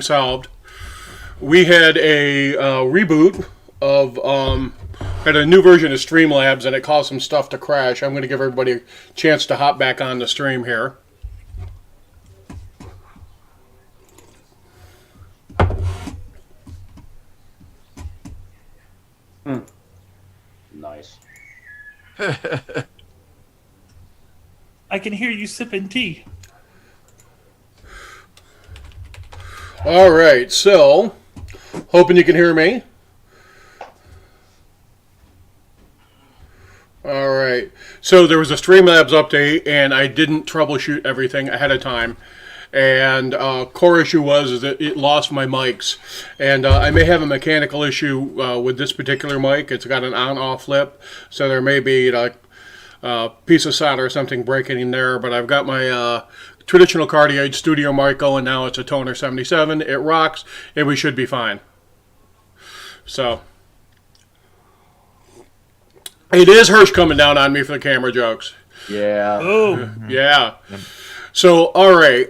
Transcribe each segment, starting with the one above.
solved. We had a reboot of had a new version of Streamlabs, and it caused some stuff to crash. I'm going to give everybody a chance to hop back on the stream here. Nice. I can hear you sipping tea. All right, so hoping you can hear me. All right, so there was a Streamlabs update, and I didn't troubleshoot everything ahead of time. And core issue was that it lost my mics, and I may have a mechanical issue with this particular mic. It's got an on-off flip, so there may be a piece of solder or something breaking in there. But I've got my traditional Cardioid studio mic going now. It's a Toner 77. It rocks, and we should be fine. So it is Hirsch coming down on me for the camera jokes. Yeah. Oh, Yeah. So, all right,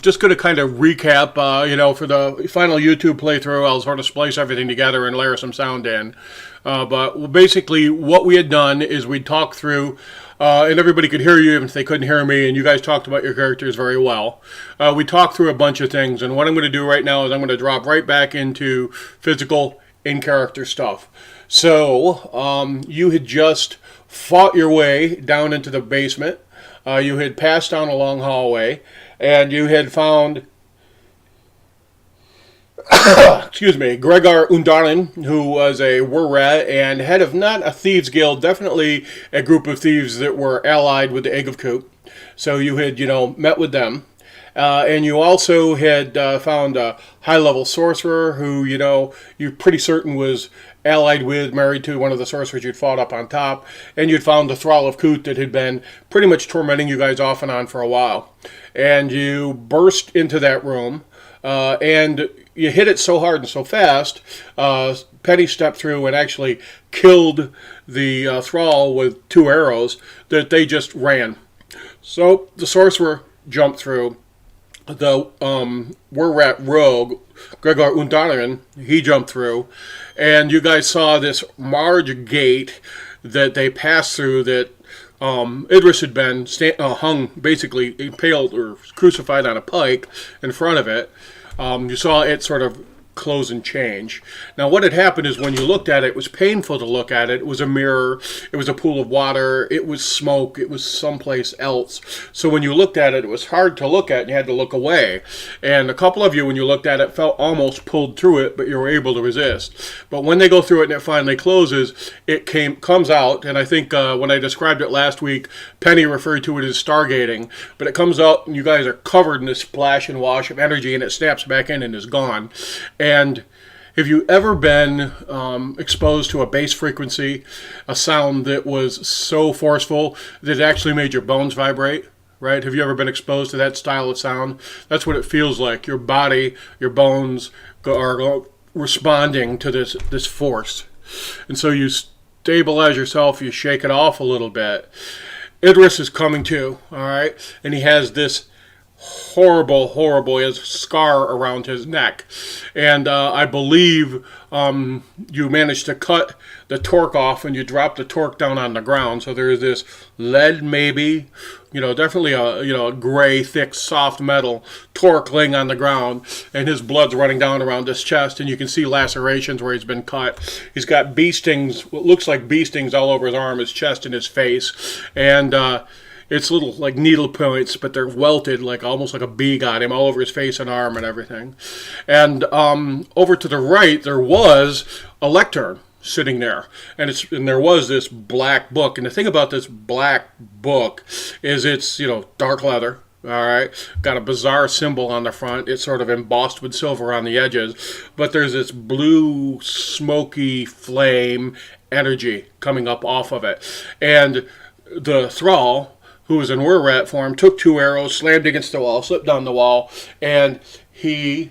just going to kind of recap, for the final YouTube playthrough, I'll sort of splice everything together and layer some sound in. But basically, what we had done is we talked through, and everybody could hear you even if they couldn't hear me, and you guys talked about your characters very well. We talked through a bunch of things, and what I'm going to do right now is I'm going to drop right back into physical, in-character stuff. So, you had just fought your way down into the basement. You had passed down a long hallway, and you had found, Gregor Undarin, who was a Wurrat and head of not a thieves guild, definitely a group of thieves that were allied with the Egg of Coot. So you had, met with them. And you also had found a high-level sorcerer who, you're pretty certain was allied with, married to one of the sorcerers you'd fought up on top. And you'd found the Thrall of Coot that had been pretty much tormenting you guys off and on for a while. And you burst into that room, and you hit it so hard and so fast, Penny stepped through and actually killed the Thrall with 2 arrows that they just ran. So the sorcerer jumped through. The Wurrat rogue, Gregor Undarin, he jumped through, and you guys saw this large gate that they passed through that Idris had been hung, basically impaled or crucified on a pike in front of it. You saw it sort of close and change. Now what had happened is when you looked at it, it was painful to look at it. It was a mirror, it was a pool of water, it was smoke, it was someplace else. So when you looked at it, it was hard to look at and you had to look away. And a couple of you, when you looked at it, felt almost pulled through it, but you were able to resist. But when they go through it and it finally closes, it comes out, and I think when I described it last week, Penny referred to it as stargating, but it comes out and you guys are covered in this splash and wash of energy, and it snaps back in and is gone. And have you ever been exposed to a bass frequency, a sound that was so forceful that it actually made your bones vibrate? Right? Have you ever been exposed to that style of sound? That's what it feels like. Your body, your bones are responding to this force. And so you stabilize yourself, you shake it off a little bit. Idris is coming to, all right? And he has this horrible, he has a scar around his neck. And I believe you managed to cut the torque off and you dropped the torque down on the ground. So there's this lead, maybe, definitely a gray, thick, soft metal torque laying on the ground, and his blood's running down around his chest, and you can see lacerations where he's been cut. He's got bee stings, what looks like bee stings all over his arm, his chest, and his face. And it's little like needle points, but they're welted, like almost like a bee got him all over his face and arm and everything. And over to the right, there was a lectern sitting there, and there was this black book. And the thing about this black book is it's dark leather. All right, got a bizarre symbol on the front. It's sort of embossed with silver on the edges, but there's this blue smoky flame energy coming up off of it. And the Thrall, who was in Wurrat form, took 2 arrows, slammed against the wall, slipped down the wall, and he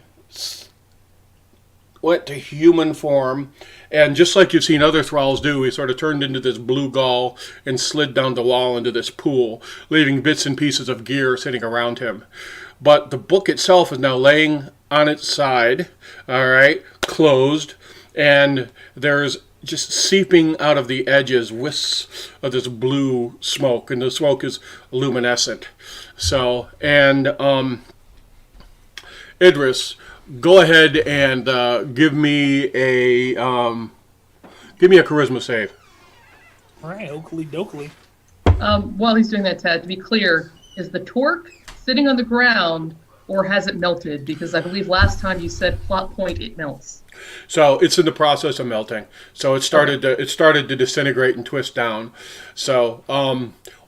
went to human form. And just like you've seen other Thralls do, he sort of turned into this blue gall and slid down the wall into this pool, leaving bits and pieces of gear sitting around him. but the book itself is now laying on its side, all right, closed, and there's just seeping out of the edges wisps of this blue smoke, and the smoke is luminescent. So, and Idris, go ahead and give me a charisma save. All right, Oakley Dokley. While he's doing that, Tad, to be clear, is the torque sitting on the ground or has it melted? Because I believe last time you said plot point it melts. So it's in the process of melting. So it started to disintegrate and twist down. So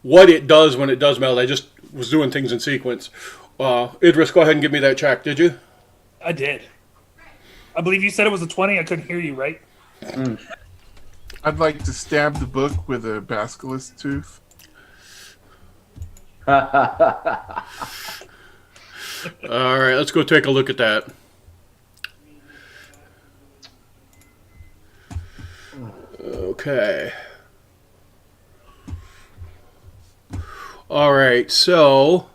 what it does when it does melt, I just was doing things in sequence. Idris, go ahead and give me that check, did you? I did. I believe you said it was a 20. I couldn't hear you, right? I'd like to stab the book with a basilisk tooth. All right, let's go take a look at that. Okay. All right, so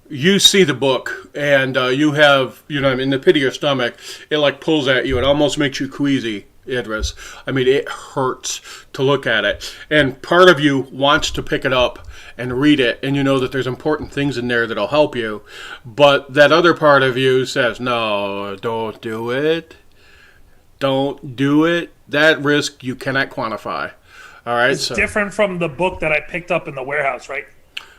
you see the book, and you have, in the pit of your stomach, it like pulls at you. It almost makes you queasy, Idris. I mean, it hurts to look at it. And part of you wants to pick it up and read it, and you know that there's important things in there that'll help you. But that other part of you says, no, don't do it. Don't do it. That risk you cannot quantify. All right, It's different from the book that I picked up in the warehouse, right?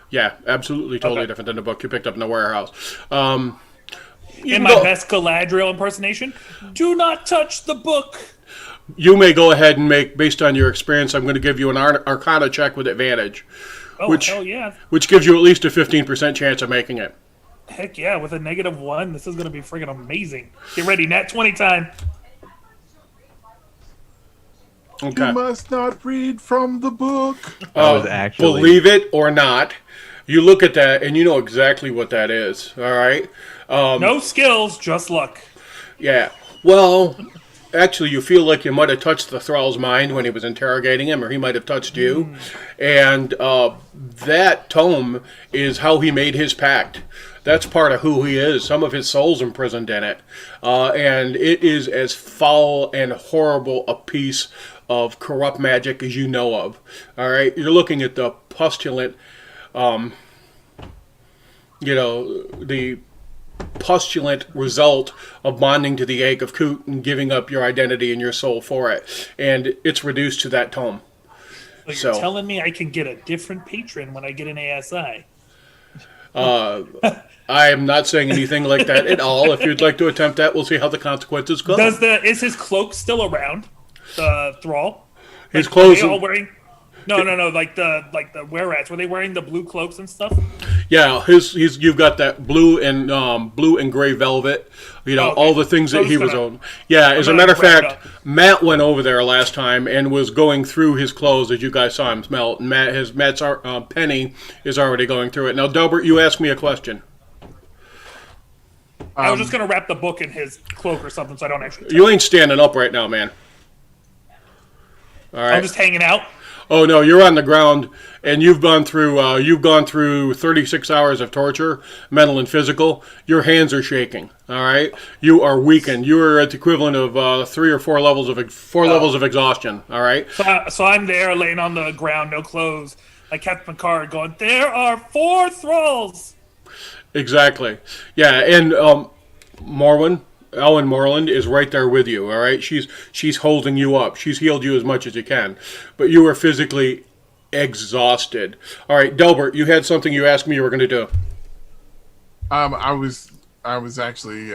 Yeah, absolutely, totally different than the book you picked up in the warehouse. In my best Galadriel impersonation, do not touch the book. You may go ahead and make, based on your experience, I'm going to give you an Arcana check with advantage. Oh, hell yeah. Which gives you at least a 15% chance of making it. Heck yeah, with a -1, this is going to be friggin' amazing. Get ready, nat 20 time. Okay. You must not read from the book. was actually... Believe it or not, you look at that and you know exactly what that is. All right. No skills, just luck. Yeah. Well, actually, you feel like you might have touched the thrall's mind when he was interrogating him, or he might have touched you. And that tome is how he made his pact. That's part of who he is. Some of his soul's imprisoned in it. And it is as foul and horrible a piece of corrupt magic as you know of. All right? You're looking at the postulant, the postulant result of bonding to the egg of Kut and giving up your identity and your soul for it. And it's reduced to that tome. So you're telling me I can get a different patron when I get an ASI? I am not saying anything like that at all. If you'd like to attempt that, we'll see how the consequences go. Is his cloak still around? The thrall? His Are clothes. they all wearing? No. Like the were-rats. Were they wearing the blue cloaks and stuff? Yeah, you've got that blue and gray velvet. All the things that he was on. Yeah, as a matter of fact, Matt went over there last time and was going through his clothes as you guys saw him smell it. And Matt's Penny is already going through it. Now, Delbert, you asked me a question. I was just gonna wrap the book in his cloak or something, so I don't actually. You ain't standing up right now, man. All right. I'm just hanging out. Oh no, you're on the ground, and you've gone through 36 hours of torture, mental and physical. Your hands are shaking. All right, you are weakened. You are at the equivalent of 3 or 4 levels of exhaustion. All right. So I'm there, laying on the ground, no clothes, like Captain Picard, going, "There are 4 thralls." Exactly. Yeah, and Ellen Moreland is right there with you, all right? She's holding you up. She's healed you as much as you can. But you are physically exhausted. All right, Delbert, you had something you asked me you were going to do. I was actually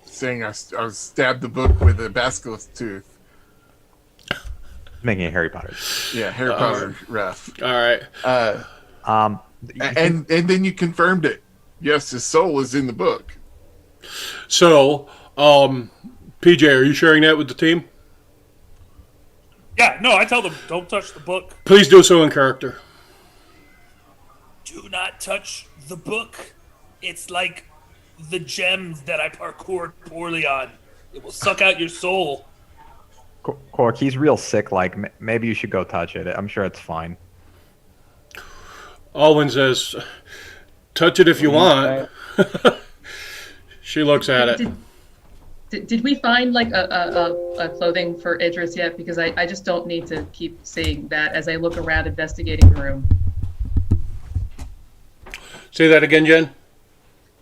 saying I stabbed the book with a basilisk tooth. Making a Harry Potter. Yeah, Harry Potter ref. All right. And then you confirmed it. Yes, his soul is in the book. So, PJ, are you sharing that with the team? Yeah, no, I tell them, don't touch the book. Please do so in character. Do not touch the book. It's like the gems that I parkoured poorly on. It will suck out your soul. Cork, he's real sick. Like, maybe you should go touch it. I'm sure it's fine. Alwyn says, touch it if you want. She looks at it. Did we find like a clothing for Idris yet? Because I just don't need to keep seeing that as I look around investigating the room. Say that again, Jen.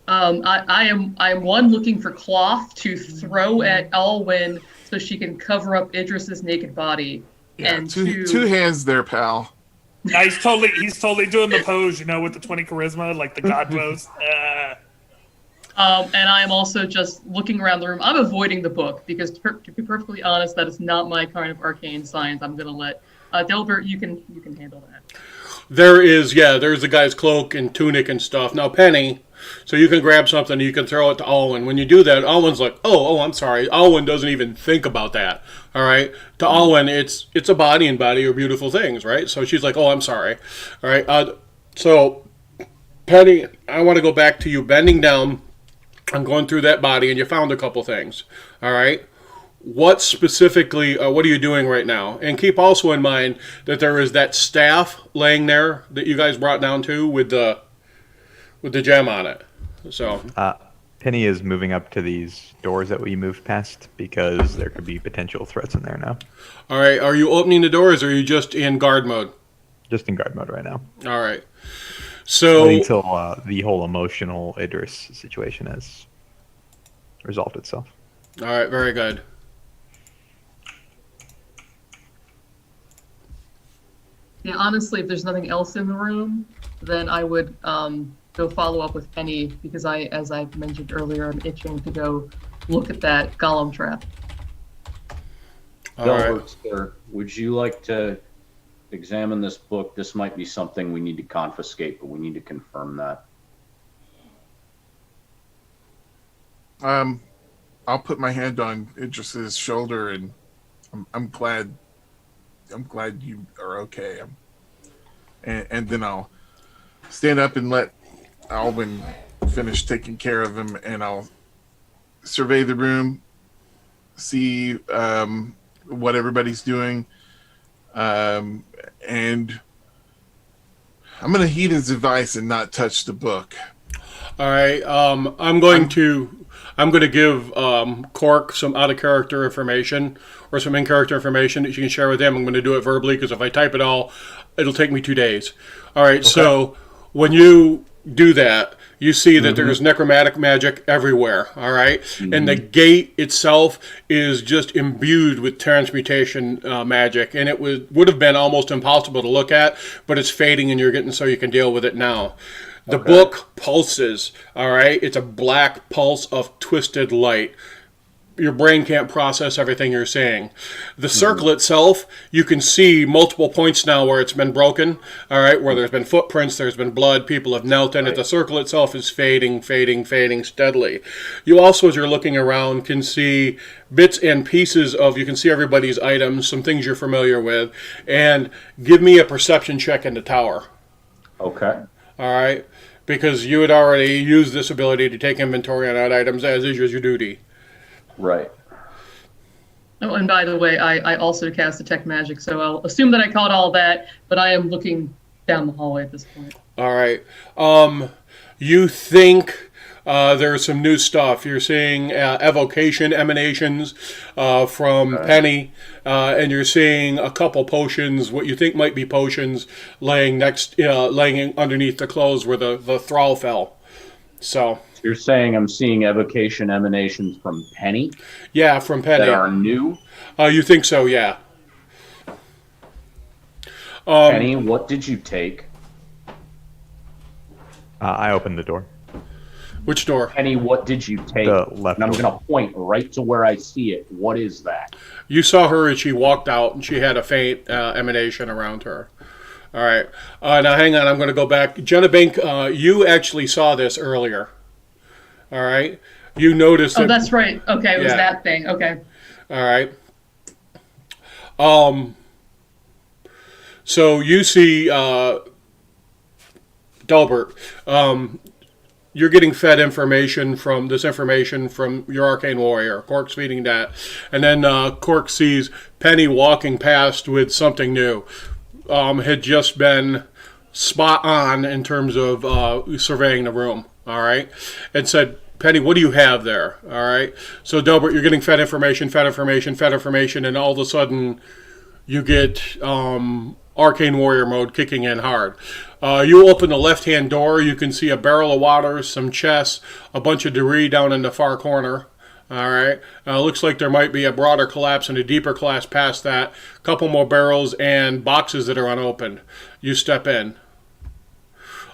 I am one looking for cloth to throw at Alwyn so she can cover up Idris's naked body. Yeah, And two hands there, pal. Now he's totally doing the pose, with the 20 charisma, like the god pose. And I am also just looking around the room. I'm avoiding the book because, to be perfectly honest, that is not my kind of arcane science. I'm gonna let Delbert. You can handle that. There's the guy's cloak and tunic and stuff. Now, Penny, so you can grab something and you can throw it to Alwyn. When you do that, Alwyn's like, oh, I'm sorry. Alwyn doesn't even think about that. All right. To Alwyn, it's a body, and body are beautiful things, right? So she's like, oh, I'm sorry. All right. So, Penny, I want to go back to you bending down. I'm going through that body, and you found a couple things. All right. What specifically, what are you doing right now? And keep also in mind that there is that staff laying there that you guys brought down to with the gem on it. So Penny is moving up to these doors that we moved past because there could be potential threats in there now. all right, are you opening the doors, or are you just in guard mode? Just in guard mode right now. All right. So Until the whole emotional Idris situation has resolved itself. all right, very good. Yeah, honestly, if there's nothing else in the room, then I would go follow up with Penny because as I mentioned earlier, I'm itching to go look at that golem trap. All right. Delbert, sir, would you like to examine this book? This might be something we need to confiscate, but we need to confirm that. I'll put my hand on Idris's shoulder, and I'm glad you are okay. And then I'll stand up and let Alwyn finish taking care of him, and I'll survey the room, see what everybody's doing, and I'm going to heed his advice and not touch the book. All right. I'm going to give Cork some out of character information or some in character information that you can share with him. I'm going to do it verbally because if I type it all, it'll take me 2 days. All right. Okay. So when you do that, you see that there's necromantic magic everywhere. All right. And the gate itself is just imbued with transmutation magic, and it would have been almost impossible to look at, but it's fading, and you're getting so you can deal with it now. The book pulses, all right? It's a black pulse of twisted light. Your brain can't process everything you're seeing. The circle itself, you can see multiple points now where it's been broken, all right? Where there's been footprints, there's been blood, people have knelt in it. The circle itself is fading steadily. You also, as you're looking around, can see bits and pieces of, you can see everybody's items, some things you're familiar with, and give me a perception check in the tower. Okay. All right, because you had already used this ability to take inventory on items, as is your duty. Right. Oh, and by the way, I also cast Detect Magic, so I'll assume that I caught all that, but I am looking down the hallway at this point. All right. You think there's some new stuff. You're seeing evocation emanations from Penny, and you're seeing a couple potions, what you think might be potions, laying underneath the clothes where the thrall fell. So you're saying I'm seeing evocation emanations from Penny? Yeah, from Penny. That are new? You think so, yeah. Penny, what did you take? I opened the door. Which door? Penny, what did you take? The left and I'm door. going to point right to where I see it. What is that? You saw her as she walked out, and she had a faint emanation around her. All right. Now, hang on. I'm going to go back. Jenna Bink, you actually saw this earlier. All right. You noticed that... Oh, that's right. Okay, it was that thing. Okay. All right. So you see Delbert. You're getting fed information from your arcane warrior. Cork's feeding that. And then Cork sees Penny walking past with something new. Had just been spot on in terms of surveying the room. all right, and said, Penny, what do you have there? All right. So Delbert, you're getting fed information, and all of a sudden you get Arcane Warrior mode kicking in hard. You open the left-hand door, you can see a barrel of water, some chests, a bunch of debris down in the far corner. All right. Looks like there might be a broader collapse and a deeper collapse past that. A couple more barrels and boxes that are unopened. You step in.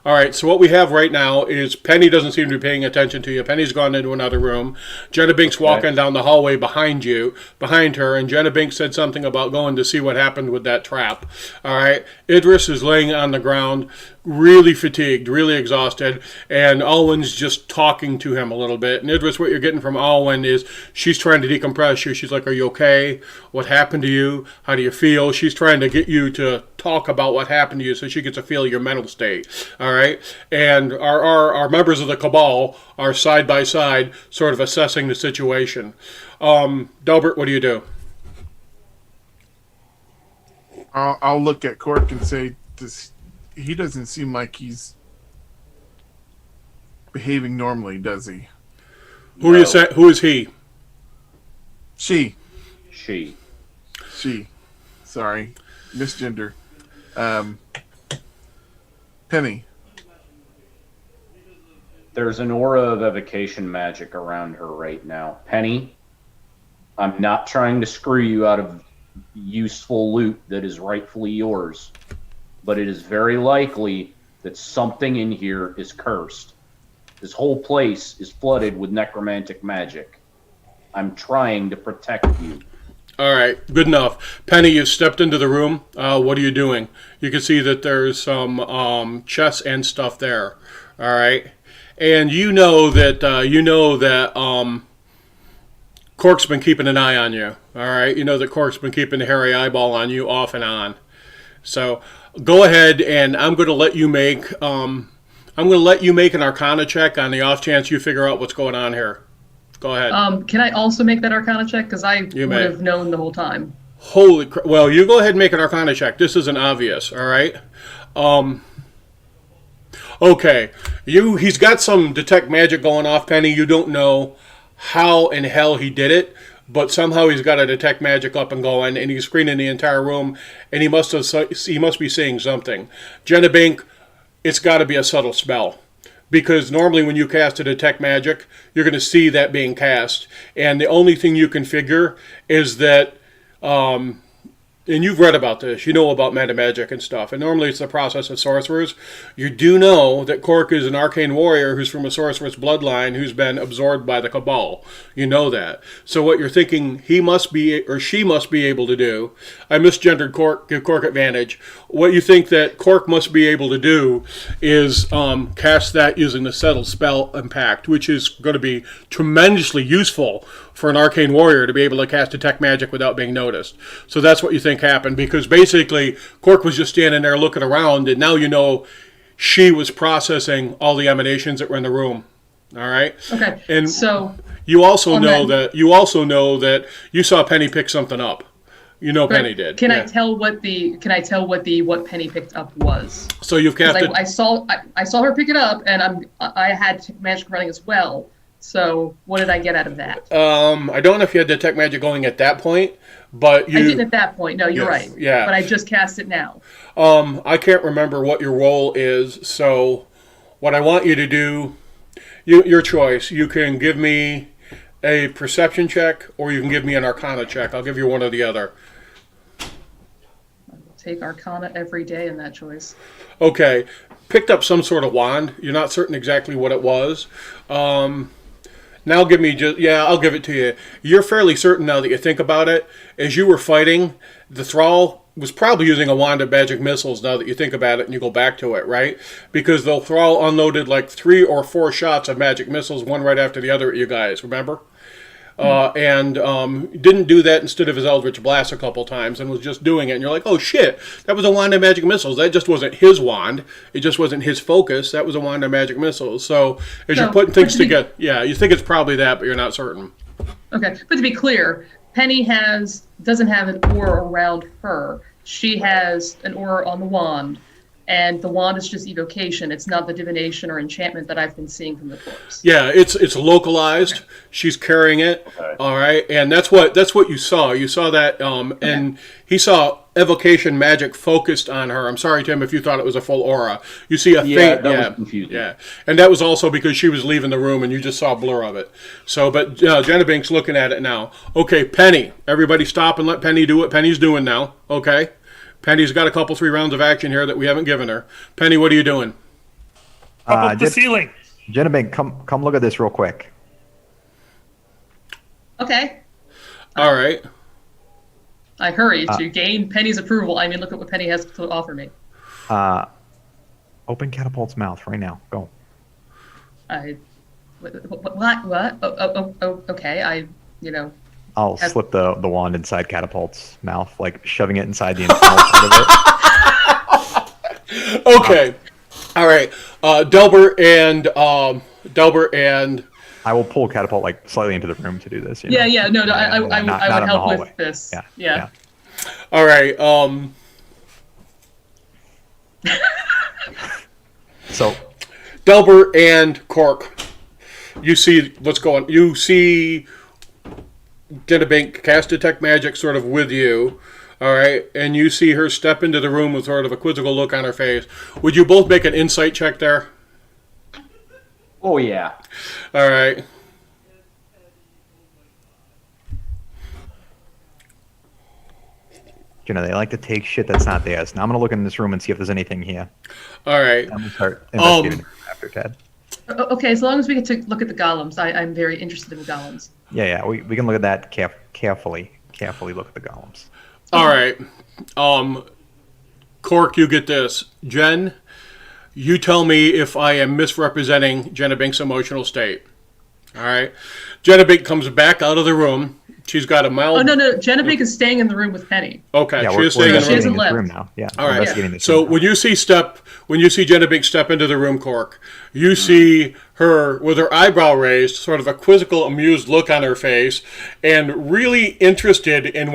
All right, so what we have right now is Penny doesn't seem to be paying attention to you. Penny's gone into another room. Jenna Binks walking down the hallway behind her, and Jenna Binks said something about going to see what happened with that trap. All right, Idris is laying on the ground, really fatigued, really exhausted, and Alwyn's just talking to him a little bit. And Idris, what you're getting from Alwyn is she's trying to decompress you. She's like, are you okay? What happened to you? How do you feel? She's trying to get you to talk about what happened to you so she gets a feel of your mental state. All right, and our members of the Cabal are side by side, sort of assessing the situation. Delbert, what do you do? I'll look at Cork and say, he doesn't seem like he's behaving normally, does he? Who are you saying? Who is he? She. She. Sorry, misgender. Penny. There's an aura of evocation magic around her right now. Penny, I'm not trying to screw you out of useful loot that is rightfully yours, but it is very likely that something in here is cursed. This whole place is flooded with necromantic magic. I'm trying to protect you. All right, good enough. Penny, you've stepped into the room. What are you doing? You can see that there's some chests and stuff there. All right, and you know that Cork's been keeping an eye on you. All right, you know that Cork's been keeping a hairy eyeball on you off and on. So go ahead, and I'm going to let you make an Arcana check on the off chance you figure out what's going on here. Go ahead. Can I also make that Arcana check? Because I You would may. have known the whole time. Holy crap. Well, you go ahead and make an Arcana check. This isn't obvious, all right? Okay. He's got some detect magic going off, Penny. You don't know how in hell he did it, but somehow he's got a detect magic up and going, and he's screening the entire room, and he must be seeing something. Jenna Bink, it's got to be a subtle spell. Because normally when you cast a detect magic, you're going to see that being cast. And the only thing you can figure is that, and you've read about this, you know about meta magic and stuff, and normally it's the process of sorcerers. You do know that Cork is an arcane warrior who's from a sorceress bloodline who's been absorbed by the Cabal. You know that. So what you're thinking he must be, or she must be able to do, I misgendered Cork, give Cork advantage. What you think that Cork must be able to do is cast that using the Settle Spell Impact, which is going to be tremendously useful for an arcane warrior to be able to cast detect magic without being noticed. So that's what you think happened, because basically Cork was just standing there looking around, and now you know she was processing all the emanations that were in the room. All right. Okay. And so you also on know that- that you saw Penny pick something up. You know Penny did. Can Yeah. I tell what what Penny picked up was? So you've 'Cause casted. I saw her pick it up, and I had magic running as well. So what did I get out of that? I don't know if you had detect magic going at that point, but you. I didn't at that point. No, you're Yes, right. yeah. But I just cast it now. I can't remember what your role is, so what I want you to do, your choice. You can give me a perception check, or you can give me an Arcana check. I'll give you one or the other. Take Arcana every day in that choice. Okay, picked up some sort of wand. You're not certain exactly what it was. Now give me I'll give it to you. You're fairly certain now that you think about it. As you were fighting, the Thrall was probably using a wand of magic missiles now that you think about it and you go back to it, right? Because the Thrall unloaded like 3 or 4 shots of magic missiles, one right after the other at you guys, remember? And didn't do that instead of his Eldritch Blast a couple times and was just doing it. And you're like, oh shit, that was a wand of magic missiles. That just wasn't his wand. It just wasn't his focus. That was a wand of magic missiles. So as you're putting things together, you think it's probably that, but you're not certain. Okay, but to be clear, Penny doesn't have an aura around her. She has an aura on the wand, And the wand is just evocation. It's not the divination or enchantment that I've been seeing from the corpse. Yeah, it's localized. She's carrying it. Okay. All right, and that's what you saw. You saw that, and he saw evocation magic focused on her. I'm sorry, Tim, if you thought it was a full aura. You see a Yeah, faint. that was confusing. Yeah, and that was also because she was leaving the room, and you just saw a blur of it. So, but Jenna Bink's looking at it now. Okay, Penny. Everybody, stop and let Penny do what Penny's doing now. Okay. Penny's got a couple, 3 rounds of action here that we haven't given her. Penny, what are you doing? Up the Jen- ceiling. Jenabink, come look at this real quick. Okay. All right. I hurry to gain Penny's approval. I mean, look at what Penny has to offer me. Open Catapult's mouth right now. Go. What? Oh, okay. I'll slip the wand inside Catapult's mouth, like shoving it inside the internal part of it. Okay. All right. Delbert and I will pull Catapult like slightly into the room to do this. Yeah. No. I would not in the help hallway. with this. Yeah. all right. So Delbert and Cork. You see what's going. You see Jenna Bink cast detect magic sort of with you. All right, and you see her step into the room with sort of a quizzical look on her face. Would you both make an insight check there? Oh yeah. All right. they like to take shit that's not theirs. Now I'm gonna look in this room and see if there's anything here. All right. I'm gonna start investigating the room after Ted. Okay, as long as we get to look at the golems, I'm very interested in the golems. Yeah, we can look at that carefully look at the golems. All right. Cork, you get this. Jen, you tell me if I am misrepresenting Jenna Bink's emotional state. All right. Jenna Bink comes back out of the room. She's got a mild. Oh no, Jenna Bink is staying in the room with Penny. Okay, Yeah, she we're is staying in the She room. hasn't investigating this left. room now. Yeah, All we're right. investigating this So room now. when you see Jenna Bink step into the room, Cork, you see her with her eyebrow raised, sort of a quizzical, amused look on her face, and really interested in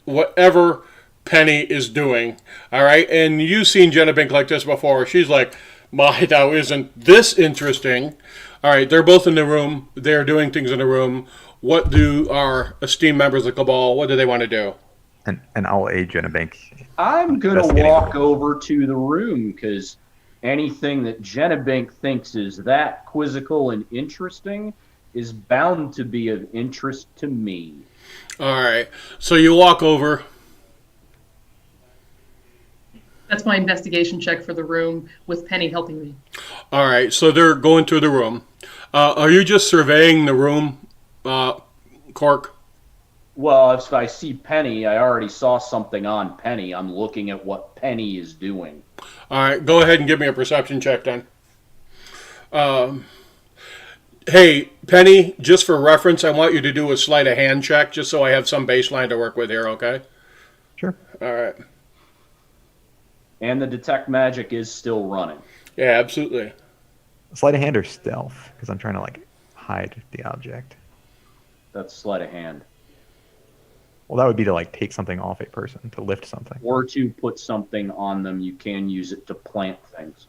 whatever Penny is doing. All right, and you've seen Jenna Bink like this before. She's like, "My, now isn't this interesting?" All right, they're both in the room. They're doing things in the room. What do our esteemed members of Cabal? What do they want to do? And I'll aid Jenabink. I'm gonna Investigating. walk over to the room because anything that Jenabink thinks is that quizzical and interesting is bound to be of interest to me. All right, so you walk over. That's my investigation check for the room with Penny helping me. All right, so they're going through the room. Are you just surveying the room, Cork? Well, if I see Penny, I already saw something on Penny. I'm looking at what Penny is doing. All right, go ahead and give me a perception check then. Hey, Penny, just for reference, I want you to do a sleight of hand check just so I have some baseline to work with here, okay? Sure. All right. And the detect magic is still running. Yeah, absolutely. Sleight of hand or stealth? Because I'm trying to like hide the object. That's sleight of hand. Well, that would be to like take something off a person, to lift something. Or to put something on them, you can use it to plant things.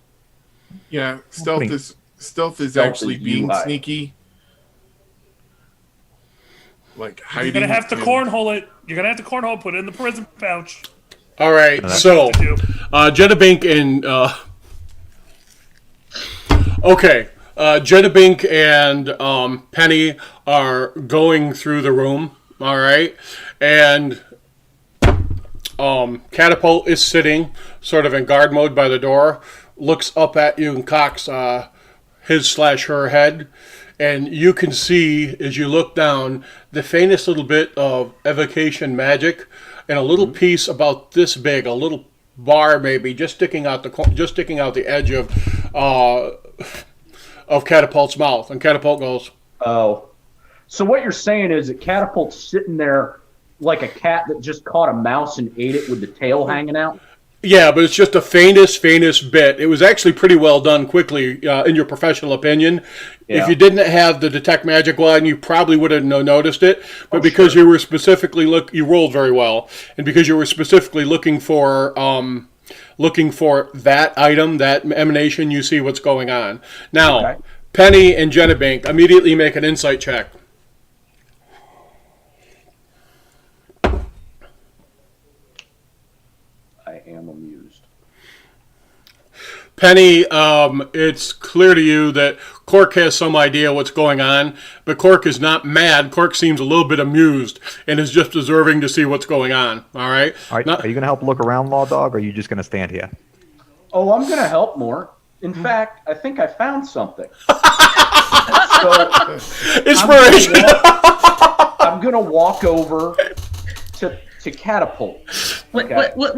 Yeah, stealth Putting- is Stealth actually is being UI. sneaky. Like You're hiding. gonna have to and- cornhole it. You're gonna have to cornhole, put it in the prison pouch. All right, That's so What to do. Jenna Bink and Jenna Bink and Penny are going through the room. All right, and Catapult is sitting sort of in guard mode by the door, looks up at you and cocks his/her head, and you can see as you look down the faintest little bit of evocation magic, and a little piece about this big, a little bar maybe, just sticking out the edge of Catapult's mouth, and Catapult goes, Oh. So what you're saying is that Catapult's sitting there like a cat that just caught a mouse and ate it with the tail hanging out? yeah, but it's just the faintest bit. It was actually pretty well done quickly, in your professional opinion. Yeah. If you didn't have the detect magic one, you probably would have noticed it. But because you were specifically you rolled very well, and because you were specifically looking for looking for that item, that emanation. You see what's going on. Now, Okay. Penny and Genebink immediately make an insight check. I am amused. Penny, it's clear to you that Cork has some idea what's going on, but Cork is not mad. Cork seems a little bit amused and is just observing to see what's going on. All right? Are you going to help look around, Law Dog, or are you just going to stand here? Oh, I'm going to help more. In fact, I think I found something. So Inspiration! I'm going to walk over to Catapult. What, Okay. what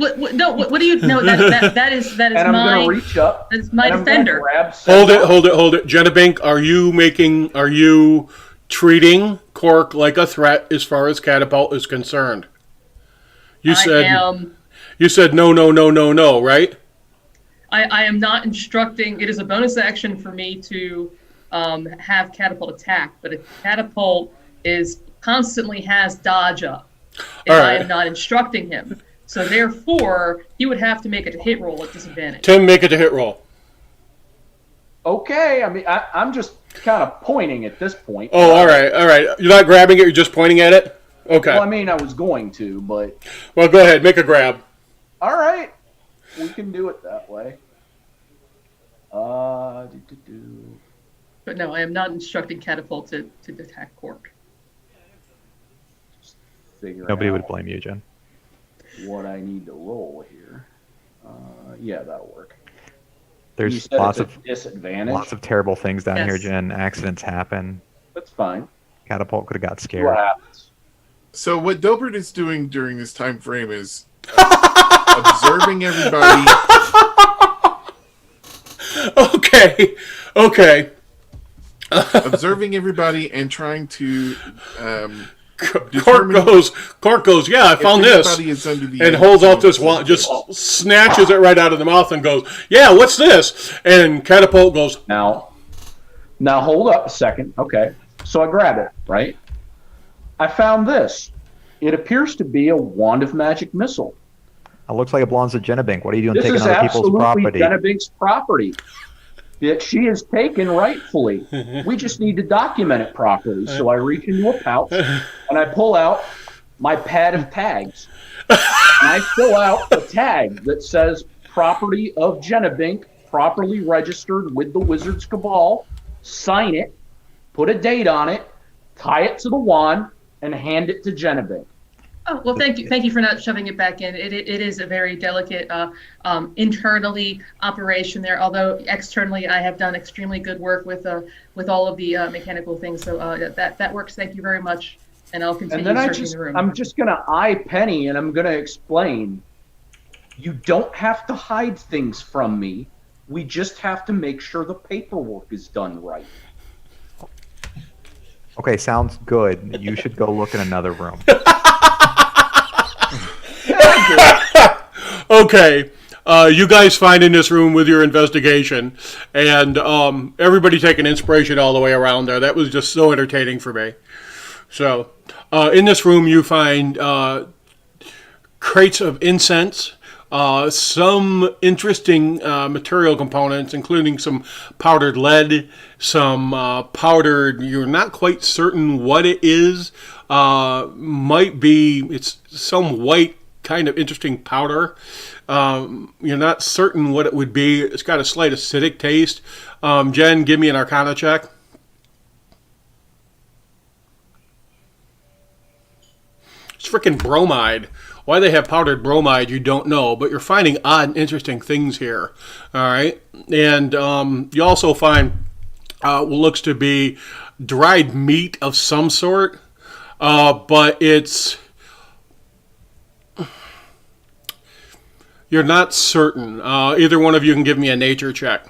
do you, no, that is And I'm going to my, reach up. that's my and I'm gonna defender. grab Hold Sentinel. it. Genebink, are you treating Cork like a threat as far as Catapult is concerned? You said no, right? I am not instructing. It is a bonus action for me to have Catapult attack, but if Catapult constantly has dodge up, and All I right. am not instructing him. So therefore, he would have to make a hit roll at disadvantage. Tim, make it a hit roll. Okay, I mean, I'm just kind of pointing at this point. Oh, all right. You're not grabbing it, you're just pointing at it? Okay. Well, I mean, I was going to, but Well, go ahead, make a grab. all right, we can do it that way. But no, I am not instructing Catapult to attack Cork. Figure Nobody out would blame you, Jen. what I need to roll here. Yeah, that'll work. You There's said lots it's a of disadvantage. terrible things down here, Yes. Jen. Accidents happen. That's fine. Catapult could have got See what scared. happens. So what Dobert is doing during this time frame is observing everybody. Okay. Observing everybody and trying to Cork determine goes, yeah, I if found this. everybody is under the And holds out this influence. wand, just snatches it right out of the mouth and goes, yeah, what's this? And Catapult goes, Now hold up a second. Okay, so I grab it, right? I found this. It appears to be a wand of magic missile. It looks like it belongs to Genebink. What are you doing This taking is other people's absolutely property? Genevink's property that she has taken rightfully. We just need to document it properly. So I reach into a pouch and I pull out my pad of tags. And I fill out a tag that says property of Genebink, properly registered with the Wizards Cabal. Sign it, put a date on it, tie it to the wand, and hand it to Genebink. Oh, well, thank you for not shoving it back in. It is a very delicate internally operation there, although externally I have done extremely good work with all of the mechanical things. So that works. Thank you very much, and I'll continue And then searching the room. I'm just gonna eye Penny and I'm gonna explain. You don't have to hide things from me. We just have to make sure the paperwork is done right. Okay, sounds good. You should go look in another room. okay, you guys find in this room with your investigation, and everybody taking inspiration all the way around there. That was just so entertaining for me. So, in this room, you find crates of incense, some interesting material components, including some powdered lead, some powdered, you're not quite certain what it is. Might be, it's some white kind of interesting powder. You're not certain what it would be. It's got a slight acidic taste. Jen, give me an Arcana check. It's freaking bromide. Why they have powdered bromide, you don't know, but you're finding odd and interesting things here. All right, and you also find what looks to be dried meat of some sort, but it's, you're not certain. Either one of you can give me a nature check.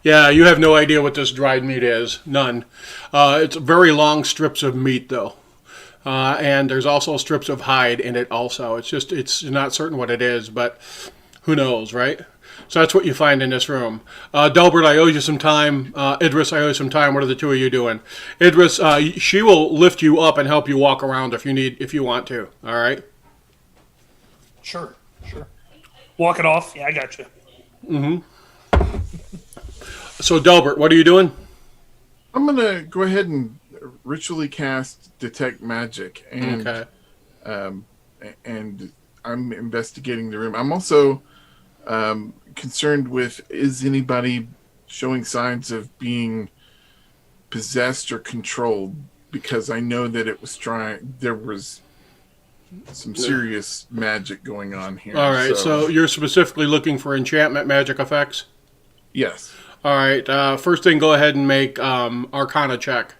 Yeah, you have no idea what this dried meat is. None. It's very long strips of meat, though. And there's also strips of hide in it also. It's not certain what it is, but who knows, right? So that's what you find in this room. Delbert, I owe you some time. Idris, I owe you some time. What are the two of you doing? Idris, she will lift you up and help you walk around if you want to. All right. Sure. Walk it off. Yeah, I got you. So Delbert, what are you doing? I'm gonna go ahead and ritually cast detect magic, and Okay. and I'm investigating the room. I'm also concerned with, is anybody showing signs of being possessed or controlled? Because I know that there was some serious magic going on here. All right. So you're specifically looking for enchantment magic effects. yes. All right. First thing, go ahead and make Arcana check.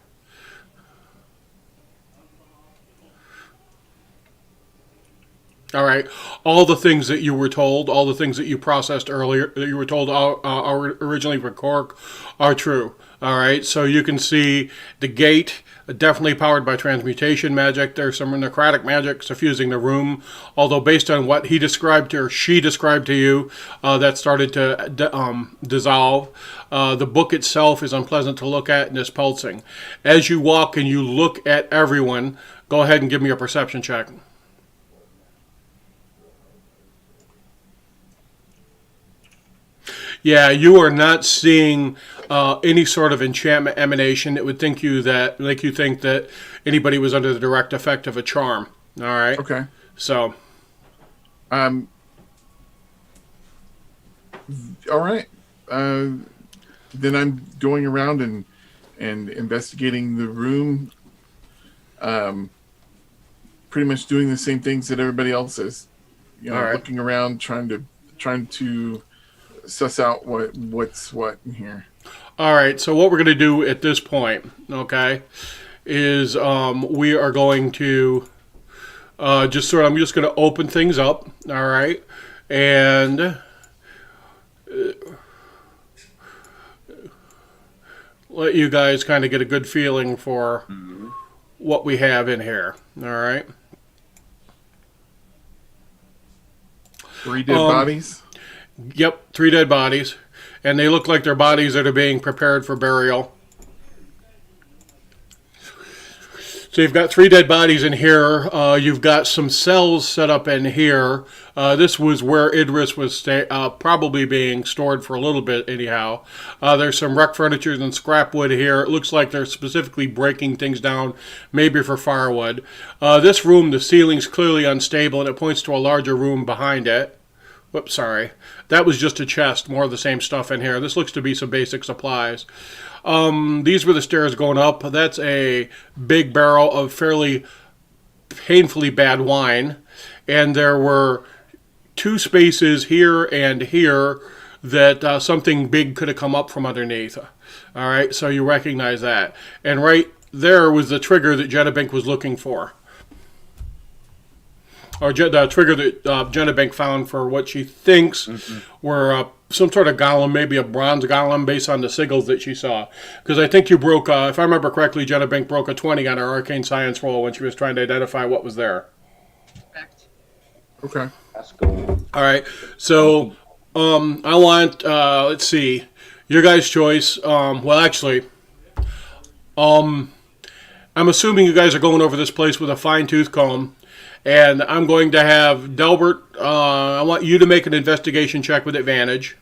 All right. All the things that you were told, all the things that you processed earlier, that you were told originally for Cork, are true. All right. So you can see the gate, definitely powered by transmutation magic. There's some necrotic magic suffusing the room. Although based on what he described to, or she described to you, that started to dissolve. The book itself is unpleasant to look at and is pulsing. As you walk and you look at everyone, go ahead and give me a perception check. Yeah, you are not seeing any sort of enchantment emanation that would make you think that anybody was under the direct effect of a charm. All right. Okay. So. All right. Then I'm going around and investigating the room. Pretty much doing the same things that everybody else is. You know, All right. looking around, trying to suss out what's what in here. All right. So what we're going to do at this point, okay, is we are going to I'm just going to open things up. All right, and let you guys kind of get a good feeling for what we have in here. All right. 3 dead bodies. Yep, 3 dead bodies, and they look like they're bodies that are being prepared for burial. So you've got 3 dead bodies in here. You've got some cells set up in here. This was where Idris was probably being stored for a little bit anyhow. There's some wrecked furniture and scrap wood here. It looks like they're specifically breaking things down, maybe for firewood. This room, the ceiling's clearly unstable, and it points to a larger room behind it. Whoops, sorry. That was just a chest, more of the same stuff in here. This looks to be some basic supplies. These were the stairs going up. That's a big barrel of fairly painfully bad wine. And there were 2 spaces here and here that something big could have come up from underneath. All right, so you recognize that. And right there was the trigger that Jenabink was looking for. Or the trigger that Jenabink found for what she thinks were some sort of golem, maybe a bronze golem based on the sigils that she saw. Because I think you broke, if I remember correctly, Jenabink broke a 20 on her arcane science roll when she was trying to identify what was there. Correct. Okay. That's cool. All right, so I want, let's see, your guys' choice. Well, actually, I'm assuming you guys are going over this place with a fine-tooth comb. And I'm going to have Delbert, I want you to make an investigation check with advantage.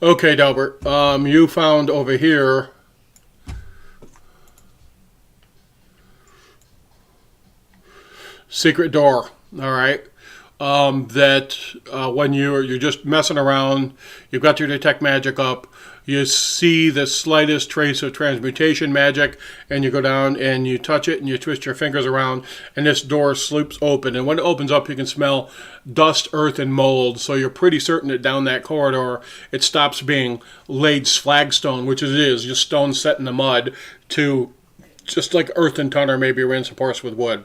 Okay, Delbert, you found over here secret door, all right? That when you're just messing around, you've got your detect magic up, you see the slightest trace of transmutation magic, and you go down and you touch it and you twist your fingers around, and this door sloops open. And when it opens up, you can smell dust, earth, and mold. So you're pretty certain that down that corridor, it stops being laid flagstone, which it is, just stone set in the mud, to just like earth and tonner, maybe reinforced with wood.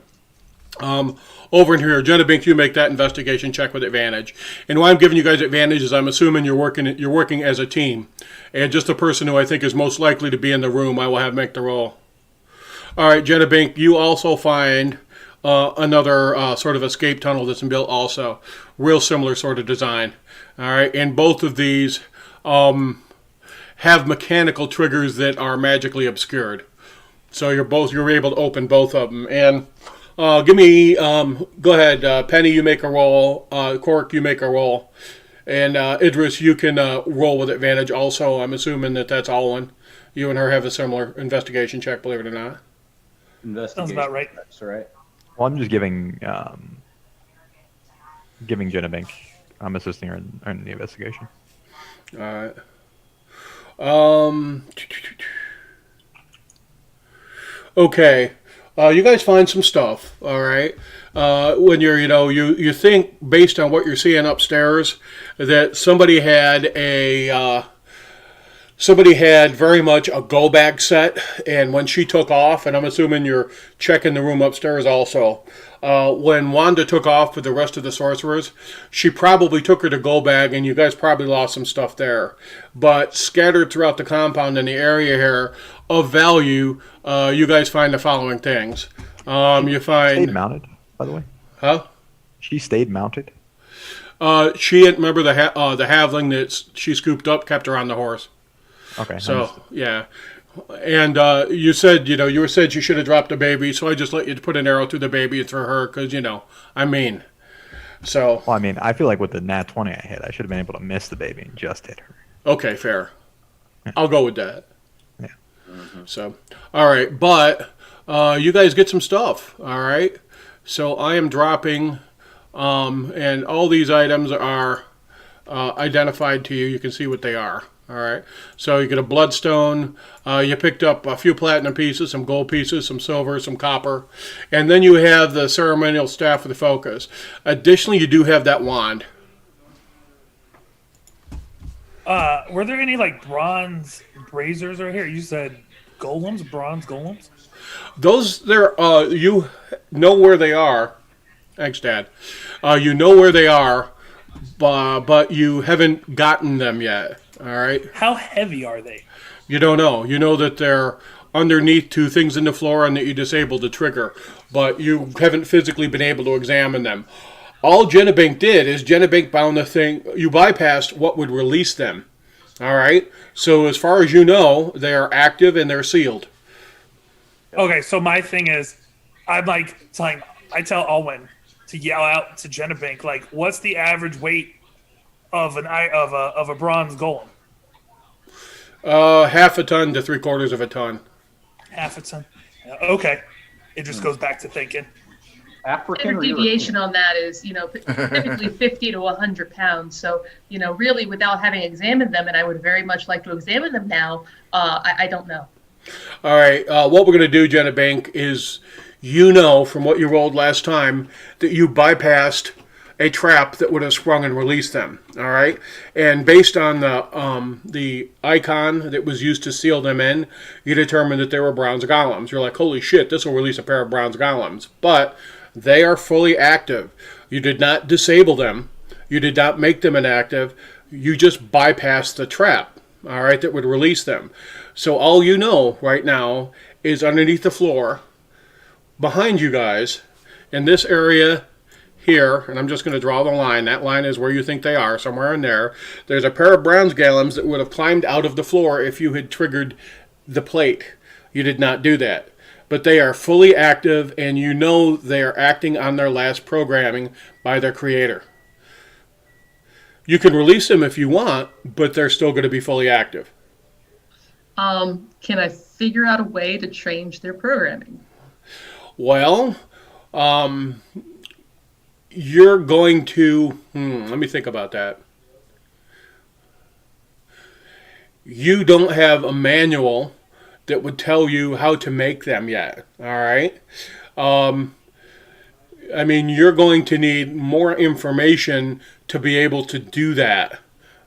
Over in here, Jenna Bink, you make that investigation check with advantage. And why I'm giving you guys advantage is I'm assuming you're working as a team, and just the person who I think is most likely to be in the room, I will have make the roll. All right, Jenna Bink, you also find another sort of escape tunnel that's been built also, real similar sort of design. All right, and both of these have mechanical triggers that are magically obscured. So you're able to open both of them. And give me, go ahead, Penny, you make a roll. Cork, you make a roll. And Idris, you can roll with advantage also. I'm assuming that's Alwyn. You and her have a similar investigation check, believe it or not. Sounds about right. That's right. Well, I'm just giving Jenna Bink. I'm assisting her in the investigation. All right. Okay. You guys find some stuff, all right? When you're, you think based on what you're seeing upstairs that somebody had very much a go bag set, and when she took off, and I'm assuming you're checking the room upstairs also, when Wanda took off with the rest of the sorcerers, she probably took her to go bag, and you guys probably lost some stuff there. But scattered throughout the compound in the area here of value, you guys find the following things. You find Stayed mounted, by the way. Huh? She stayed mounted. She didn't remember the halfling that she scooped up, kept her on the horse. Okay. So yeah, and you said you said you should have dropped the baby, so I just let you put an arrow through the baby and through her because I mean, so. Well, I mean, I feel like with the nat 20 I hit, I should have been able to miss the baby and just hit her. Okay, fair. I'll go with that. Yeah. So, all right, but you guys get some stuff. All right. So I am dropping, and all these items are identified to you. You can see what they are. All right. So you get a bloodstone. You picked up a few platinum pieces, some gold pieces, some silver, some copper, and then you have the ceremonial staff with the focus. Additionally, you do have that wand. Were there any like bronze braziers right here? You said golems, bronze golems. Those there, you know where they are. Thanks, Dad. You know where they are, but you haven't gotten them yet. All right. How heavy are they? You don't know. You know that they're underneath two things in the floor and that you disabled the trigger, but you haven't physically been able to examine them. All Jenna Bink did is Jenna Bink found the thing. You bypassed what would release them. All right. So as far as you know, they are active and they're sealed. Okay, so my thing is, I tell Alwyn to yell out to Jenna Bink, like, what's the average weight of a bronze golem? Half a ton to 3/4 of a ton. Half a ton. Okay, it just goes back to thinking. African Standard or deviation European? on that is, typically 50 to 100 pounds. So, really without having examined them, and I would very much like to examine them now, I don't know. All right. What we're going to do, Jenna Bink, is from what you rolled last time that you bypassed a trap that would have sprung and released them. All right. And based on the icon that was used to seal them in, you determined that they were bronze golems. You're like, holy shit, this will release a pair of bronze golems. But they are fully active. You did not disable them. You did not make them inactive. You just bypassed the trap. All right, that would release them. So all you know right now is underneath the floor, behind you guys, in this area here, and I'm just going to draw the line. That line is where you think they are, somewhere in there. There's a pair of bronze golems that would have climbed out of the floor if you had triggered the plate. You did not do that. But they are fully active, and you know they are acting on their last programming by their creator. You can release them if you want, but they're still going to be fully active. Can I figure out a way to change their programming? Well, you're going to... let me think about that. You don't have a manual that would tell you how to make them yet, all right? You're going to need more information to be able to do that,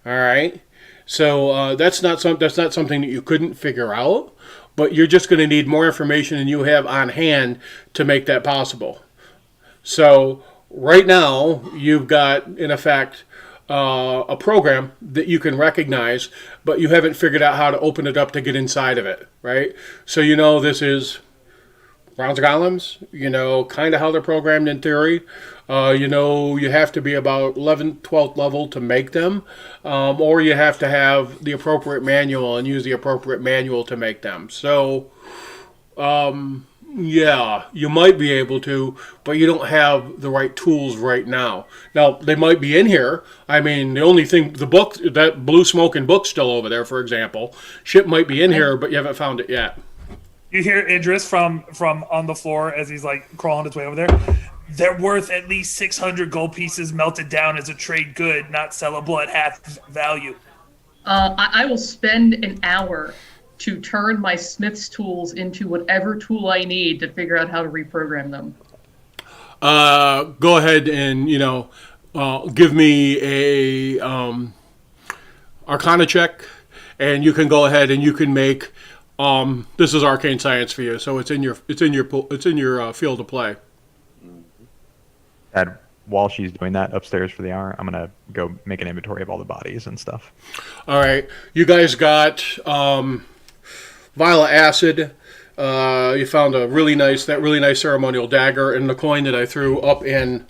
all right? So that's not something that you couldn't figure out, but you're just going to need more information than you have on hand to make that possible. So right now, you've got, in effect, a program that you can recognize, but you haven't figured out how to open it up to get inside of it, right? So you know this is bronze golems, you know, kind of how they're programmed in theory. You know, you have to be about 11th, 12th level to make them, or you have to have the appropriate manual and use the appropriate manual to make them. So, yeah, you might be able to, but you don't have the right tools right now. Now, they might be in here. I mean, the only thing, the book, that blue smoking book's still over there, for example. Ship might be in here, but you haven't found it yet. You hear Idris from on the floor as he's like crawling his way over there. They're worth at least 600 gold pieces melted down as a trade good, not sellable at half value. I will spend an hour to turn my Smith's tools into whatever tool I need to figure out how to reprogram them. Go ahead and, you know, give me a Arcana check, and you can go ahead and you can make. This is arcane science for you, so it's in your field of play. And while she's doing that upstairs for the hour, I'm gonna go make an inventory of all the bodies and stuff. All right, you guys got violet acid. You found that really nice ceremonial dagger and the coin that I threw up in.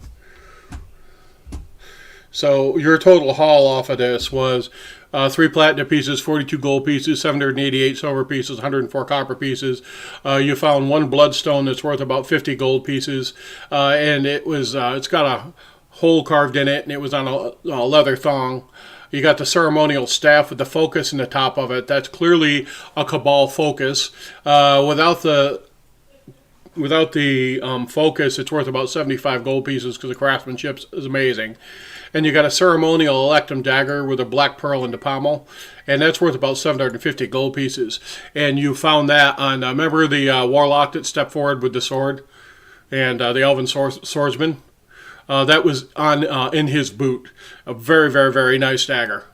So your total haul off of this was 3 platinum pieces, 42 gold pieces, 788 silver pieces, 104 copper pieces. You found 1 bloodstone that's worth about 50 gold pieces, and it's got a hole carved in it, and it was on a leather thong. You got the ceremonial staff with the focus in the top of it. That's clearly a Cabal focus. Without the focus, it's worth about 75 gold pieces because the craftsmanship is amazing. And you got a ceremonial electrum dagger with a black pearl in the pommel, and that's worth about 750 gold pieces. And you found that on, remember the warlock that stepped forward with the sword, and the elven swordsman? That was on in his boot. A very, very, very nice dagger.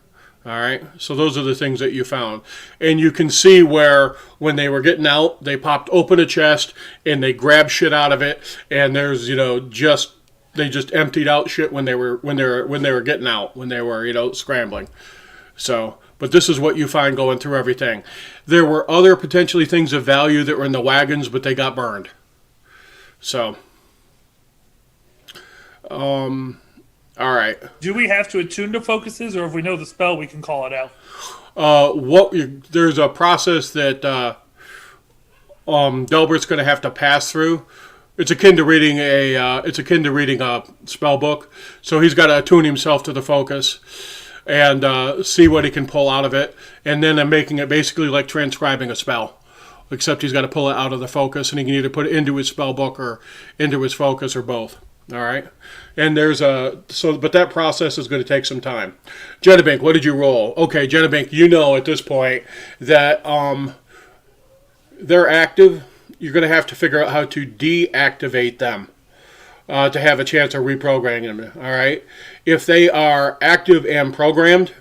All right, so those are the things that you found. And you can see where when they were getting out, they popped open a chest and they grabbed shit out of it, and there's, you know, they just emptied out shit when they were getting out, when they were, you know, scrambling. So, but this is what you find going through everything. There were other potentially things of value that were in the wagons, but they got burned. So, all right. Do we have to attune to focuses, or if we know the spell, we can call it out? There's a process that Delbert's going to have to pass through. It's akin to reading a spell book. So he's got to attune himself to the focus and see what he can pull out of it, and then I'm making it basically like transcribing a spell, except he's got to pull it out of the focus, and he can either put it into his spell book or into his focus or both. All right, and but that process is going to take some time. Jenabink, what did you roll? Okay, Jenabink, you know at this point that they're active. You're going to have to figure out how to deactivate them to have a chance of reprogramming them. All right, if they are active and programmed,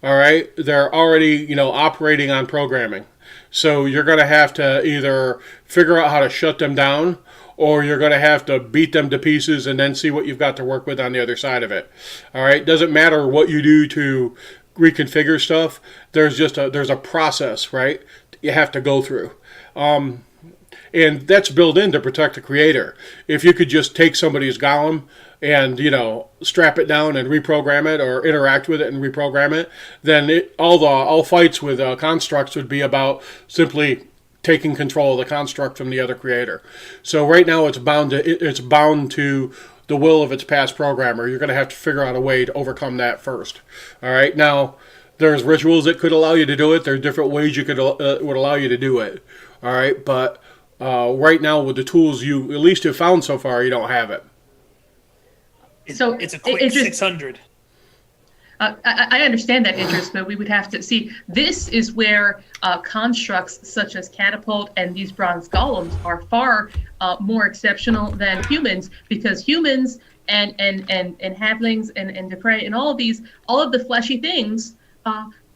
all right, they're already, you know, operating on programming. So you're going to have to either figure out how to shut them down, or you're going to have to beat them to pieces and then see what you've got to work with on the other side of it. All right, doesn't matter what you do to reconfigure stuff. There's a process, right? You have to go through. And that's built in to protect the creator. If you could just take somebody's golem and, you know, strap it down and reprogram it, or interact with it and reprogram it, then all fights with constructs would be about simply taking control of the construct from the other creator. So right now it's bound to the will of its past programmer. You're going to have to figure out a way to overcome that first. All right. Now there's rituals that could allow you to do it. There's different ways you could would allow you to do it. All right, but right now with the tools you at least have found so far, you don't have it. So It's a quick it just- 600. I understand that interest, but we would have to see. This is where constructs such as catapult and these bronze golems are far more exceptional than humans, because humans and halflings and Dupre and all of the fleshy things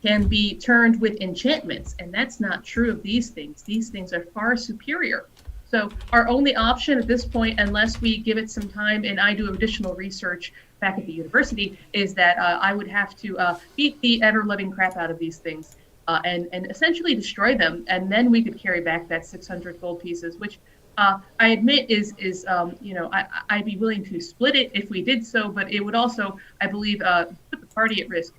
can be turned with enchantments, and that's not true of these things. These things are far superior. So our only option at this point, unless we give it some time and I do additional research back at the university, is that I would have to beat the ever-living crap out of these things and essentially destroy them, and then we could carry back that 600 gold pieces, which I admit is I'd be willing to split it if we did so, but it would also, I believe, put the party at risk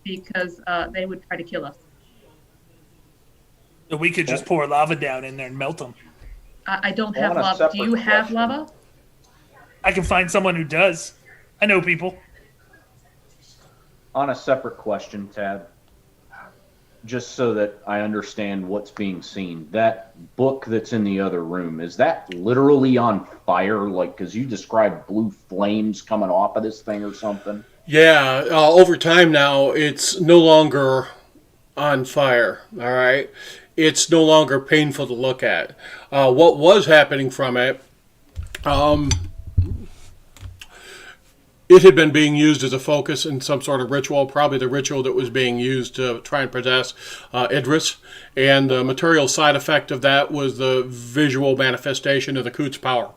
because they would try to kill us. So we could just pour lava down in there and melt them. I don't I have want a lava. Do you separate have question. lava? I can find someone who does. I know people. On a separate question, Tad, just so that I understand what's being seen, that book that's in the other room, is that literally on fire? Like, because you described blue flames coming off of this thing or something? Yeah, over time now, it's no longer on fire, all right? It's no longer painful to look at. What was happening from it, it had been being used as a focus in some sort of ritual, probably the ritual that was being used to try and possess Idris. And the material side effect of that was the visual manifestation of the Coot's power.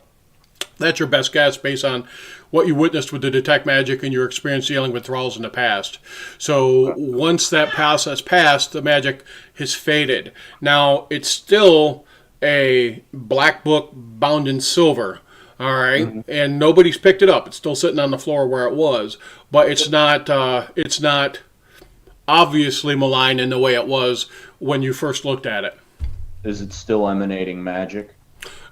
That's your best guess based on what you witnessed with the detect magic and your experience dealing with thralls in the past. So once that process passed, the magic has faded. Now, it's still a black book bound in silver, all right? And nobody's picked it up. It's still sitting on the floor where it was, but it's not obviously malign in the way it was when you first looked at it. Is it still emanating magic?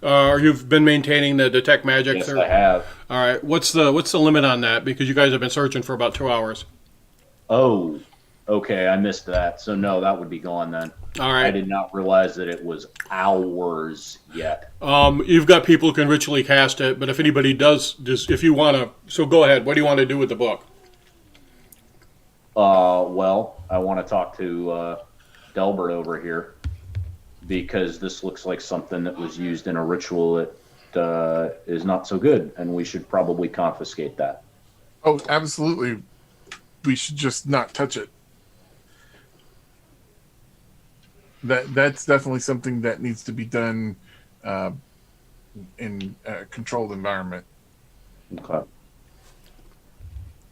You've been maintaining the detect magic. Yes, I have. All right. What's the limit on that? Because you guys have been searching for about 2 hours. Oh, okay, I missed that. So no, that would be gone then. All I right. did not realize that it was hours yet. You've got people who can ritually cast it, but if anybody does, just if you want to, so go ahead. What do you want to do with the book? Well, I want to talk to Delbert over here because this looks like something that was used in a ritual that is not so good, and we should probably confiscate that. Oh, absolutely. We should just not touch it. That's definitely something that needs to be done in a controlled environment. Okay.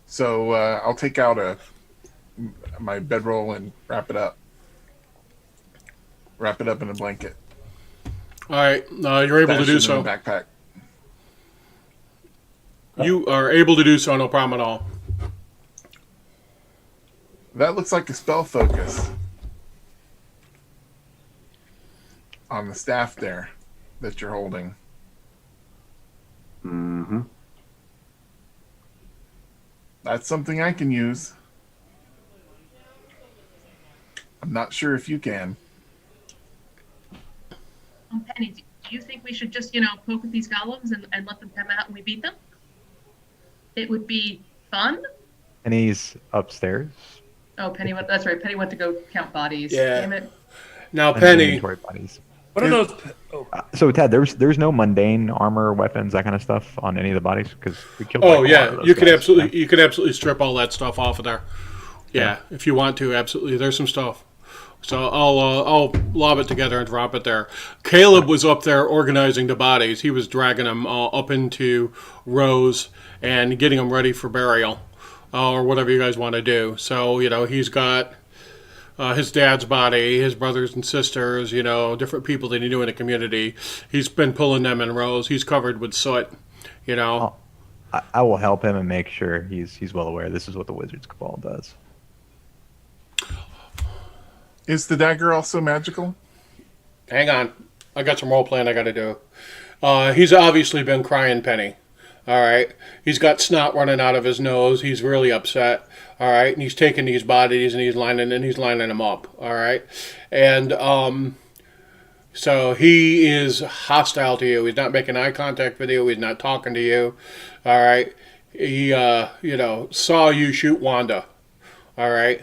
So I'll take out my bedroll and wrap it up. Wrap it up in a blanket. All right. You're able to Dash do it in so. a backpack. You are able to do so. No problem at all. That looks like a spell focus on the staff there that you're holding. Mm-hmm. That's something I can use. I'm not sure if you can. Penny, do you think we should just, poke at these golems and let them come out and we beat them? It would be fun. And he's upstairs. Oh, Penny went. That's right. Penny went to go count bodies. Yeah. Damn it. Now, and Penny. inventory bodies. What are those? Oh, So Ted, there's no mundane armor, weapons, that kind of stuff on any of the bodies because we killed. Oh like, a lot yeah, of those you can guys. absolutely you can absolutely strip all that stuff off of there. Yeah, if you want to, absolutely. There's some stuff. So I'll lob it together and drop it there. Caleb was up there organizing the bodies. He was dragging them up into rows and getting them ready for burial, or whatever you guys want to do. So he's got his dad's body, his brothers and sisters, different people that he knew in the community. He's been pulling them in rows. He's covered with soot. I will help him and make sure he's well aware this is what the Wizards Cabal does. Is the dagger also magical? Hang on. I got some role playing I got to do. He's obviously been crying, Penny. All right. He's got snot running out of his nose. He's really upset. All right. And he's taking these bodies and he's lining them up. All right. And so he is hostile to you. He's not making eye contact with you. He's not talking to you. All right. He saw you shoot Wanda. All right.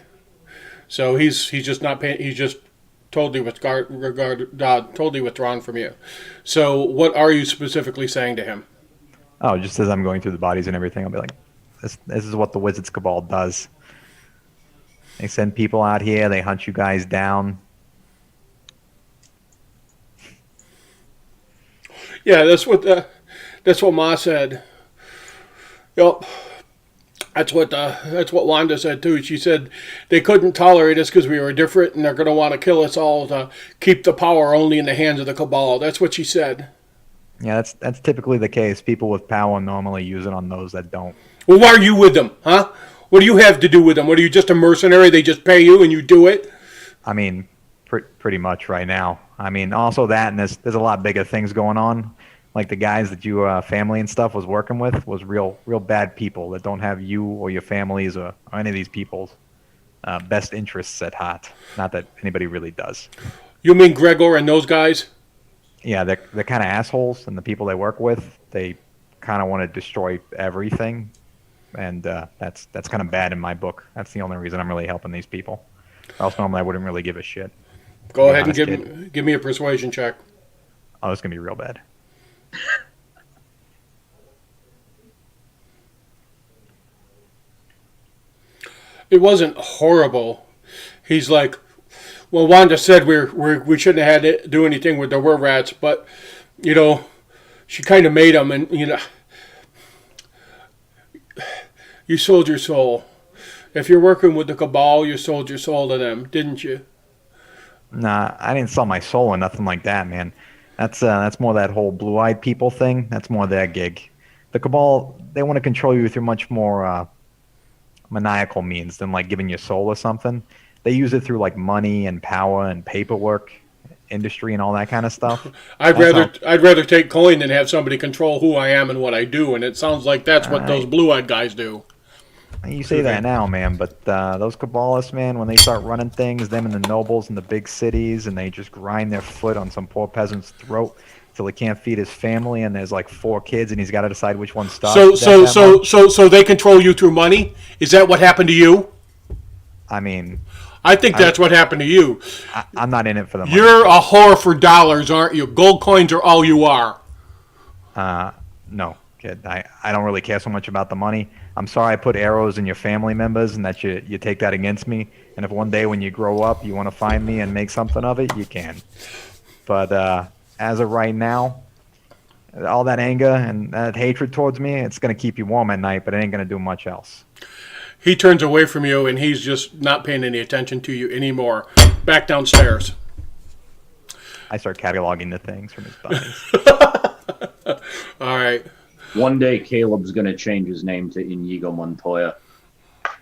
So he's just not paying. He's just totally totally withdrawn from you. So what are you specifically saying to him? Oh, just as I'm going through the bodies and everything, I'll be like, this is what the Wizards Cabal does. They send people out here, they hunt you guys down. Yeah, that's what Ma said. Yep. That's what Wanda said too. She said they couldn't tolerate us because we were different, and they're going to want to kill us all to keep the power only in the hands of the cabal. That's what she said. Yeah, that's typically the case. People with power normally use it on those that don't. Well, why are you with them, huh? What do you have to do with them? What are you, just a mercenary? They just pay you and you do it? I mean, pretty much right now. I mean, also that, and there's a lot bigger things going on. Like the guys that your family and stuff was working with was real bad people that don't have you or your families or any of these people's best interests at heart. Not that anybody really does. You mean Gregor and those guys? Yeah, they're kind of assholes, and the people they work with, they kind of want to destroy everything, and that's kind of bad in my book. That's the only reason I'm really helping these people. Or else normally I wouldn't really give a shit. Go ahead and give me a persuasion check. Oh, it's gonna be real bad. It wasn't horrible. He's like, well, Wanda said we shouldn't have had to do anything with the were rats, but she kind of made them, and you sold your soul. If you're working with the cabal, you sold your soul to them, didn't you? Nah, I didn't sell my soul or nothing like that, man. That's more that whole blue-eyed people thing. That's more their gig. The cabal, they want to control you through much more maniacal means than like giving your soul or something. They use it through like money and power and paperwork, industry and all that kind of stuff. I'd rather take coin than have somebody control who I am and what I do, and it sounds like that's what those blue-eyed guys do. You say that now, man, but those Kabbalists, man, when they start running things, them and the nobles in the big cities, and they just grind their foot on some poor peasant's throat till he can't feed his family, and there's like 4 kids, and he's got to decide which one stops. So they control you through money? Is that what happened to you? I mean, I think that's what happened to you. I'm not in it for the money. You're a whore for dollars, aren't you? Gold coins are all you are. No, kid. I don't really care so much about the money. I'm sorry I put arrows in your family members and that you take that against me. And if one day when you grow up you want to find me and make something of it, you can. But as of right now, all that anger and that hatred towards me, it's going to keep you warm at night, but it ain't going to do much else. He turns away from you and he's just not paying any attention to you anymore. Back downstairs. I start cataloging the things from his buddies. All right. One day Caleb's going to change his name to Inigo Montoya.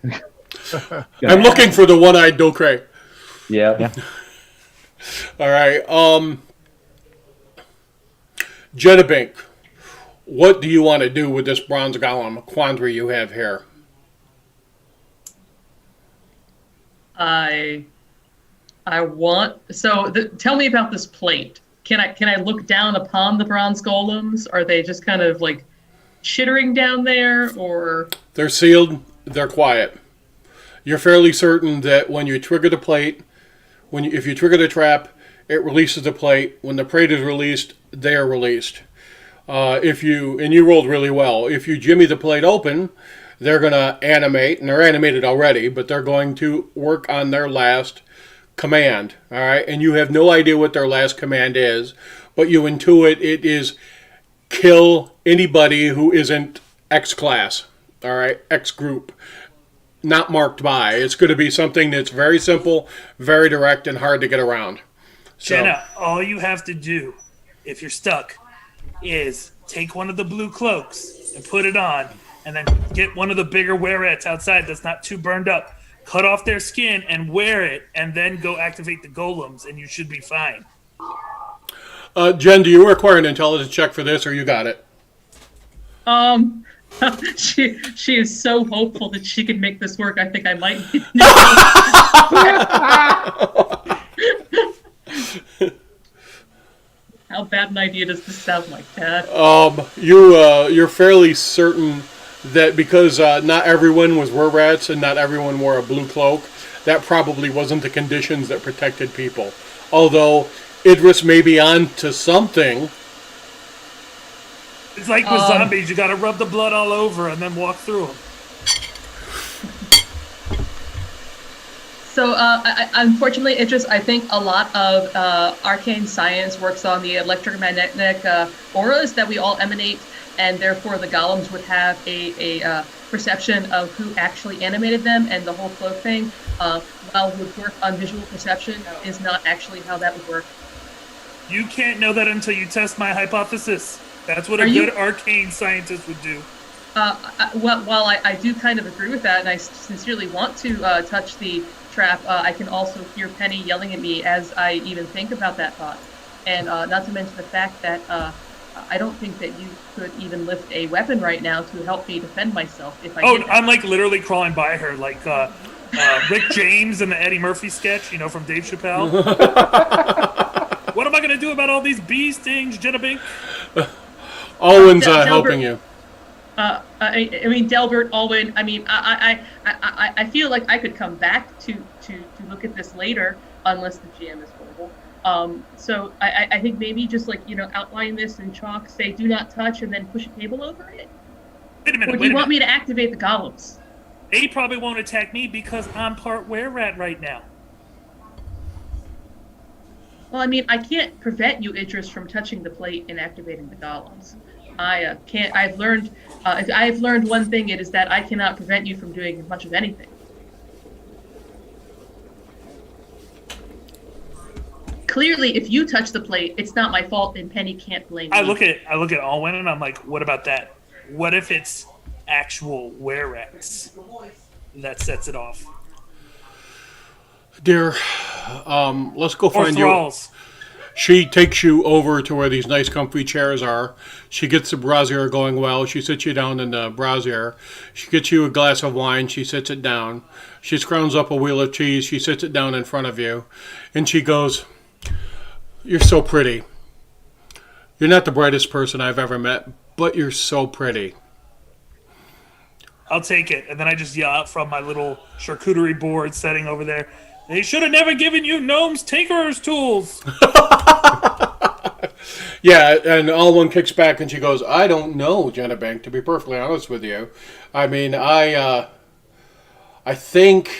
I'm looking for the one-eyed Dokray. Yeah. All right. Jedabink, what do you want to do with this bronze golem quandary you have here? I want tell me about this plate. Can I look down upon the bronze golems? Are they just kind of like chittering down there, or they're sealed? They're quiet. You're fairly certain that when you trigger the plate, if you trigger the trap, it releases the plate. When the plate is released, they are released. And you rolled really well. If you jimmy the plate open, they're going to animate, and they're animated already, but they're going to work on their last command. All right, and you have no idea what their last command is, but you intuit it is kill anybody who isn't X class. All right, X group. Not marked by. It's going to be something that's very simple, very direct, and hard to get around. So, Jenna, all you have to do, if you're stuck, is take one of the blue cloaks and put it on, and then get one of the bigger werettes outside that's not too burned up, cut off their skin and wear it, and then go activate the golems, and you should be fine. Jen, do you require an intelligence check for this, or you got it? She is so hopeful that she can make this work. I think I might. How bad an idea does this sound like, Dad? You're fairly certain that because not everyone was were rats and not everyone wore a blue cloak, that probably wasn't the conditions that protected people. Although Idris may be on to something. It's like with zombies, you gotta rub the blood all over and then walk through them. So, unfortunately, I think a lot of arcane science works on the electromagnetic auras that we all emanate, and therefore the golems would have a perception of who actually animated them, and the whole cloak thing, while would work on visual perception, is not actually how that would work. You can't know that until you test my hypothesis. That's what Are a you- good arcane scientist would do. While I do kind of agree with that, and I sincerely want to touch the trap, I can also hear Penny yelling at me as I even think about that thought. And not to mention the fact that I don't think that you could even lift a weapon right now to help me defend myself if I Oh, did that. I'm like literally crawling by her, like Rick James in the Eddie Murphy sketch, from Dave Chappelle. What am I gonna do about all these bee stings, Jenna Owen's Delbert- helping you. I mean, Delbert, Alwyn. I mean, I feel like I could come back to look at this later, unless the GM is horrible. So I think maybe just outline this in chalk, say do not touch, and then push a table over it. Wait a Or minute, do wait you a want minute. me to activate the golems? They probably won't attack me because I'm part were-rat right now. Well, I mean, I can't prevent you, Idris, from touching the plate and activating the golems. I can't. I've learned. If I've learned one thing, it is that I cannot prevent you from doing much of anything. Clearly, if you touch the plate, it's not my fault, and Penny can't blame me. I look at Alwyn and I'm like, what about that? What if it's actual were-rats that sets it off? Dear, let's go Or find you. thralls. She takes you over to where these nice comfy chairs are. She gets the brazier going well. She sits you down in the brazier. She gets you a glass of wine. She sits it down. She scrounges up a wheel of cheese. She sits it down in front of you. And she goes, "You're so pretty. You're not the brightest person I've ever met, but you're so pretty." I'll take it. And then I just yell out from my little charcuterie board setting over there, they should have never given you gnomes tinkerer's tools. Yeah, and Alwyn kicks back and she goes, "I don't know, Jenna Bank, to be perfectly honest with you. I mean, I think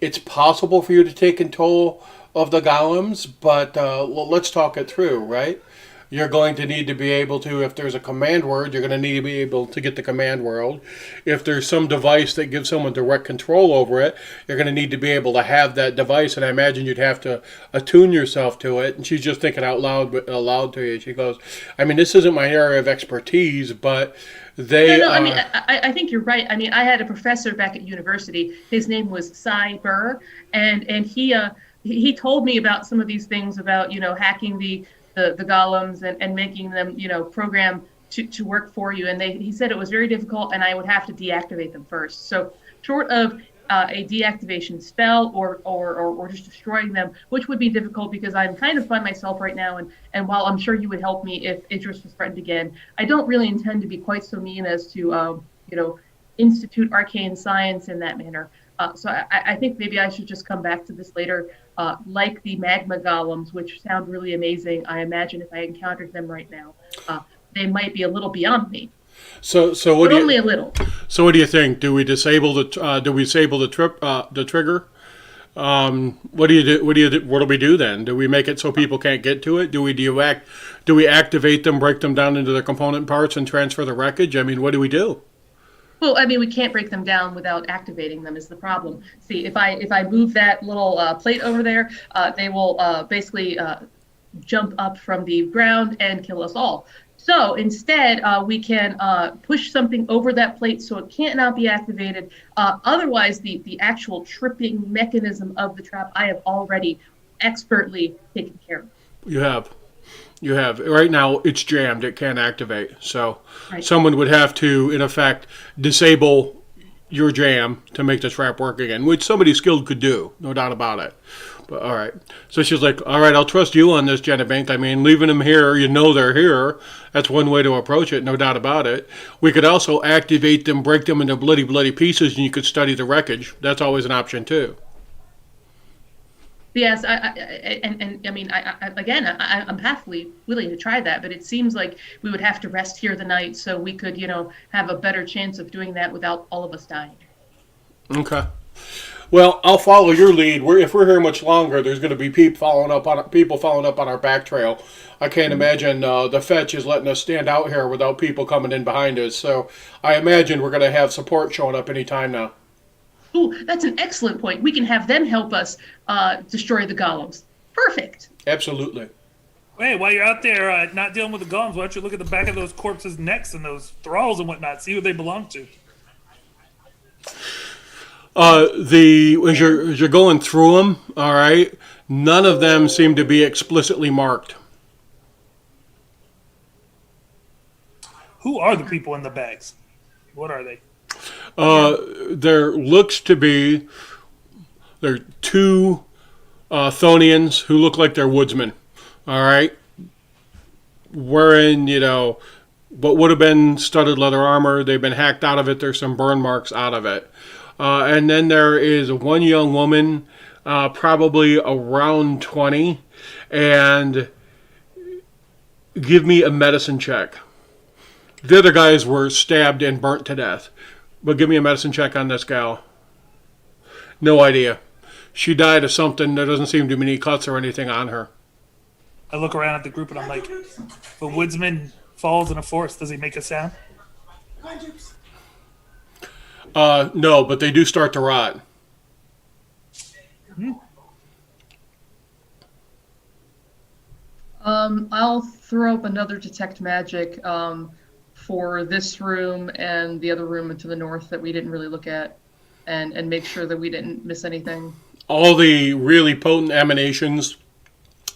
it's possible for you to take control of the golems, but well, let's talk it through, right? You're going to need to be able to, if there's a command word, you're going to need to be able to get the command word. If there's some device that gives someone direct control over it, you're going to need to be able to have that device, and I imagine you'd have to attune yourself to it." And she's just thinking out loud to you. She goes, "I mean, this isn't my area of expertise, but they No, are..." I mean, I think you're right. I mean, I had a professor back at university. His name was Cy Burr, and he told me about some of these things about hacking the golems and making them program to work for you. And he said it was very difficult, and I would have to deactivate them first. So short of a deactivation spell or just destroying them, which would be difficult because I'm kind of by myself right now. And while I'm sure you would help me if Idris was threatened again, I don't really intend to be quite so mean as to institute arcane science in that manner. So I think maybe I should just come back to this later. Like the magma golems, which sound really amazing. I imagine if I encountered them right now, they might be a little beyond me, So what but do you? only a little. So what do you think? Do we disable the trigger? What do you do? What do we do then? Do we make it so people can't get to it? Do we activate them, break them down into their component parts, and transfer the wreckage? I mean, what do we do? Well, I mean, we can't break them down without activating them is the problem. See, if I move that little plate over there, they will basically jump up from the ground and kill us all. So instead, we can push something over that plate so it can't not be activated. Otherwise, the actual tripping mechanism of the trap, I have already expertly taken care of. You have. Right now, it's jammed. It can't activate. So Right. someone would have to, in effect, disable your jam to make the trap work again, which somebody skilled could do, no doubt about it. But all right. So she's like, "All right, I'll trust you on this, Jenna Bank. I mean, leaving them here, they're here. That's one way to approach it, no doubt about it. We could also activate them, break them into bloody pieces, and you could study the wreckage. That's always an option, too." Yes, I mean, I'm happily willing to try that, but it seems like we would have to rest here the night so we could, have a better chance of doing that without all of us dying. Okay. Well, I'll follow your lead. If we're here much longer, there's going to be people following up on our back trail. I can't imagine the fetch is letting us stand out here without people coming in behind us. So I imagine we're going to have support showing up any time now. Ooh, that's an excellent point. We can have them help us destroy the golems. Perfect. Absolutely. Hey, while you're out there not dealing with the golems, why don't you look at the back of those corpses' necks and those thralls and whatnot, see who they belong to. As you're going through them, all right, none of them seem to be explicitly marked. Who are the people in the bags? What are they? There looks to be there are two Thonians who look like they're woodsmen. All right, wearing what would have been studded leather armor. They've been hacked out of it. There's some burn marks out of it. And then there is one young woman, probably around 20, and give me a medicine check. The other guys were stabbed and burnt to death, but give me a medicine check on this gal. No idea. She died of something. There doesn't seem to be any cuts or anything on her. I look around at the group and I'm like, if a woodsman falls in a forest, does he make a sound? No, but they do start to rot. I'll throw up another detect magic for this room and the other room to the north that we didn't really look at, and make sure that we didn't miss anything. All the really potent emanations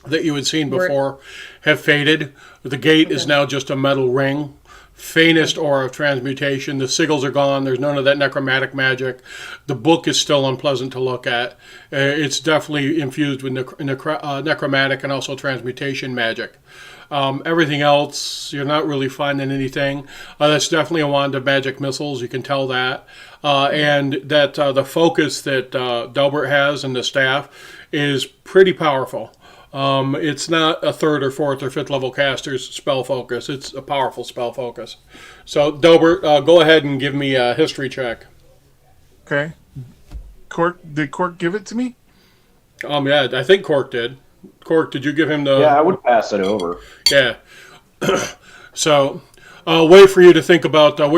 that you had seen before have faded. The gate is now just a metal ring. Faintest aura of transmutation. The sigils are gone. There's none of that necromantic magic. The book is still unpleasant to look at. It's definitely infused with necromantic and also transmutation magic. Everything else, you're not really finding anything. That's definitely a wand of magic missiles. You can tell that. And that the focus that Delbert has and the staff is pretty powerful. It's not a third or fourth or fifth level caster's spell focus. It's a powerful spell focus. So, Delbert, go ahead and give me a history check. Okay. Did Cork give it to me? Yeah, I think Cork did. Cork, did you give him the... Yeah, I would pass it over. Yeah. So, way for you to think about the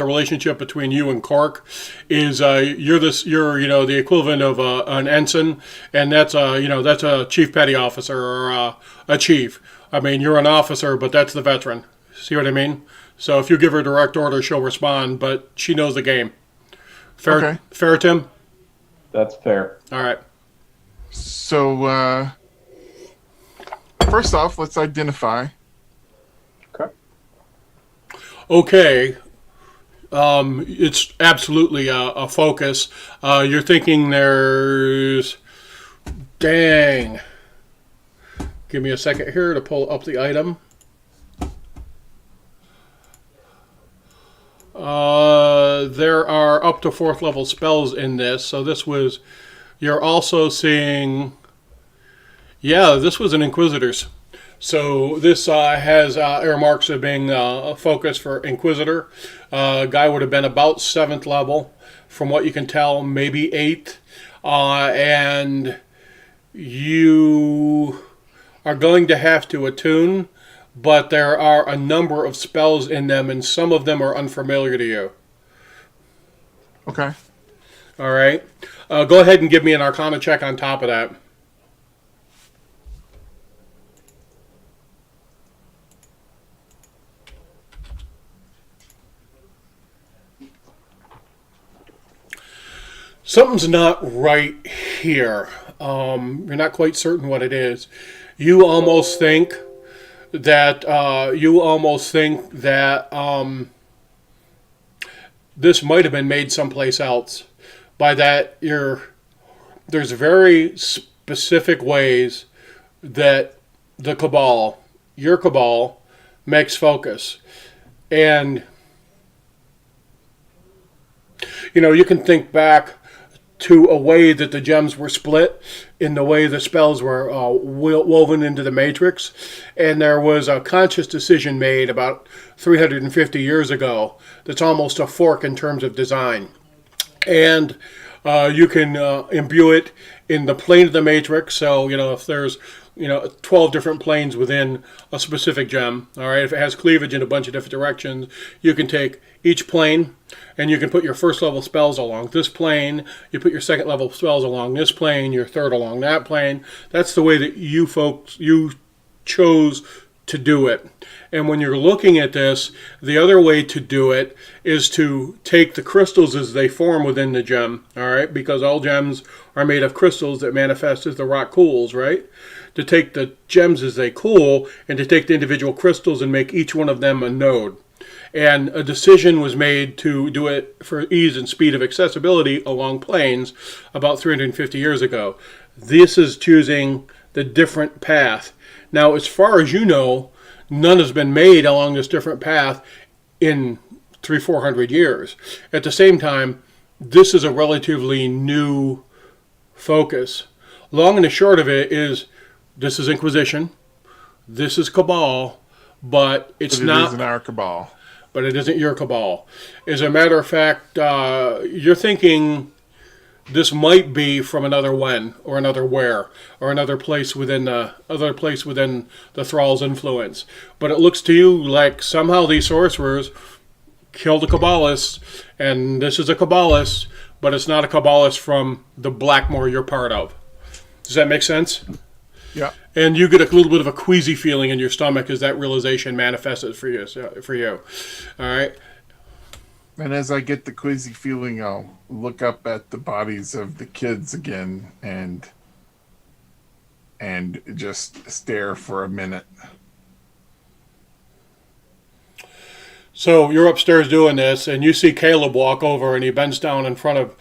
relationship between you and Cork is you're the equivalent of an ensign, and that's a chief petty officer or a chief. I mean, you're an officer, but that's the veteran. See what I mean? So if you give her direct order, she'll respond, but she knows the game. Fair, Okay. Fair, Tim? That's fair. All right. So, first off, let's identify. Okay. It's absolutely a focus. You're thinking there's... Dang. Give me a second here to pull up the item. There are up to 4th level spells in this. So this was... You're also seeing... Yeah, this was an Inquisitor's. So this has earmarks of being a focus for Inquisitor. Guy would have been about 7th level, from what you can tell, maybe 8th. And you are going to have to attune, but there are a number of spells in them, and some of them are unfamiliar to you. Okay. All right. Go ahead and give me an Arcana check on top of that. Something's not right here. You're not quite certain what it is. You almost think that this might have been made someplace else. By that, there's very specific ways that the Cabal, your Cabal, makes focus. And you can think back to a way that the gems were split in the way the spells were woven into the matrix. And there was a conscious decision made about 350 years ago that's almost a fork in terms of design. And You can imbue it in the plane of the matrix. So, if there's 12 different planes within a specific gem, all right, if it has cleavage in a bunch of different directions, you can take each plane and you can put your first level spells along this plane, you put your second level spells along this plane, your third along that plane. That's the way that you chose to do it. And when you're looking at this, the other way to do it is to take the crystals as they form within the gem, all right? Because all gems are made of crystals that manifest as the rock cools, right? To take the gems as they cool and to take the individual crystals and make each one of them a node. And a decision was made to do it for ease and speed of accessibility along planes about 350 years ago. This is choosing the different path. Now, as far as you know, none has been made along this different path in 300-400 years. At the same time, this is a relatively new focus. Long and the short of it is, this is Inquisition, this is Cabal, but it's But it not. isn't our cabal. But it isn't your Cabal. As a matter of fact, you're thinking this might be from another when or another where or another place within the Thrall's influence. But it looks to you like somehow these sorcerers killed a Kabbalist, and this is a Kabbalist, but it's not a Kabbalist from the Blackmoor you're part of. Does that make sense? Yeah. And you get a little bit of a queasy feeling in your stomach as that realization manifests for you. All right. And as I get the queasy feeling, I'll look up at the bodies of the kids again and just stare for a minute. So you're upstairs doing this, and you see Caleb walk over, and he bends down in front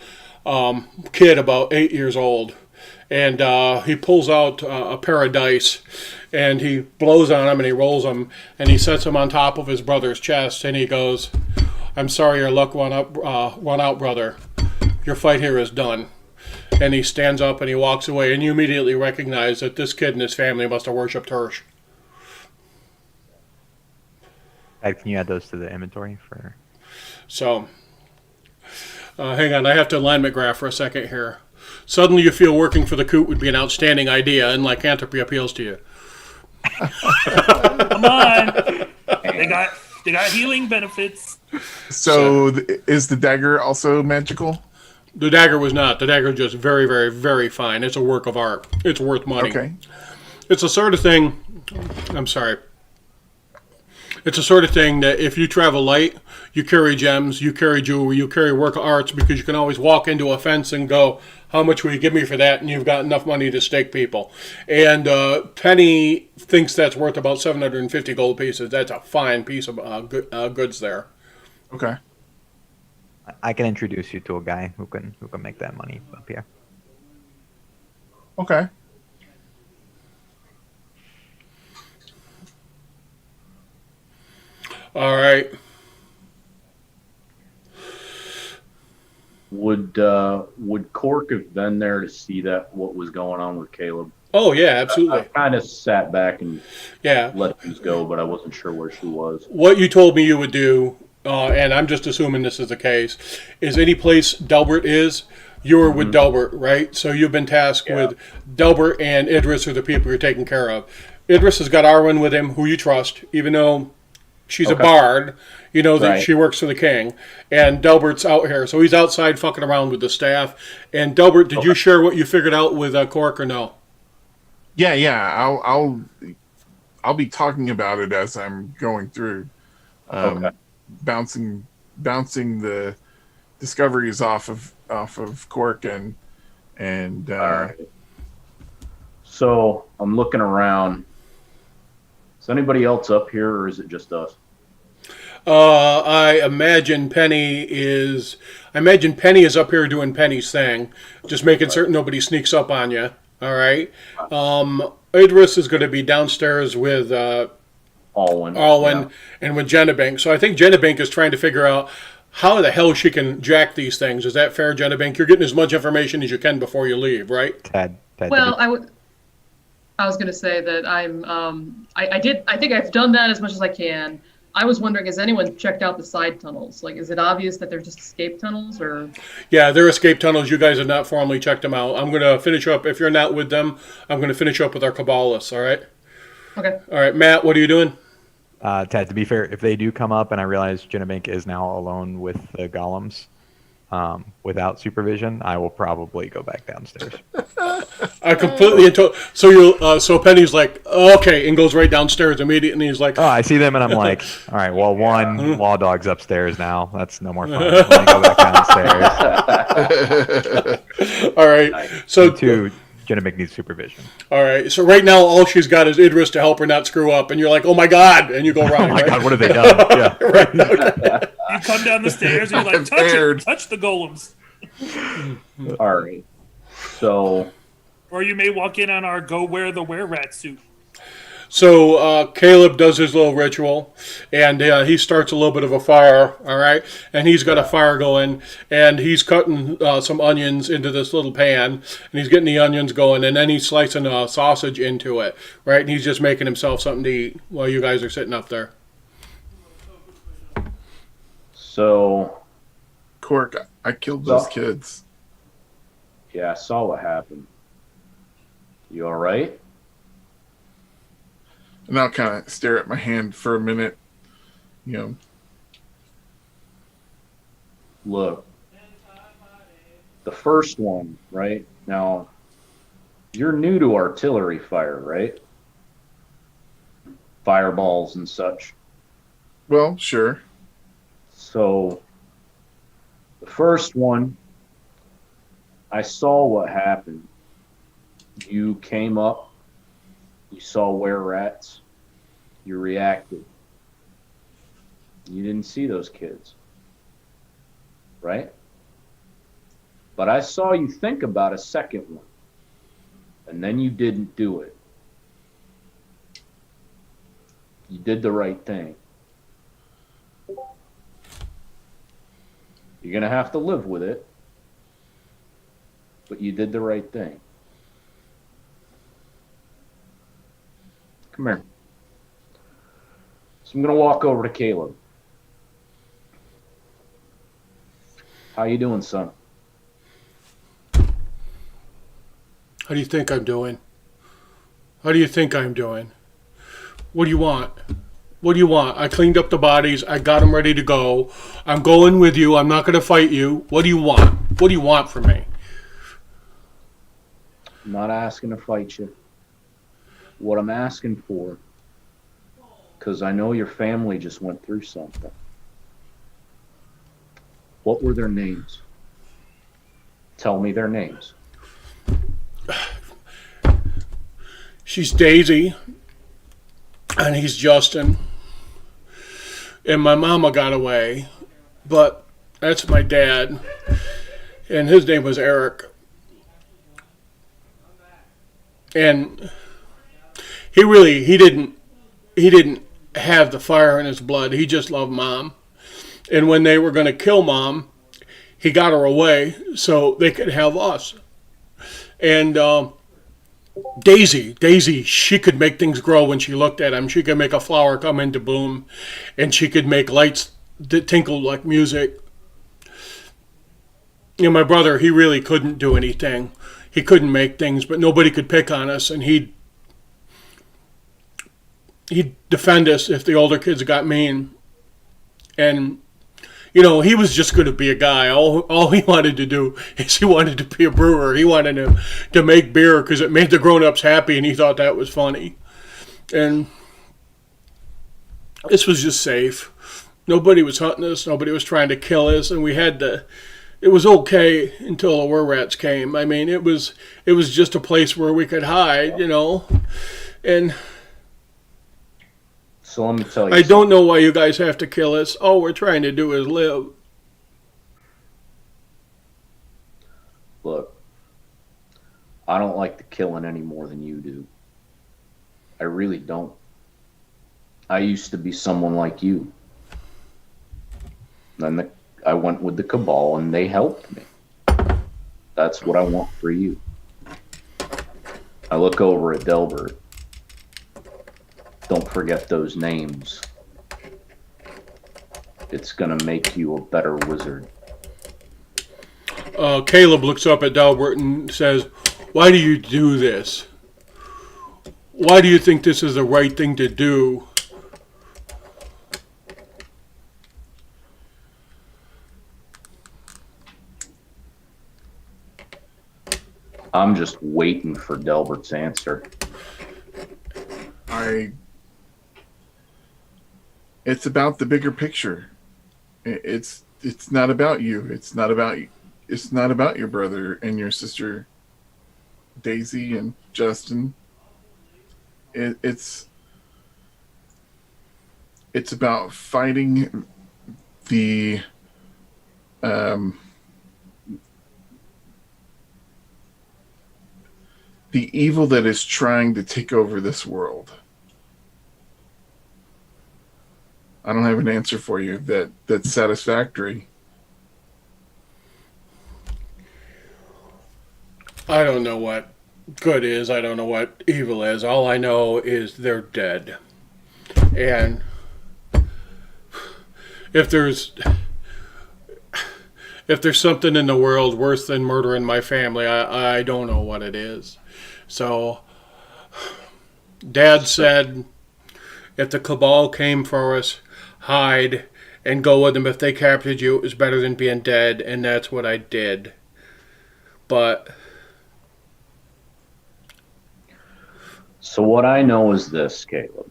of kid about 8 years old. And he pulls out a pair of dice, and he blows on them, and he rolls them, and he sets them on top of his brother's chest, and he goes, "I'm sorry your luck run out, brother. Your fight here is done." And he stands up and he walks away, and you immediately recognize that this kid and his family must have worshipped Hirsch. Can you add those to the inventory for? So, hang on, I have to alignment graph for a second here. Suddenly you feel working for the Coot would be an outstanding idea, and lycanthropy appeals to you. Come on. They got healing benefits. So is the dagger also magical? The dagger was not. The dagger is just very, very, very fine. It's a work of art. It's worth money. Okay. It's the sort of thing. I'm sorry. It's the sort of thing that if you travel light, you carry gems, you carry jewelry, you carry work of arts, because you can always walk into a fence and go, "How much will you give me for that?" And you've got enough money to stake people. And Penny thinks that's worth about 750 gold pieces. That's a fine piece of goods there. Okay. I can introduce you to a guy who can make that money up here. Okay. All right. Would Cork have been there to see what was going on with Caleb? Oh, yeah, I absolutely. kind of sat back and Yeah. let things go, but I wasn't sure where she was. What you told me you would do, and I'm just assuming this is the case, is any place Delbert is, you're with Delbert, right? So you've been tasked with Delbert, and Idris are the people you're taking care of. Idris has got Arwen with him, who you trust, even though she's a bard. You know that Right. she works for the king. And Delbert's out here. So he's outside fucking around with the staff. And Delbert, did you share what you figured out with Cork or no? Yeah. I'll be talking about it as I'm going through, bouncing the discoveries off of Cork and All right. So I'm looking around. Is anybody else up here, or is it just us? I imagine Penny is up here doing Penny's thing, just making certain nobody sneaks up on you. All right. Idris is going to be downstairs with Alwyn and with Jennabink. So I think Jennabink is trying to figure out how the hell she can jack these things. Is that fair, Jennabink? You're getting as much information as you can before you leave, right? Ted, Well, I was going to say that I think I've done that as much as I can. I was wondering, has anyone checked out the side tunnels? Like, is it obvious that they're just escape tunnels, or? Yeah, they're escape tunnels. You guys have not formally checked them out. I'm going to finish up. If you're not with them, I'm going to finish up with our Kabbalists, all right? Okay. All right, Matt, what are you doing? Ted, to be fair, if they do come up and I realize Jinnabink is now alone with the golems without supervision, I will probably go back downstairs. I completely so so Penny's like, okay, and goes right downstairs immediately, and he's like, Oh, I see them and I'm like, all right, well, one law dog's upstairs now. That's no more fun. Let me go back downstairs. all right, so Two, Jinnabink needs supervision. all right, so right now all she's got is Idris to help her not screw up, and you're like, oh my god, and you go Oh running. my right? God, what have they done? Yeah. Right, okay. You come down the stairs and you're like, touch Prepared. it, touch the golems. All right. So Or you may walk in on our go wear the were-rat suit. So Caleb does his little ritual, and he starts a little bit of a fire, all right? And he's got a fire going, and he's cutting some onions into this little pan, and he's getting the onions going, and then he's slicing a sausage into it, right? And he's just making himself something to eat while you guys are sitting up there. So, Cork, I killed those kids. yeah, I saw what happened. You all right? And I'll kind of stare at my hand for a minute. You know, Look, the first one, right? Now, you're new to artillery fire, right? Fireballs and such. well, sure. So, the first one, I saw what happened. You came up, you saw were-rats, you reacted. You didn't see those kids, right? But I saw you think about a second one, and then you didn't do it. You did the right thing. You're going to have to live with it, but you did the right thing. Come here. So I'm going to walk over to Caleb. How you doing, son? How do you think I'm doing? How do you think I'm doing? What do you want? What do you want? I cleaned up the bodies. I got them ready to go. I'm going with you. I'm not going to fight you. What do you want? What do you want from me? I'm not asking to fight you. What I'm asking for, because I know your family just went through something. What were their names? Tell me their names. She's Daisy, and he's Justin. And my mama got away, but that's my dad, and his name was Eric. And he didn't have the fire in his blood. He just loved Mom. And when they were going to kill Mom, he got her away so they could have us. And Daisy, she could make things grow when she looked at him. She could make a flower come into bloom, and she could make lights that tinkled like music. You know, my brother, he really couldn't do anything. He couldn't make things, but nobody could pick on us, and he'd defend us if the older kids got mean. And you know, he was just going to be a guy. All he wanted to do is he wanted to be a brewer. He wanted to make beer because it made the grown-ups happy, and he thought that was funny. And this was just safe. Nobody was hunting us. Nobody was trying to kill us, and we had to. It was okay until the were-rats came. I mean, it was just a place where we could hide, you know. And So let me tell you. I don't know why you guys have to kill us. All we're trying to do is live. Look, I don't like the killing any more than you do. I really don't. I used to be someone like you. Then I went with the Cabal and they helped me. That's what I want for you. I look over at Delbert. Don't forget those names. it's going to make you a better wizard. Caleb looks up at Dalbert and says, "Why do you do this? Why do you think this is the right thing to do?" I'm just waiting for Delbert's answer. It's about the bigger picture. It's not about you. It's not about you. It's not about your brother and your sister, Daisy and Justin. It's about fighting the evil that is trying to take over this world. I don't have an answer for you that's satisfactory. I don't know what good is. I don't know what evil is. All I know is they're dead. And if there's something in the world worse than murdering my family, I don't know what it is. So, Dad said, if the Cabal came for us, hide and go with them. If they captured you, it was better than being dead, and that's what I did. But So what I know is this, Caleb.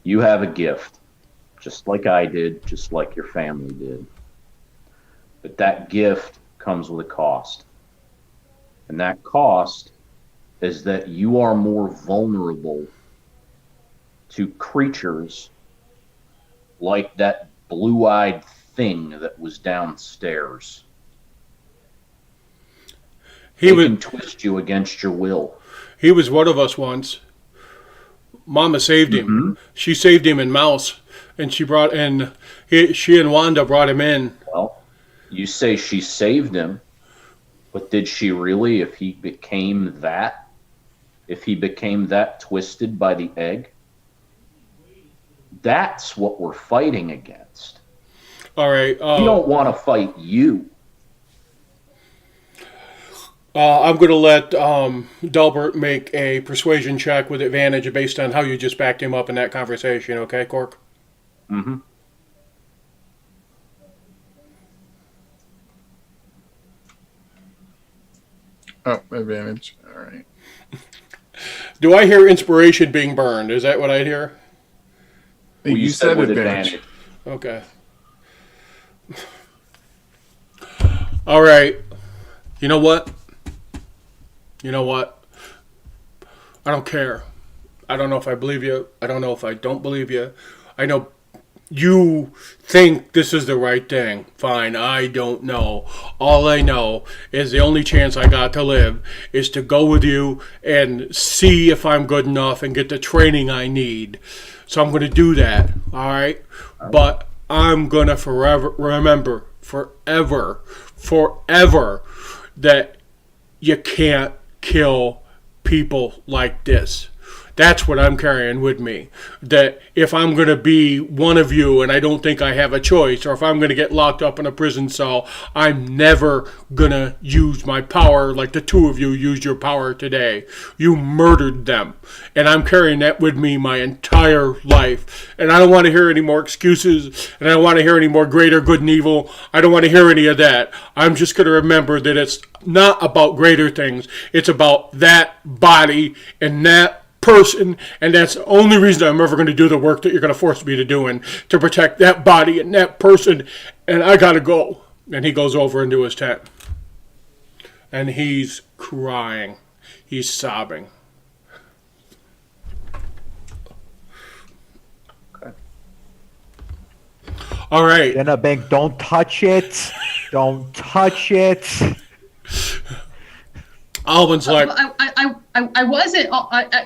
You have a gift, just like I did, just like your family did. But that gift comes with a cost. And that cost is that you are more vulnerable to creatures like that blue-eyed thing that was downstairs. They can twist you against your will. He was one of us once. Mama saved him. Mm-hmm. She saved him in Mouse, and she and Wanda brought him in. Well, you say she saved him, but did she really? If he became that twisted by the egg, that's what we're fighting against. All right. We don't want to fight you. I'm going to let Delbert make a persuasion check with advantage based on how you just backed him up in that conversation. Okay, Cork? Mm-hmm. Oh, advantage. All right. Do I hear inspiration being burned? Is that what I hear? Well, you said with advantage. Okay. All right. You know what? I don't care. I don't know if I believe you. I don't know if I don't believe you. I know you think this is the right thing. Fine, I don't know. All I know is the only chance I got to live is to go with you and see if I'm good enough and get the training I need. So I'm going to do that, all right? But I'm going to remember forever, that you can't kill people like this. That's what I'm carrying with me. That if I'm going to be one of you and I don't think I have a choice, or if I'm going to get locked up in a prison cell, I'm never going to use my power like the two of you used your power today. You murdered them. And I'm carrying that with me my entire life. And I don't want to hear any more excuses. And I don't want to hear any more greater good and evil. I don't want to hear any of that. I'm just going to remember that it's not about greater things. It's about that body and that person, and that's the only reason I'm ever going to do the work that you're going to force me to do, and to protect that body and that person, and I got to go. And he goes over into his tent, and he's crying. He's sobbing. Okay. All right. Bank, don't touch it. Don't touch it. Alvin's like, I wasn't.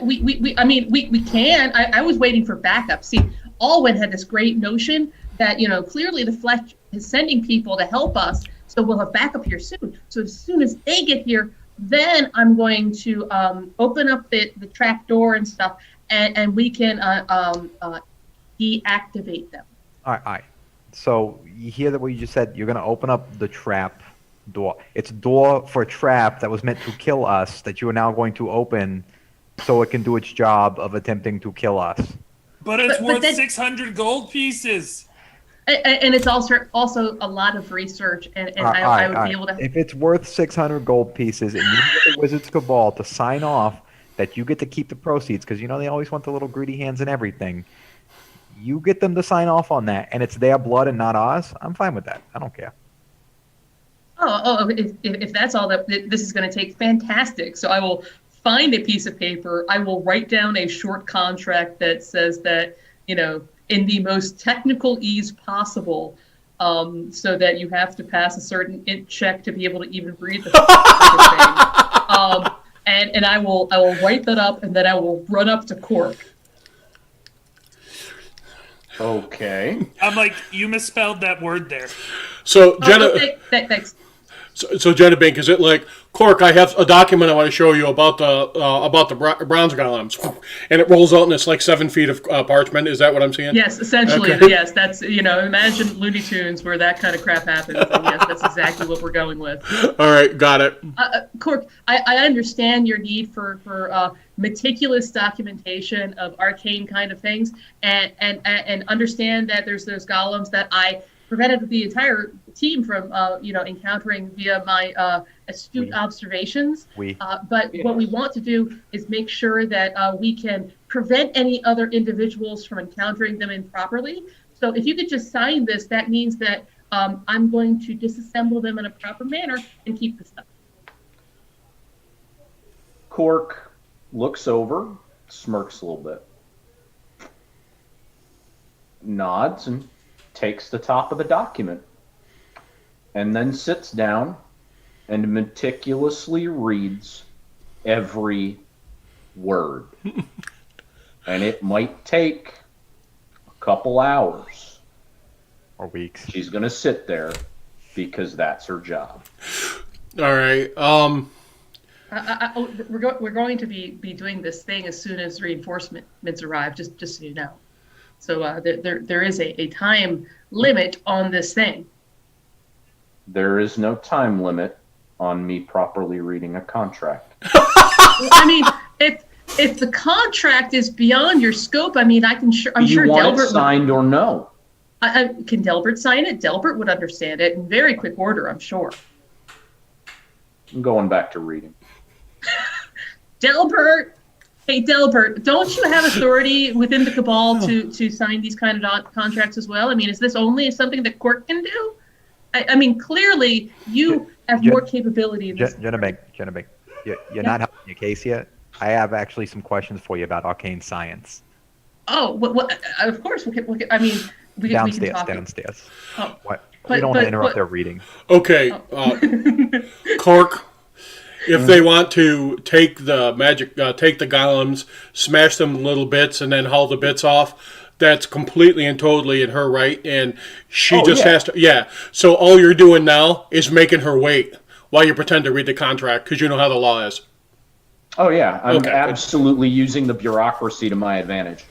We can. I was waiting for backup. See, Alwyn had this great notion that clearly the flesh is sending people to help us, so we'll have backup here soon. So as soon as they get here, then I'm going to open up the trap door and stuff, and we can deactivate them. All right. So you hear that what you just said? You're gonna open up the trap door. It's a door for a trap that was meant to kill us that you are now going to open, so it can do its job of attempting to kill us. But it's But worth then- 600 gold pieces. And it's also a lot of research, and All right, I all would right. be able to. If it's worth 600 gold pieces, and you get the Wizards Cabal to sign off that you get to keep the proceeds, because you know they always want the little greedy hands and everything. You get them to sign off on that, and it's their blood and not ours. I'm fine with that. I don't care. If that's all that this is going to take, fantastic. So I will find a piece of paper. I will write down a short contract that says that, in the most technical ease possible, so that you have to pass a certain int check to be able to even read the thing. And I will write that up, and then I will run up to Cork. Okay. I'm like, you misspelled that word there. So Jenna, Thanks. so Jenna Bink, is it like, Cork, I have a document I want to show you about the bronze golems, and it rolls out and it's like 7 feet of parchment. Is that what I'm seeing? Yes, essentially, Okay. yes. That's imagine Looney Tunes where that kind of crap happens. And yes, that's exactly what we're going with. All right, got it. Cork, I understand your need for meticulous documentation of arcane kind of things, and understand that there's those golems that I prevented the entire team from encountering via my astute observations. But what we want to do is make sure that we can prevent any other individuals from encountering them improperly. So if you could just sign this, that means that I'm going to disassemble them in a proper manner and keep the stuff. Cork looks over, smirks a little bit, nods, and takes the top of the document, and then sits down and meticulously reads every word. And it might take a couple hours. Or weeks. She's going to sit there because that's her job. All right. We're going to be doing this thing as soon as reinforcements arrive, just so you know. So there is a time limit on this thing. There is no time limit on me properly reading a contract. I mean, if the contract is beyond your scope, I mean, I'm Do sure you want Delbert it signed or no? can Delbert sign it? Delbert would understand it in very quick order, I'm sure. I'm going back to reading. Delbert, hey Delbert, don't you have authority within the Cabal to sign these kind of contracts as well? I mean, is this only something that Cork can do? I mean, clearly you have more capability in this. Jenna Bink, you're not helping your case yet. I have actually some questions for you about arcane science. Oh, what, of course. I mean, we can talk. Downstairs. Oh, What? but- We don't want to but- interrupt but- their reading. Okay, Cork. If they want to take the take the golems, smash them in little bits, and then haul the bits off, that's completely and totally in her right, and she has to. Yeah. So all you're doing now is making her wait while you pretend to read the contract because you know how the law is. Oh, yeah. I'm Okay, good. absolutely using the bureaucracy to my advantage.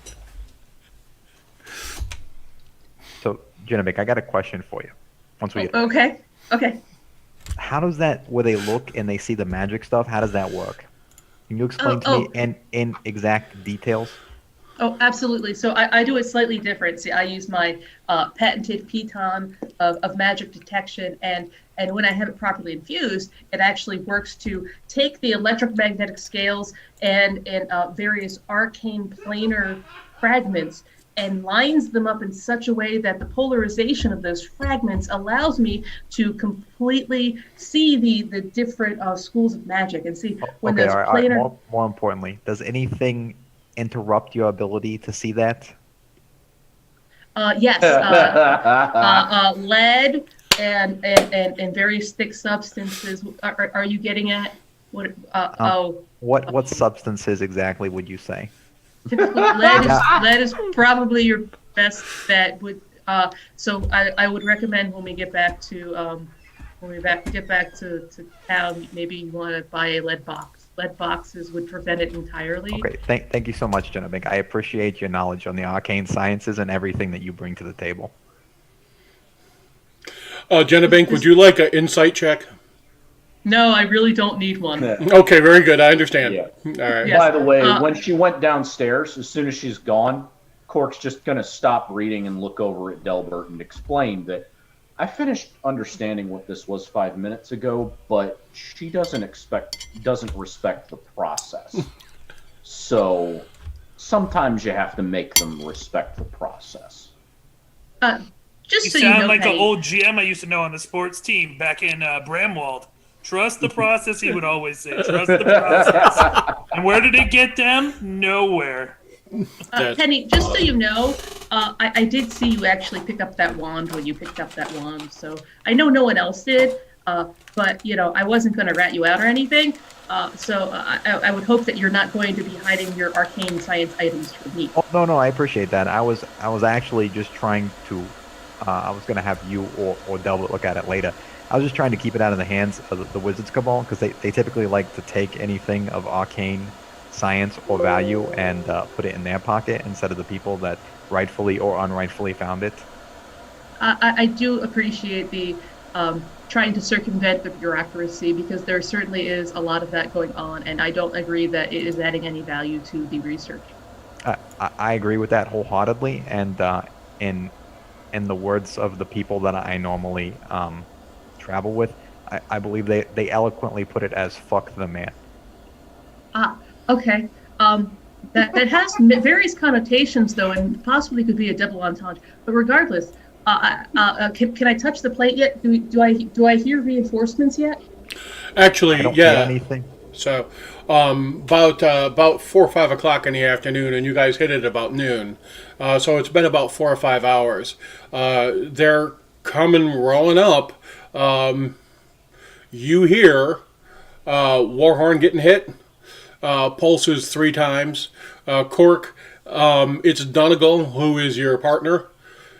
So, Jenna Bink, I got a question for you. Once we get, Okay. how does that, where they look and they see the magic stuff, how does that work? Can you explain to me in exact details? Oh, absolutely. So I do it slightly different. See, I use my patented piton of magic detection, and when I have it properly infused, it actually works to take the electromagnetic scales and various arcane planar fragments and lines them up in such a way that the polarization of those fragments allows me to completely see the different schools of magic and see when Okay, those all right. planar. More importantly, does anything interrupt your ability to see that? Yes, lead and various thick substances. Are you getting at what? What substances exactly would you say? Typically, lead is probably your best bet. So I would recommend when we get back to get back to town, maybe you want to buy a lead box. lead boxes would prevent it entirely. Okay, thank you so much, Genevieve. I appreciate your knowledge on the arcane sciences and everything that you bring to the table. Jenna would you like an insight check? No, I really don't need one. Okay, very good. I understand. Yeah. All right. Yeah. By the way, Yes, when she went downstairs, as soon as she's gone, Cork's just going to stop reading and look over at Delbert and explain that I finished understanding what this was 5 minutes ago, but she doesn't respect the process. So sometimes you have to make them respect the process. Just You so you sound know, like Penny, an old GM I used to know on the sports team back in Bramwald. Trust the process, he would always say. Trust the process. And where did it get them? Nowhere. Penny, just so you know, I did see you actually pick up that wand when you picked up that wand. So I know no one else did, but I wasn't going to rat you out or anything. So I would hope that you're not going to be hiding your arcane science items from me. Oh, no, I appreciate that. I was actually just trying to. I was going to have you or Delbert look at it later. I was just trying to keep it out of the hands of the Wizards Cabal because they typically like to take anything of arcane science or value and put it in their pocket instead of the people that rightfully or unrightfully found it. I do appreciate the trying to circumvent the bureaucracy because there certainly is a lot of that going on, and I don't agree that it is adding any value to the research. I agree with that wholeheartedly, and in the words of the people that I normally travel with, I believe they eloquently put it as "fuck the man." Okay. That has various connotations, though, and possibly could be a double entendre. But regardless, can I touch the plate yet? Do I hear reinforcements yet? Actually, I don't hear yeah. anything. So, about 4 or 5 o'clock in the afternoon, and you guys hit it about noon. So it's been about 4 or 5 hours. They're coming, rolling up. You hear Warhorn getting hit. Pulses 3 times. Cork, it's Donegal, who is your partner.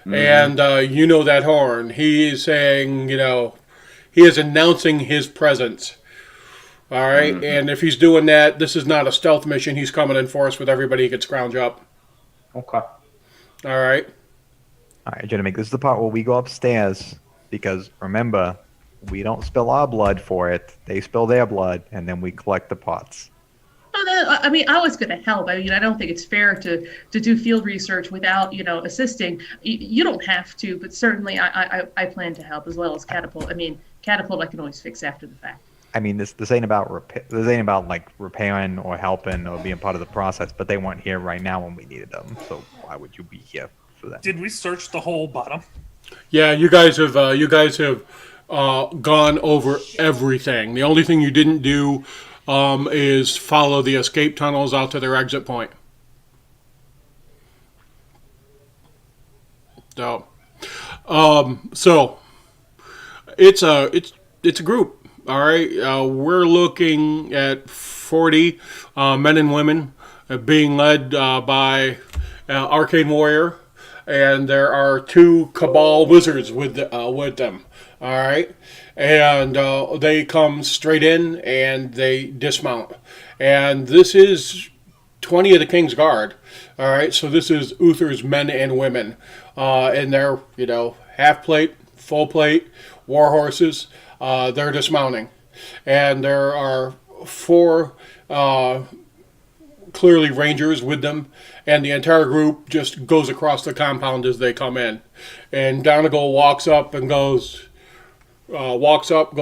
And you know that horn. He is saying, he is announcing his presence. All right? And if he's doing that, this is not a stealth mission. He's coming in force with everybody he could scrounge up. Okay. All right? All right, Genevieve, this is the part where we go upstairs because remember, we don't spill our blood for it. They spill their blood, and then we collect the pots. I mean, I was going to help. I mean, I don't think it's fair to do field research without, assisting. You don't have to, but certainly I plan to help as well as Catapult. I mean, Catapult I can always fix after the fact. I mean, this ain't about this ain't about like repairing or helping or being part of the process. But they weren't here right now when we needed them. So why would you be here for that? Did we search the whole bottom? Yeah, you guys have gone over everything. The only thing you didn't do is follow the escape tunnels out to their exit point. So, it's a group. All right, we're looking at 40 men and women being led by Arcane Warrior, and there are 2 Cabal wizards with them. All right, and they come straight in and they dismount, and this is 20 of the King's Guard. All right, so this is Uther's men and women, and they're half plate, full plate, war horses. They're dismounting, and there are 4 clearly rangers with them, and the entire group just goes across the compound as they come in, and Donegal walks up, goes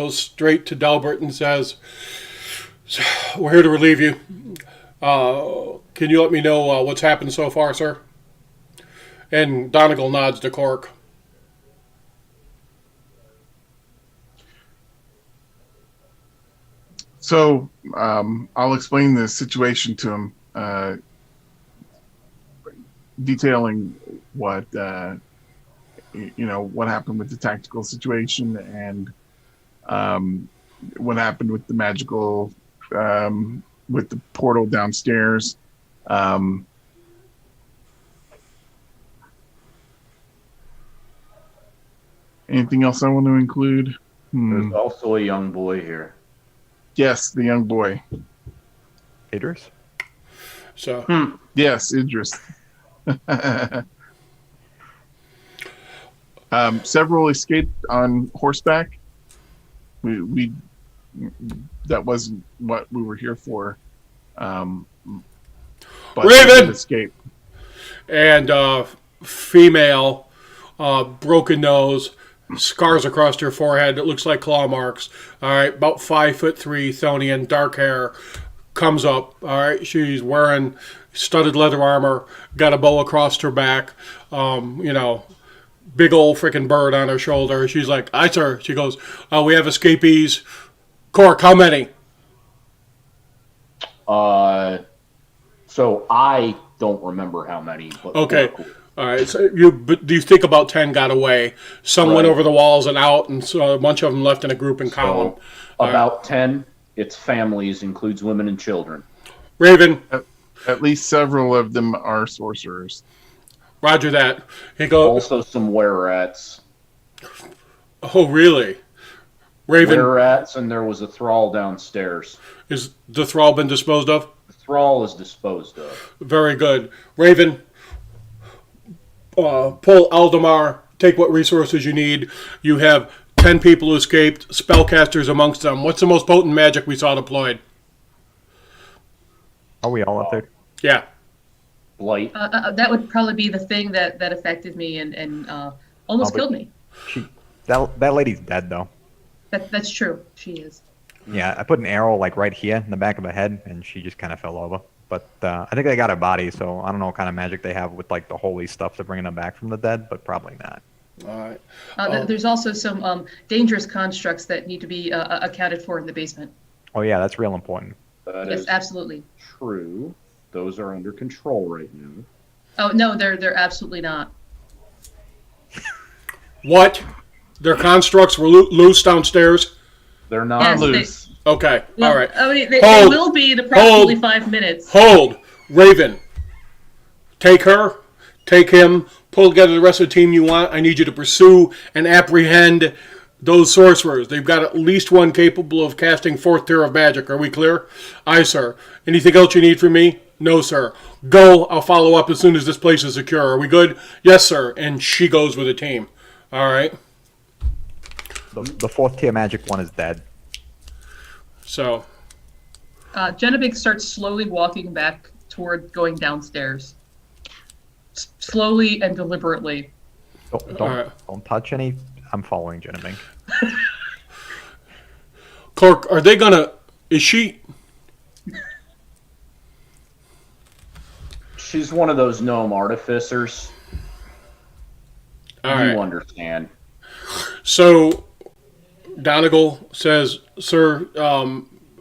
straight to Delbert and says, "We're here to relieve you. Can you let me know what's happened so far, sir?" And Donegal nods to Cork. So I'll explain the situation to him, detailing what what happened with the tactical situation and what happened with the magical with the portal downstairs. Anything else I want to include? There's also a young boy here. Yes, the young boy. Idris? So Yes, Idris. Several escaped on horseback. We that wasn't what we were here for. But they Raven! did escape. and female, broken nose, scars across her forehead. It looks like claw marks. All right, about 5'3", Thonian, dark hair, comes up. All right, she's wearing studded leather armor, got a bow across her back. Big old freaking bird on her shoulder. She's like, "Aye, sir." She goes, "We have escapees. Cork, how many?" So I don't remember how many. But Okay. cool. All right. So do you think about 10 got away? Some went Right. over the walls and out, and so a bunch of them left in a group and column. So about 10. It's families, includes women and children. Raven, At least several of them are sorcerers. roger that. He goes, Also some were-rats. "Oh, really?" Raven, Were-rats, and there was a thrall downstairs. is the thrall been disposed of? The thrall is disposed of. Very good. Raven, pull Aldemar, take what resources you need. You have 10 people who escaped, spellcasters amongst them. What's the most potent magic we saw deployed? Are we all up there? Yeah. Blight. That would probably be the thing that affected me and almost but- killed me. That lady's dead though. That's true. She is. Yeah, I put an arrow like right here in the back of her head, and she just kind of fell over. But I think they got her body, so I don't know what kind of magic they have with like the holy stuff to bringing them back from the dead, but probably not. All right. There's also some dangerous constructs that need to be accounted for in the basement. Oh yeah, that's real important. That Yes, is absolutely. true. Those are under control right now. Oh no, they're absolutely not. What? Their constructs were loose downstairs? They're not Yes, loose. Okay. Well, All right. I mean, they Hold. will be in approximately Hold. 5 minutes. Hold. Raven. Take her. Take him. Pull together the rest of the team you want. I need you to pursue and apprehend those sorcerers. They've got at least one capable of casting fourth tier of magic. Are we clear? Aye, sir. Anything else you need from me? No, sir. Go. I'll follow up as soon as this place is secure. Are we good? Yes, sir. And she goes with the team. All right. The fourth tier magic one is dead. So, Genevieve starts slowly walking back toward going downstairs. Slowly and deliberately. Don't Alright. don't touch any. I'm following Jenny. Cork, are they gonna? Is she? She's one of those gnome artificers. All right. You understand. So, Donegal says, "Sir,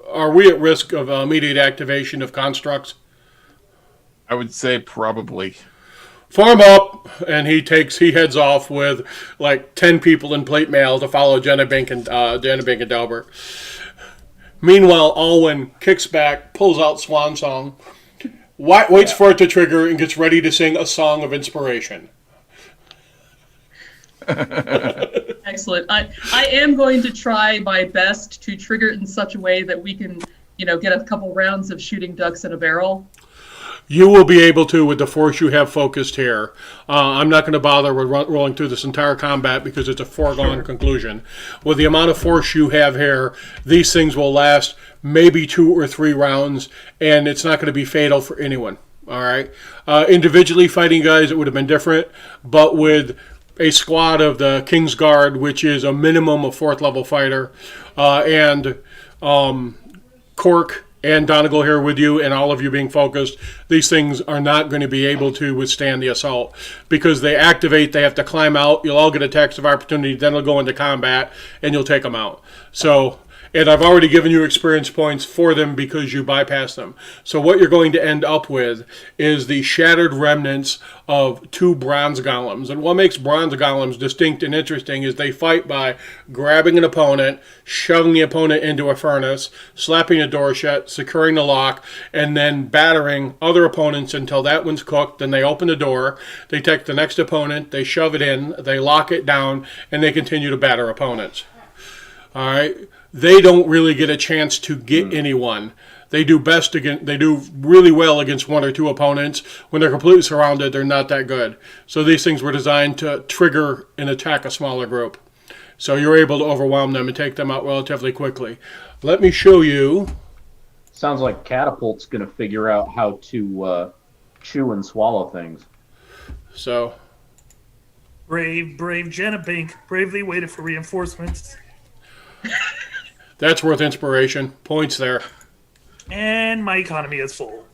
are we at risk of immediate activation of constructs?" I would say probably. Form up, and he heads off with like 10 people in plate mail to follow Jenabink and Delbert. Meanwhile, Alwyn kicks back, pulls out Swan Song, waits for it to trigger, and gets ready to sing a song of inspiration. Excellent. I am going to try my best to trigger it in such a way that we can, get a couple rounds of shooting ducks in a barrel. You will be able to with the force you have focused here. I'm not going to bother with rolling through this entire combat because it's a foregone conclusion. With the amount of force you have here, these things will last maybe 2 or 3 rounds, and it's not going to be fatal for anyone. All right. Individually fighting guys, it would have been different, but with a squad of the King's Guard, which is a minimum of 4th level fighter, and Cork and Donegal here with you, and all of you being focused, these things are not going to be able to withstand the assault because they activate, they have to climb out, you'll all get attacks of opportunity, then it'll go into combat, and you'll take them out. So, and I've already given you experience points for them because you bypassed them. So what you're going to end up with is the shattered remnants of 2 bronze golems. And what makes bronze golems distinct and interesting is they fight by grabbing an opponent, shoving the opponent into a furnace, slapping the door shut, securing the lock, and then battering other opponents until that one's cooked. Then they open the door, they take the next opponent, they shove it in, they lock it down, and they continue to batter opponents. All right? They don't really get a chance to get anyone. They do best against. They do really well against one or two opponents. When they're completely surrounded, they're not that good. So these things were designed to trigger and attack a smaller group. So you're able to overwhelm them and take them out relatively quickly. Let me show you. Sounds like Catapult's going to figure out how to chew and swallow things. So Brave Genabink bravely waited for reinforcements. that's worth inspiration. Points there. And my economy is full.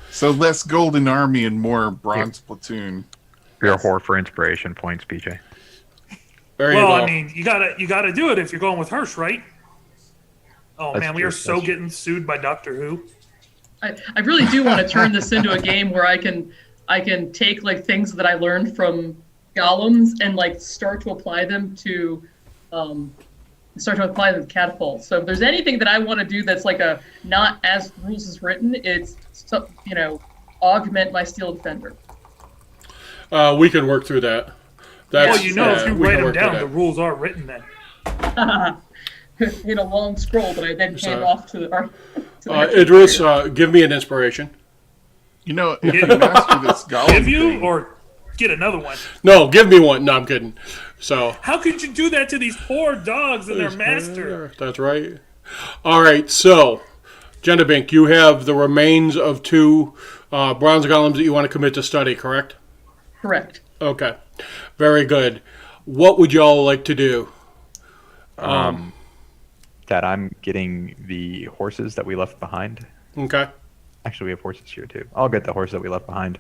So less Golden Army and more Bronze Platoon. You're a whore for inspiration points, BJ. There you Well, go. I mean, you gotta do it if you're going with Hirsch, right? Oh That's man, we true, are so that's true. getting sued by Doctor Who. I really do want to turn this into a game where I can take like things that I learned from golems and like start to apply them to catapults. So if there's anything that I want to do that's like a not as rules is written, it's augment my steel defender. We can work through that. That's, Well, if you we write can them work through down, that. the rules are written then. In a long scroll that I then hand So- off to the. Idris, give me an inspiration. You know, if you master this Golem Give you thing, or get another one. No, give me one. No, I'm kidding. So How could you do that to these poor dogs and their master? That's right. All right, so Genabink, you have the remains of two bronze golems that you want to commit to study, correct? Correct. Okay, very good. What would y'all like to do? That I'm getting the horses that we left behind. Okay. Actually, we have horses here too. I'll get the horse that we left behind.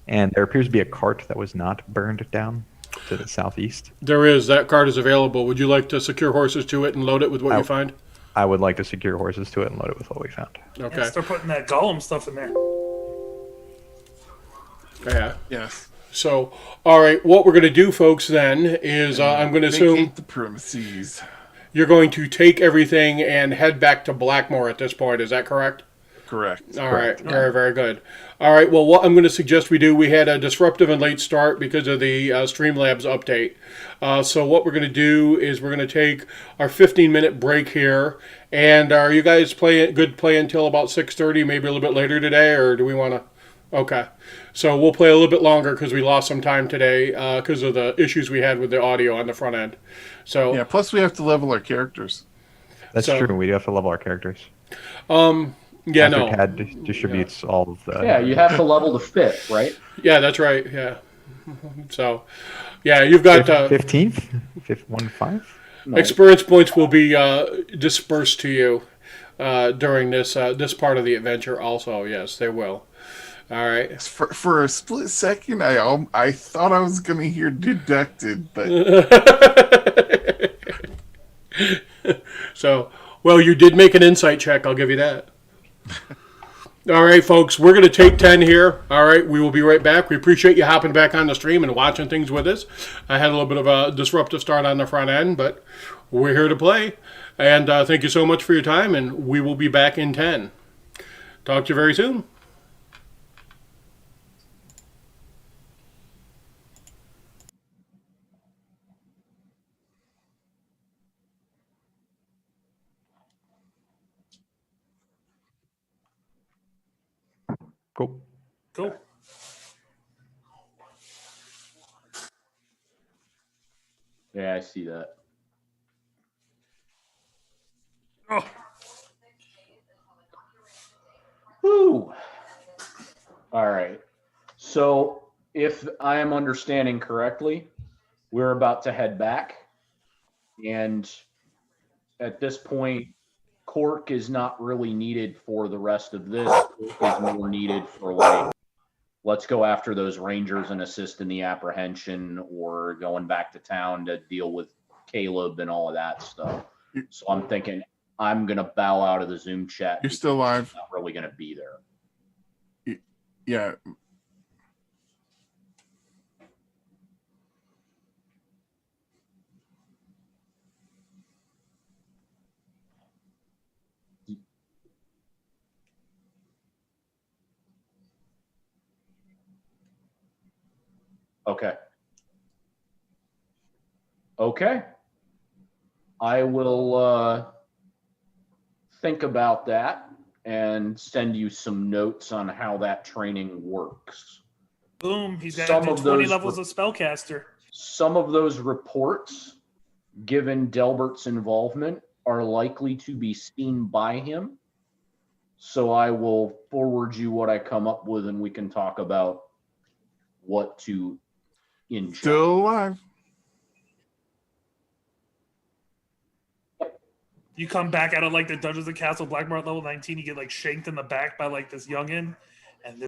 And there appears to be a cart that was not burned down to the southeast. There is. That card is available. Would you like to secure horses to it and load it with what you find? I would like to secure horses to it and load it with what we found. Okay. And start putting that golem stuff in there. Yeah. yes, So, all right, what we're going to do, folks, then, is I'm going to assume vacate the premises. you're going to take everything and head back to Blackmore at this point. Is that correct? Correct. All right, very, very good. All right, well, what I'm going to suggest we do, we had a disruptive and late start because of the Streamlabs update. So what we're going to do is we're going to take our 15-minute break here. And are you guys good play until about 6:30, maybe a little bit later today, or do we want to? Okay. So we'll play a little bit longer because we lost some time today because of the issues we had with the audio on the front end. So Yeah. Plus, we have to level our characters. That's So- true. We do have to level our characters. yeah, After no. CAD distributes all of the. Yeah, you have to level to fit, right? Yeah, that's right. Yeah. So, yeah, you've got 15th? 1-5? No. experience points will be dispersed to you during this part of the adventure. Also, yes, they will. All right. For a split second, I thought I was going to hear deducted, but So, well, you did make an insight check. I'll give you that. All right, folks, we're going to take 10 here. All right, we will be right back. We appreciate you hopping back on the stream and watching things with us. I had a little bit of a disruptive start on the front end, but we're here to play. And thank you so much for your time, and we will be back in 10. Talk to you very soon. Cool. Cool. Yeah, I see that. Oh, Woo! All right. So, if I am understanding correctly, we're about to head back. And at this point, Cork is not really needed for the rest of this. Cork is more needed for, like, let's go after those Rangers and assist in the apprehension, or going back to town to deal with Caleb and all of that stuff. So I'm thinking I'm going to bow out of the Zoom chat. you're still alive. Not really going to be there. Yeah. Okay. Okay. I will think about that and send you some notes on how that training works. Boom, he's got Some to do of 20 those levels of spellcaster. Some of those reports, given Delbert's involvement, are likely to be seen by him. So I will forward you what I come up with, and we can talk about what to inject. Still alive. You come back out of like the Dungeons and Castle Blackmart level 19, you get like shanked in the back by like this youngin, and this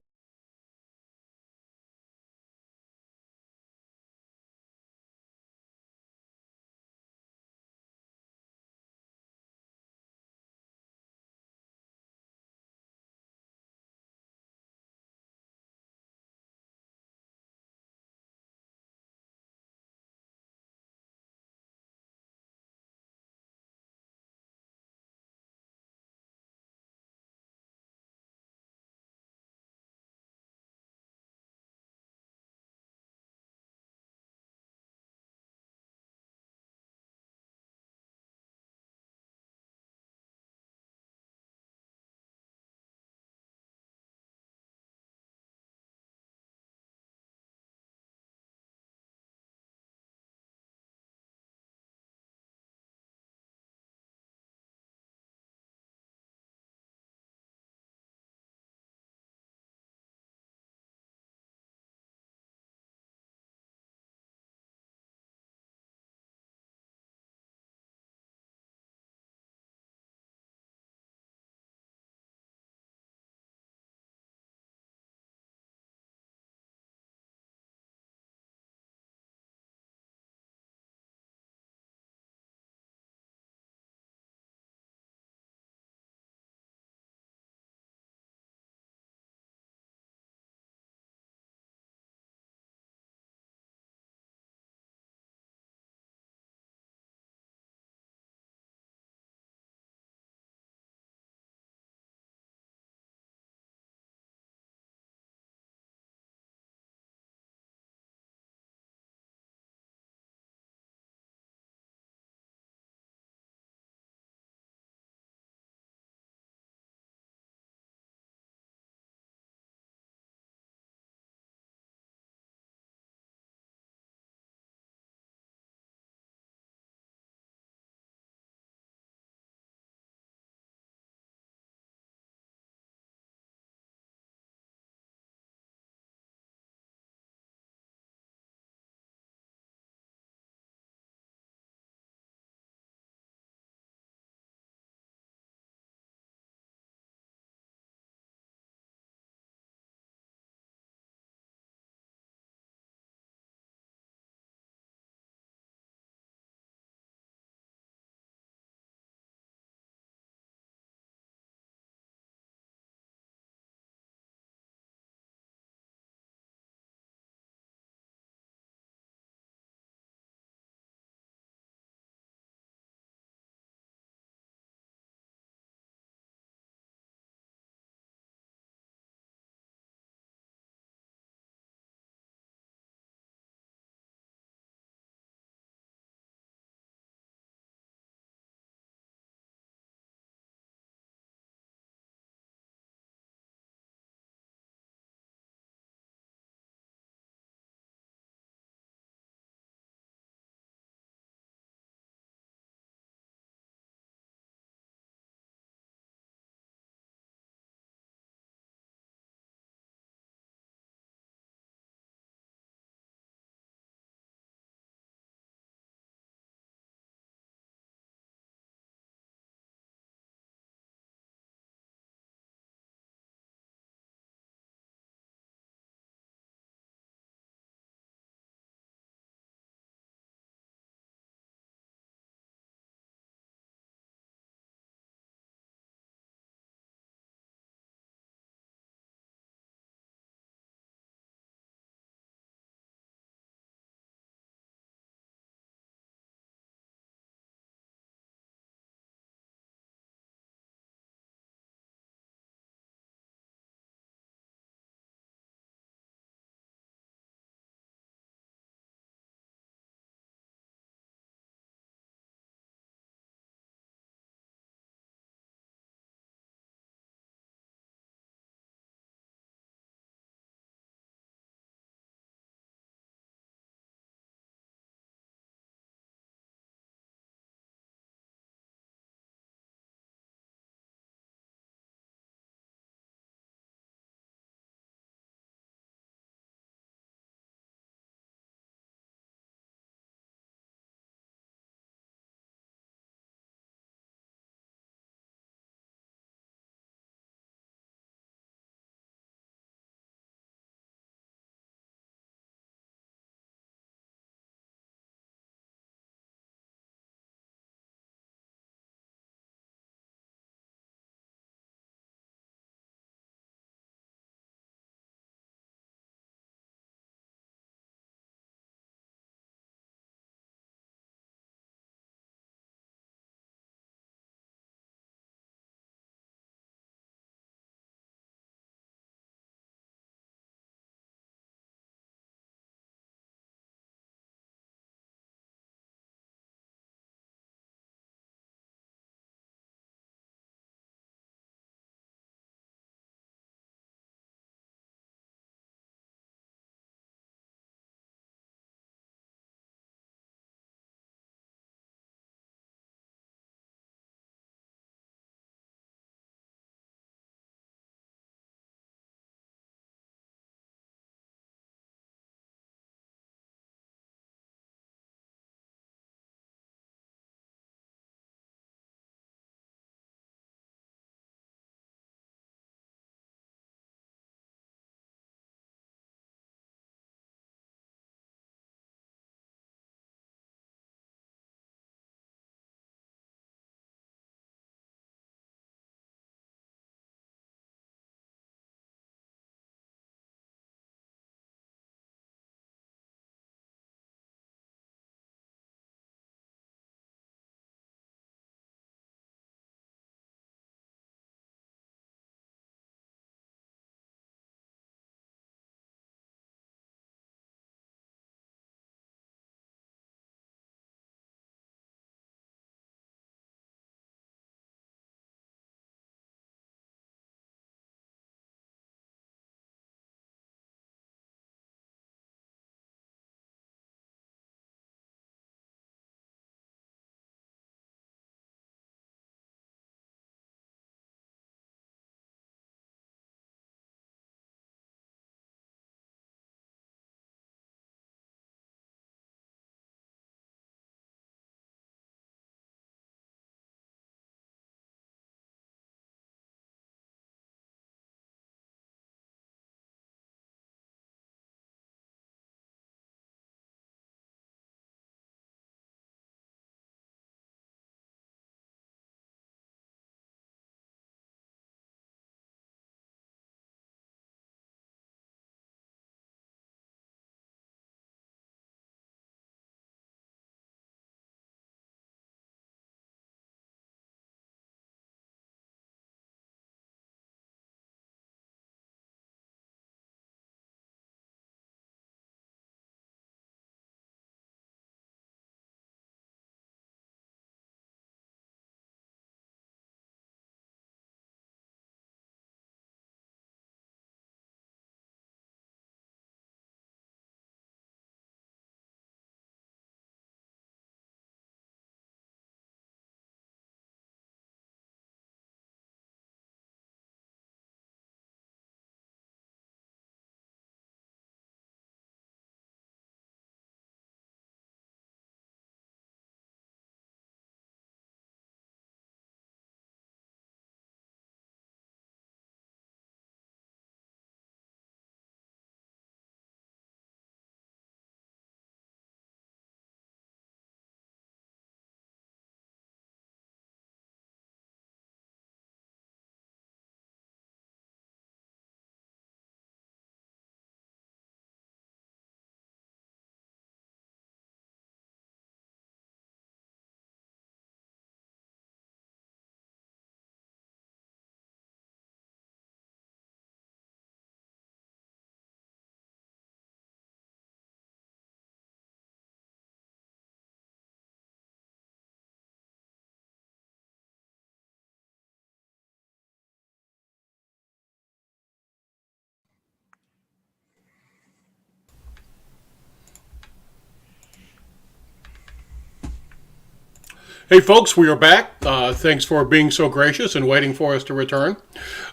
Hey, folks, we are back. Thanks for being so gracious and waiting for us to return.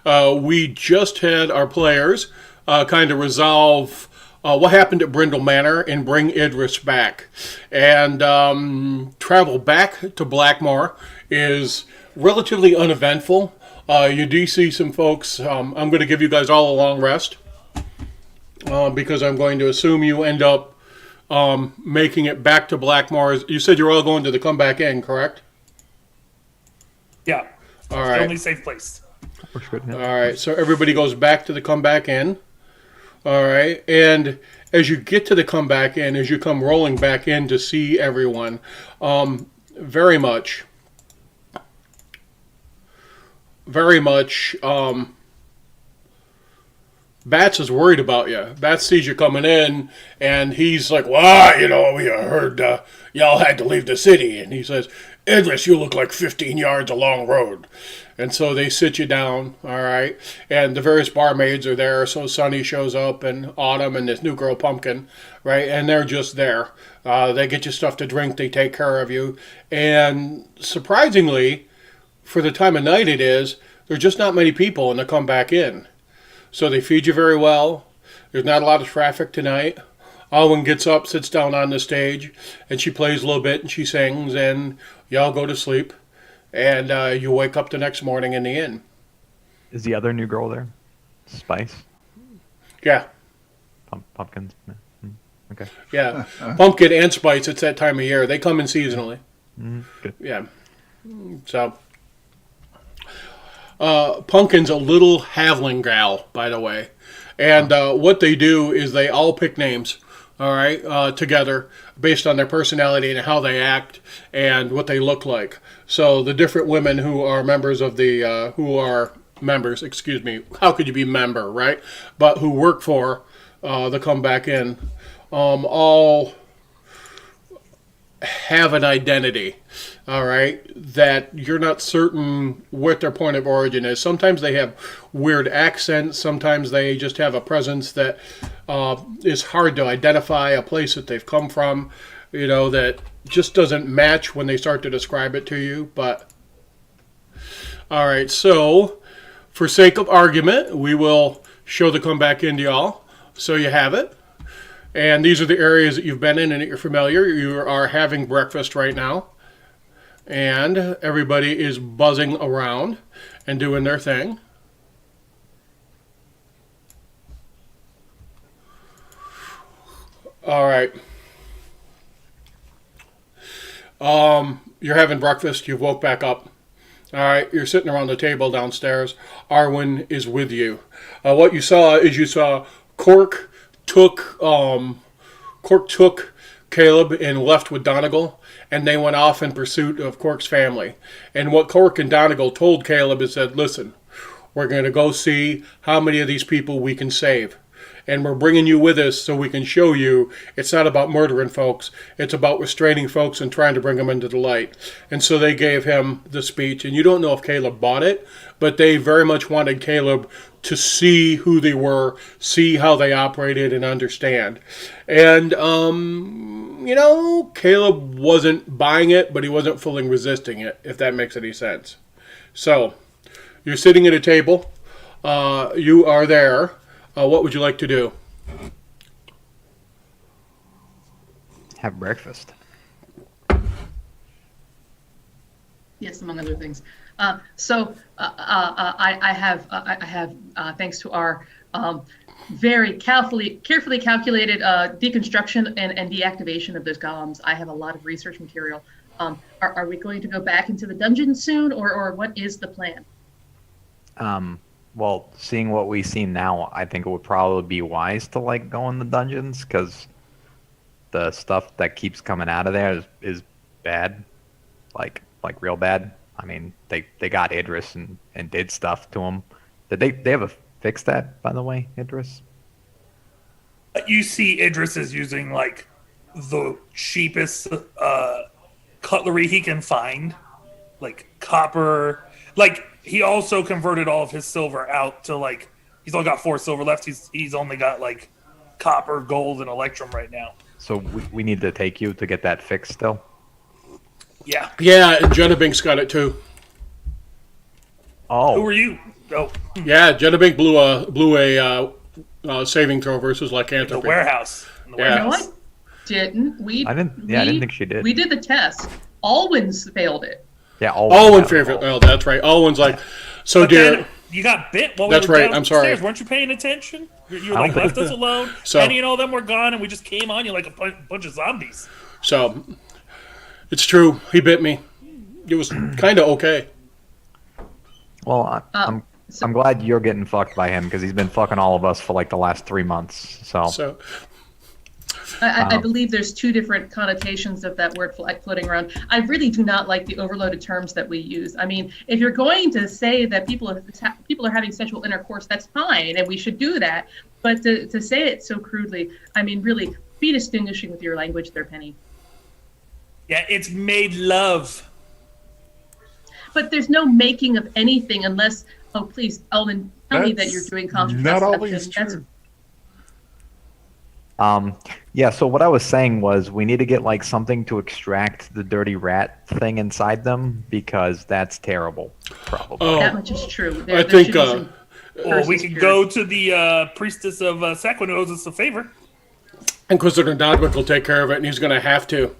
We just had our players kind of resolve what happened at Brindle Manor and bring Idris back. And travel back to Blackmore is relatively uneventful. You do see some folks. I'm going to give you guys all a long rest because I'm going to assume you end up making it back to Blackmore. You said you're all going to the Comeback Inn, correct? Yeah. All The right. only safe place. Works good. All right. So everybody goes back to the Comeback Inn. All right. And as you get to the Comeback Inn, as you come rolling back in to see everyone, very much, Bats is worried about you. Bats sees you coming in, and he's like, "Well, we heard y'all had to leave the city." And he says, "Idris, you look like 15 yards a long road." And so they sit you down, all right? And the various barmaids are there. So Sunny shows up, and Autumn, and this new girl, Pumpkin, right? And they're just there. They get you stuff to drink. They take care of you. And surprisingly, for the time of night it is, there's just not many people in the Comeback Inn. So they feed you very well. There's not a lot of traffic tonight. Alwyn gets up, sits down on the stage, and she plays a little bit, and she sings, and y'all go to sleep. And you wake up the next morning in the inn. Is the other new girl there? Spice? Yeah, Pumpkins? Yeah. Okay. yeah. Pumpkin and Spice, it's that time of year. They come in seasonally. Good. Yeah. So, Pumpkin's a little Havling gal, by the way. And what they do is they all pick names, all right, together based on their personality and how they act and what they look like. So the different women who are members of the, excuse me, how could you be member, right? But who work for the Comeback Inn, all have an identity, all right, that you're not certain what their point of origin is. Sometimes they have weird accents. Sometimes they just have a presence that is hard to identify, a place that they've come from, that just doesn't match when they start to describe it to you. But, all right, so for sake of argument, we will show the Comeback Inn to y'all so you have it. And these are the areas that you've been in and that you're familiar. You are having breakfast right now. And everybody is buzzing around and doing their thing. All right. You're having breakfast. You woke back up. All right. You're sitting around the table downstairs. Arwen is with you. What you saw is Cork took Caleb and left with Donegal, and they went off in pursuit of Cork's family. And what Cork and Donegal told Caleb is that, listen, we're going to go see how many of these people we can save. And we're bringing you with us so we can show you it's not about murdering folks. It's about restraining folks and trying to bring them into the light. And so they gave him the speech. And you don't know if Caleb bought it, but they very much wanted Caleb to see who they were, see how they operated, and understand. And, Caleb wasn't buying it, but he wasn't fully resisting it, if that makes any sense. So, you're sitting at a table. You are there. What would you like to do? Have breakfast. Yes, among other things. I have thanks to our very carefully calculated deconstruction and deactivation of those golems, I have a lot of research material. Are we going to go back into the dungeon soon, or what is the plan? Well, seeing what we see now, I think it would probably be wise to go in the dungeons because the stuff that keeps coming out of there is bad, like real bad. I mean, they got Idris and did stuff to him. Did they ever fix that, by the way, Idris? You see Idris is using the cheapest cutlery he can find, like copper. He also converted all of his silver out to he's only got 4 silver left. He's only got copper, gold, and electrum right now. So we need to take you to get that fixed still? Yeah. Yeah, and Jenna Binks got it too. Who Oh, were you? Oh, Yeah, Jenna Bink blew a saving throw versus the lycanthropy. warehouse. In the Yeah. You know warehouse. what? Didn't we? I didn't think she did. We did the test. Alwyn's failed it. yeah. Alwyn favorite. Oh, that's right. Alwyn's like, so But dear. then you got bit while That's we were right, I'm sorry. downstairs. Weren't you paying attention? You were I like, don't left us alone. So- Penny and all them were gone, and we just came on you like a bunch of zombies. So, it's true. He bit me. It was kind of okay. Well, So- I'm glad you're getting fucked by him because he's been fucking all of us for like the last 3 months. So So, I believe there's two different connotations of that word floating around. I really do not like the overloaded terms that we use. I mean, if you're going to say that people are having sexual intercourse, that's fine, and we should do that. But to say it so crudely, I mean, really, be distinguishing with your language there, Penny. Yeah, it's made love. But there's no making of anything unless, oh, please, Elvin, tell me that That's you're doing not contraception. always true. yeah. So what I was saying was we need to get like something to extract the dirty rat thing inside them because that's terrible. Probably. oh, That much is true. I There think, should be some Or we curses could here. go to the priestess of Sequin who owes us a favor. Inquisitor Dodwick will take care of it, and he's going to have to.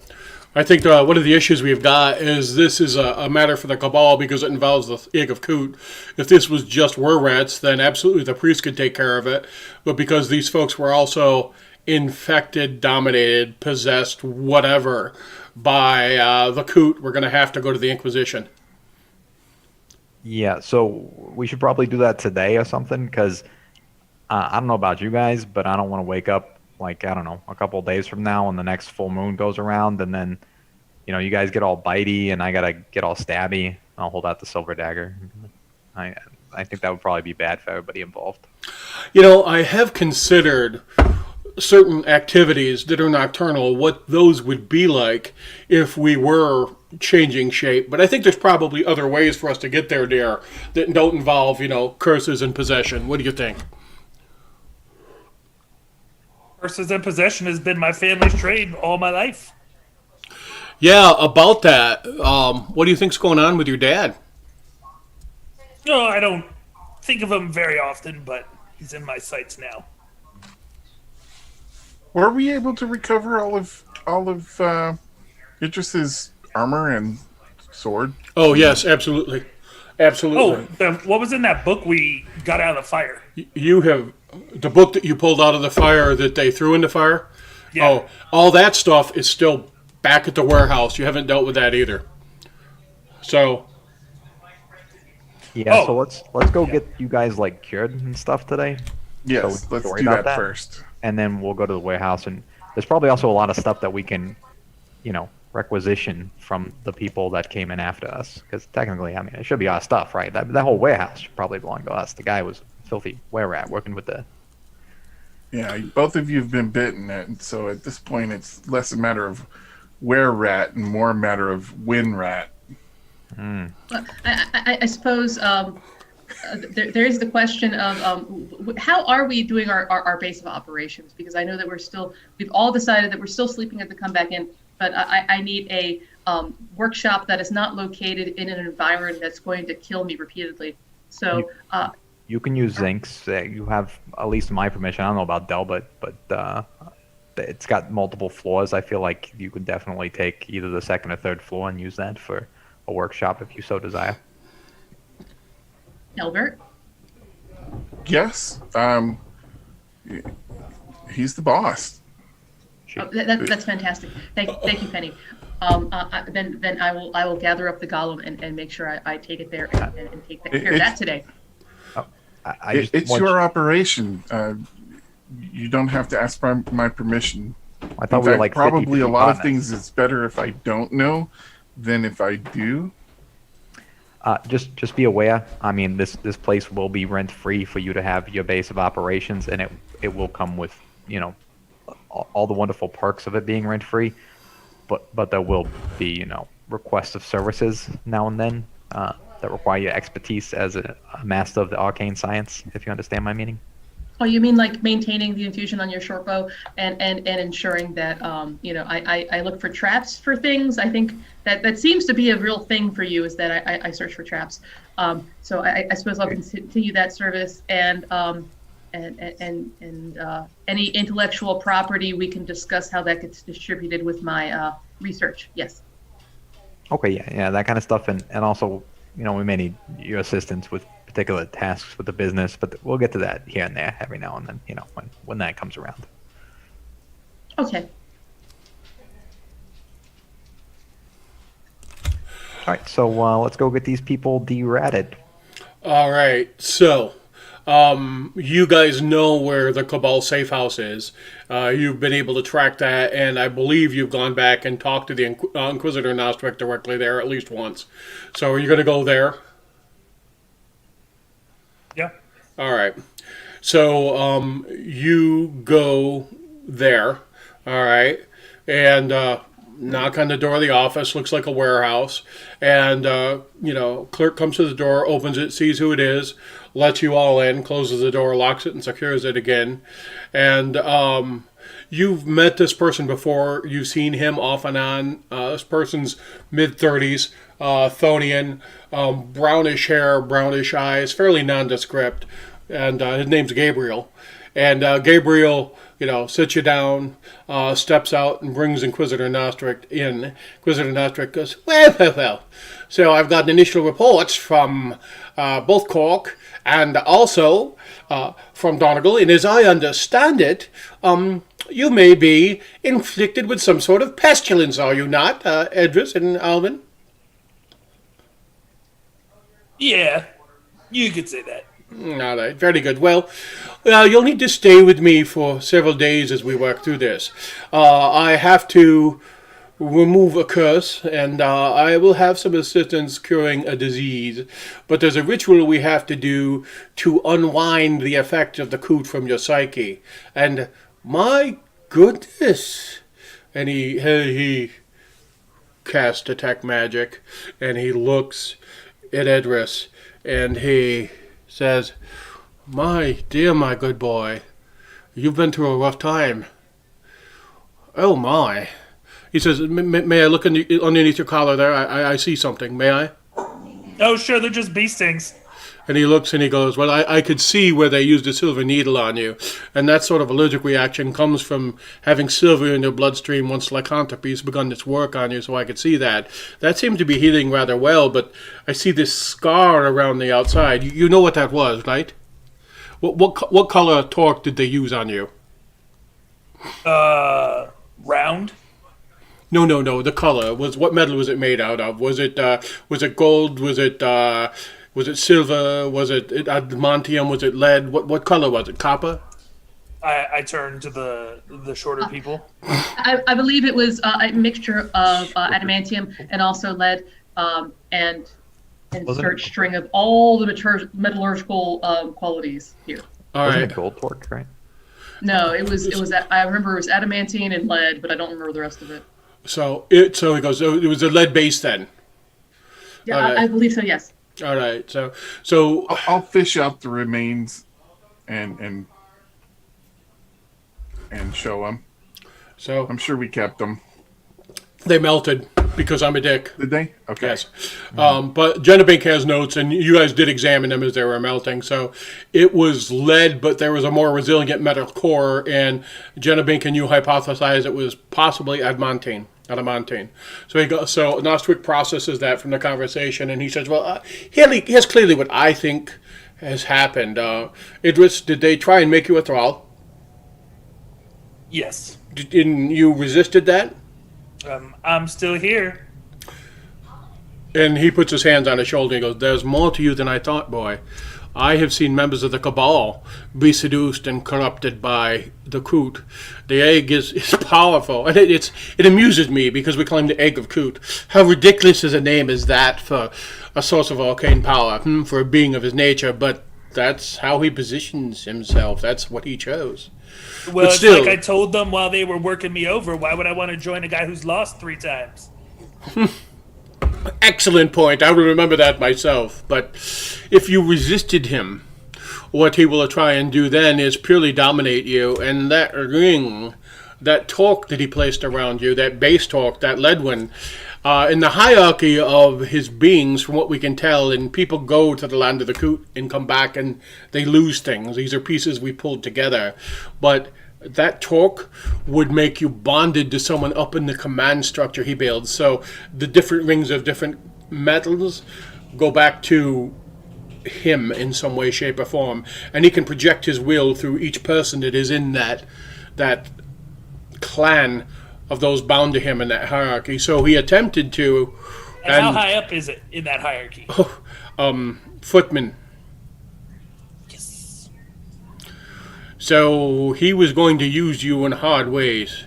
I think one of the issues we've got is this is a matter for the Cabal because it involves the Egg of Coot. If this was just were rats, then absolutely the priest could take care of it. But because these folks were also infected, dominated, possessed, whatever, by the Coot, we're going to have to go to the Inquisition. Yeah. So we should probably do that today or something because I don't know about you guys, but I don't want to wake up like I don't know a couple of days from now when the next full moon goes around and then you guys get all bitey and I gotta get all stabby. I'll hold out the silver dagger. I think that would probably be bad for everybody involved. I have considered certain activities that are nocturnal, what those would be like if we were changing shape. But I think there's probably other ways for us to get there, dear, that don't involve, curses and possession. What do you think? Curses and possession has been my family's trade all my life. Yeah, about that. What do you think's going on with your dad? No, I don't think of him very often, but he's in my sights now. Were we able to recover all of Idris's armor and sword? Oh, yes, absolutely. Absolutely. Oh, what was in that book we got out of the fire? You have the book that you pulled out of the fire that they threw in the fire? Yeah. Oh, all that stuff is still back at the warehouse. You haven't dealt with that either. So, Yeah. Oh. So let's go get you guys like cured and stuff today. Yes, we let's worry do about that that? first. And then we'll go to the warehouse and there's probably also a lot of stuff that we can requisition from the people that came in after us because technically it should be our stuff, right? That whole warehouse should probably belong to us. The guy was a filthy were-rat working with the Yeah, both of you have been bitten, and so at this point, it's less a matter of where rat and more a matter of when rat. I suppose there is the question of how are we doing our base of operations? Because I know that we've all decided that we're still sleeping at the comeback in, but I need a workshop that is not located in an environment that's going to kill me repeatedly. So You can use zincs. You have at least my permission. I don't know about Dell, but it's got multiple floors. I feel like you could definitely take either the second or third floor and use that for a workshop if you so desire. Albert, Yes, he's the boss. that's fantastic. Thank you, Penny. Then I will gather up the golem and make sure I take it there and take care of that today. I just It's want your operation. You don't have to ask my permission. I thought In we were fact, like probably a 50-50 lot of partners. things it's better if I don't know than if I do. Just be aware. I mean, this place will be rent free for you to have your base of operations, and it will come with all the wonderful perks of it being rent free. But there will be requests of services now and then that require your expertise as a master of the arcane science. If you understand my meaning. Oh, you mean like maintaining the infusion on your short bow and ensuring that I look for traps for things. I think that seems to be a real thing for you, is that I search for traps. So I suppose I'll continue that service, and any intellectual property, we can discuss how that gets distributed with my research. Yes. Okay, yeah, that kind of stuff, and also, we may need your assistance with particular tasks with the business, but we'll get to that here and there every now and then, when that comes around. Okay. All right, so let's go get these people de-ratted. All right, so you guys know where the Cabal safe house is. You've been able to track that, and I believe you've gone back and talked to the Inquisitor Nostrik directly there at least once. So are you going to go there? Yeah. All right. So you go there. All right. And knock on the door of the office. Looks like a warehouse. And, clerk comes to the door, opens it, sees who it is, lets you all in, closes the door, locks it, and secures it again. And you've met this person before. You've seen him off and on. This person's mid-30s, Thonian, brownish hair, brownish eyes, fairly nondescript. And his name's Gabriel. And Gabriel, sits you down, steps out, and brings Inquisitor Nostrik in. Inquisitor Nostrik goes, well. So I've got initial reports from both Cork and also from Donegal, and as I understand it, you may be inflicted with some sort of pestilence, are you not, Edris and Alvin? Yeah, you could say that. All right, very good. Well, you'll need to stay with me for several days as we work through this. I have to remove a curse, and I will have some assistance curing a disease. But there's a ritual we have to do to unwind the effect of the coot from your psyche. And my goodness! And he casts detect magic, and he looks at Edris, and he says, my good boy, you've been through a rough time. Oh my. He says, may I look underneath your collar there? I see something. May I? Oh, sure, they're just bee stings. And he looks and he goes, well, I could see where they used a silver needle on you. And that sort of allergic reaction comes from having silver in your bloodstream once lycanthropy's begun its work on you, so I could see that. That seemed to be healing rather well, but I see this scar around the outside. You know what that was, right? What color torque did they use on you? Round? No. The color what metal was it made out of? Was it gold? Was it silver? Was it adamantium? Was it lead? What color was it? Copper? I turned to the shorter people. I believe it was a mixture of adamantium and also lead, and search string of all the metallurgical qualities here. All Wasn't right. it gold torque, right? No, it was. I remember it was adamantine and lead, but I don't remember the rest of it. So he goes. So it was a lead base then. Yeah, All right. I believe so. Yes. All right. So I'll fish out the remains and show them. so I'm sure we kept them. they melted because I'm a dick. Did they? Okay. Yes. But Genebink has notes, and you guys did examine them as they were melting. So it was lead, but there was a more resilient metal core, and Genebink and you hypothesized it was possibly adamantine. So Nostrik processes that from the conversation, and he says, well, here's clearly what I think has happened. Idris, did they try and make you a thrall? Yes. Didn't you resisted that? I'm still here. And he puts his hands on his shoulder and goes, there's more to you than I thought, boy. I have seen members of the Cabal be seduced and corrupted by the Coot. The egg is powerful, and it amuses me because we claim the egg of Coot. How ridiculous is a name is that for a source of arcane power, for a being of his nature, but that's how he positions himself. That's what he chose. Well, it's still- like I told them while they were working me over. Why would I want to join a guy who's lost 3 times? Excellent point. I will remember that myself. But if you resisted him, what he will try and do then is purely dominate you. And that ring, that torque that he placed around you, that base torque, that lead one, in the hierarchy of his beings, from what we can tell, and people go to the land of the Coot and come back and they lose things. These are pieces we pulled together. But that torque would make you bonded to someone up in the command structure he builds. So the different rings of different metals go back to him in some way, shape, or form. And he can project his will through each person that is in that clan of those bound to him in that hierarchy. So he attempted to. And how high up is it in that hierarchy? Footman. Yes. So he was going to use you in hard ways.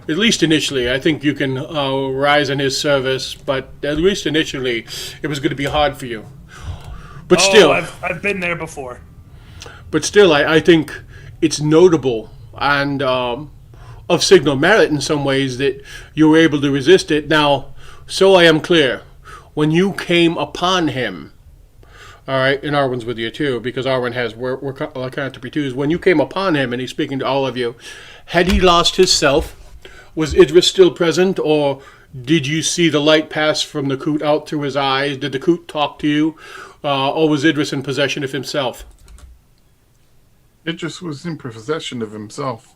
At least initially. I think you can rise in his service, but at least initially it was going to be hard for you. But still, I've been there before. But still, I think it's notable and of signal merit in some ways that you were able to resist it. Now, so I am clear, when you came upon him, all right, and Arwen's with you too, because Arwen has we're accountable twos. When you came upon him and he's speaking to all of you, had he lost his self? Was Idris still present, or did you see the light pass from the Coot out through his eyes? Did the Coot talk to you, or was Idris in possession of himself? Idris was in possession of himself.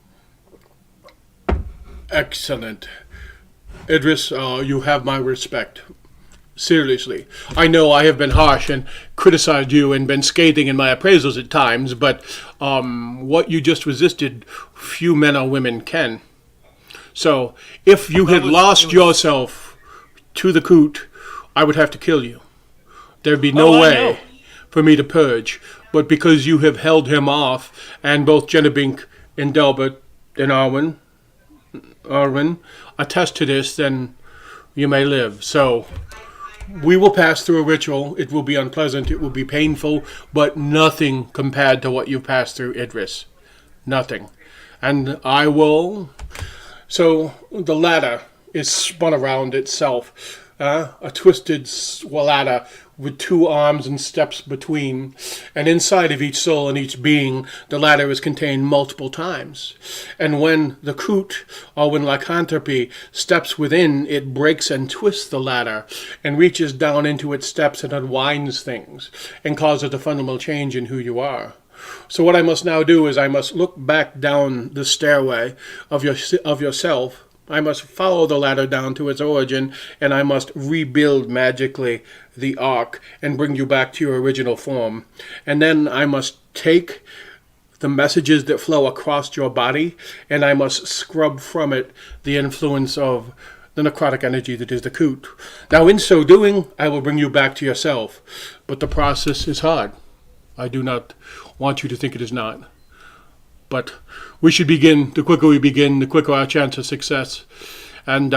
Excellent. Idris, you have my respect. Seriously. I know I have been harsh and criticized you and been scathing in my appraisals at times, but what you just resisted, few men or women can. So, if you had lost yourself to the Coot, I would have to kill you. There'd be no way for me to purge. But because you have held him off, and both Genebink and Delbert and Arwen attest to this, then you may live. So, we will pass through a ritual. It will be unpleasant. It will be painful, but nothing compared to what you passed through, Idris. Nothing. And I will... So, the ladder is spun around itself. A twisted ladder with two arms and steps between. And inside of each soul and each being, the ladder is contained multiple times. And when the Coot, or when lycanthropy, steps within, it breaks and twists the ladder and reaches down into its steps and unwinds things and causes a fundamental change in who you are. So what I must now do is I must look back down the stairway of yourself. I must follow the ladder down to its origin, and I must rebuild magically the ark and bring you back to your original form. And then I must take the messages that flow across your body, and I must scrub from it the influence of the necrotic energy that is the Coot. Now, in so doing, I will bring you back to yourself. But the process is hard. I do not want you to think it is not. But we should begin. The quicker we begin, the quicker our chance of success. And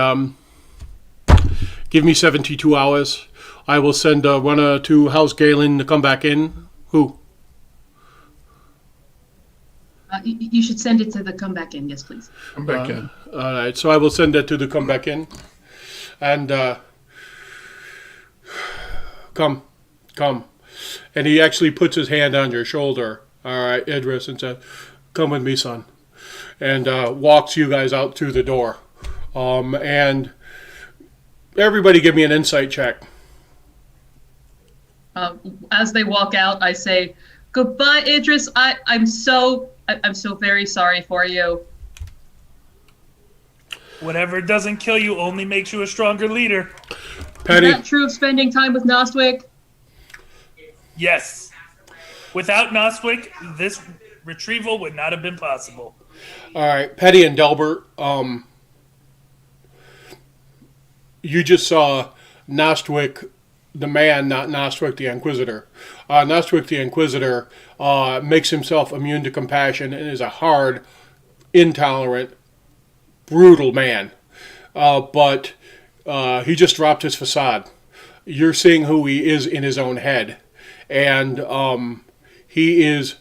give me 72 hours. I will send a runner to House Galen to come back in. Who? You should send it to the come back in. Yes, please. Come back in. All right, so I will send that to the come back in. And come. And he actually puts his hand on your shoulder, all right, Idris, and says, come with me, son. And walks you guys out through the door. And everybody give me an insight check. As they walk out, I say, goodbye, Idris. I'm so very sorry for you. Whatever doesn't kill you only makes you a stronger leader. Penny. Is that true of spending time with Nostwick? Yes. Without Nostwick, this retrieval would not have been possible. All right, Petty and Delbert, you just saw Nostwick the man, not Nostwick the Inquisitor. Nostwick the Inquisitor makes himself immune to compassion and is a hard, intolerant, brutal man. But he just dropped his facade. You're seeing who he is in his own head. And he is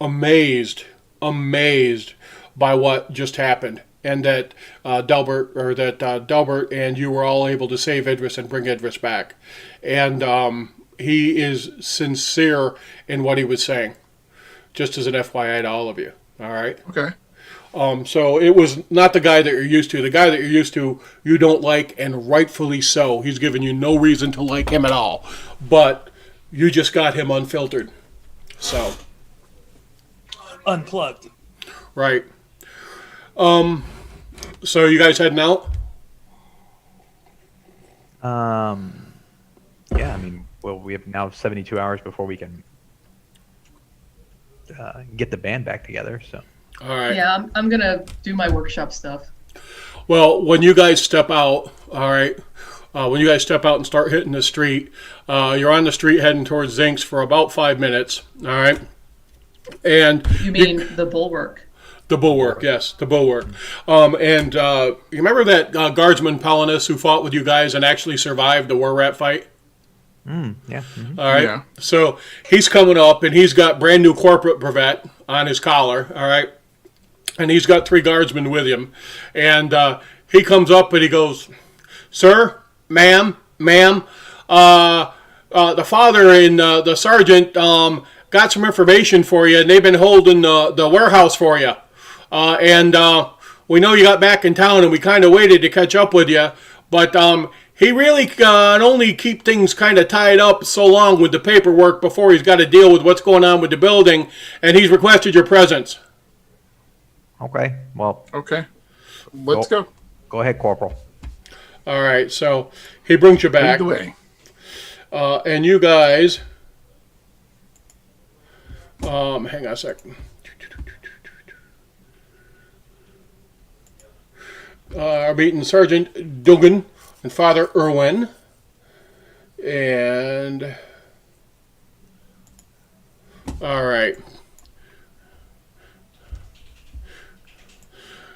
amazed by what just happened. And that Delbert and you were all able to save Idris and bring Idris back. And he is sincere in what he was saying. just as an FYI to all of you. All right. Okay. So it was not the guy that you're used to. The guy that you're used to, you don't like, and rightfully so. He's given you no reason to like him at all. But you just got him unfiltered. So, Unplugged. right. So you guys heading out? Yeah, I mean, well, we have now 72 hours before we can get the band back together. So All right. Yeah, I'm gonna do my workshop stuff. Well, when you guys step out, all right, when you guys step out and start hitting the street, you're on the street heading towards Zink's for about 5 minutes, all right? And You mean the bulwark? the bulwark, yes, the bulwark. And you remember that guardsman Pelinus who fought with you guys and actually survived the war rat fight? yeah, All right. Yeah. So he's coming up and he's got brand new corporate brevet on his collar. All right. And he's got 3 guardsmen with him. And he comes up and he goes, "Sir, ma'am, the father and the sergeant got some information for you, and they've been holding the warehouse for you. And we know you got back in town, and we kind of waited to catch up with you. But he really can only keep things kind of tied up so long with the paperwork before he's got to deal with what's going on with the building, and he's requested your presence." okay. Well, Okay. Let's go. go ahead, Corporal. All right, so he brings you Lead back. the way. And you guys, hang on a second. Are meeting Sergeant Dugan and Father Irwin. And, all right.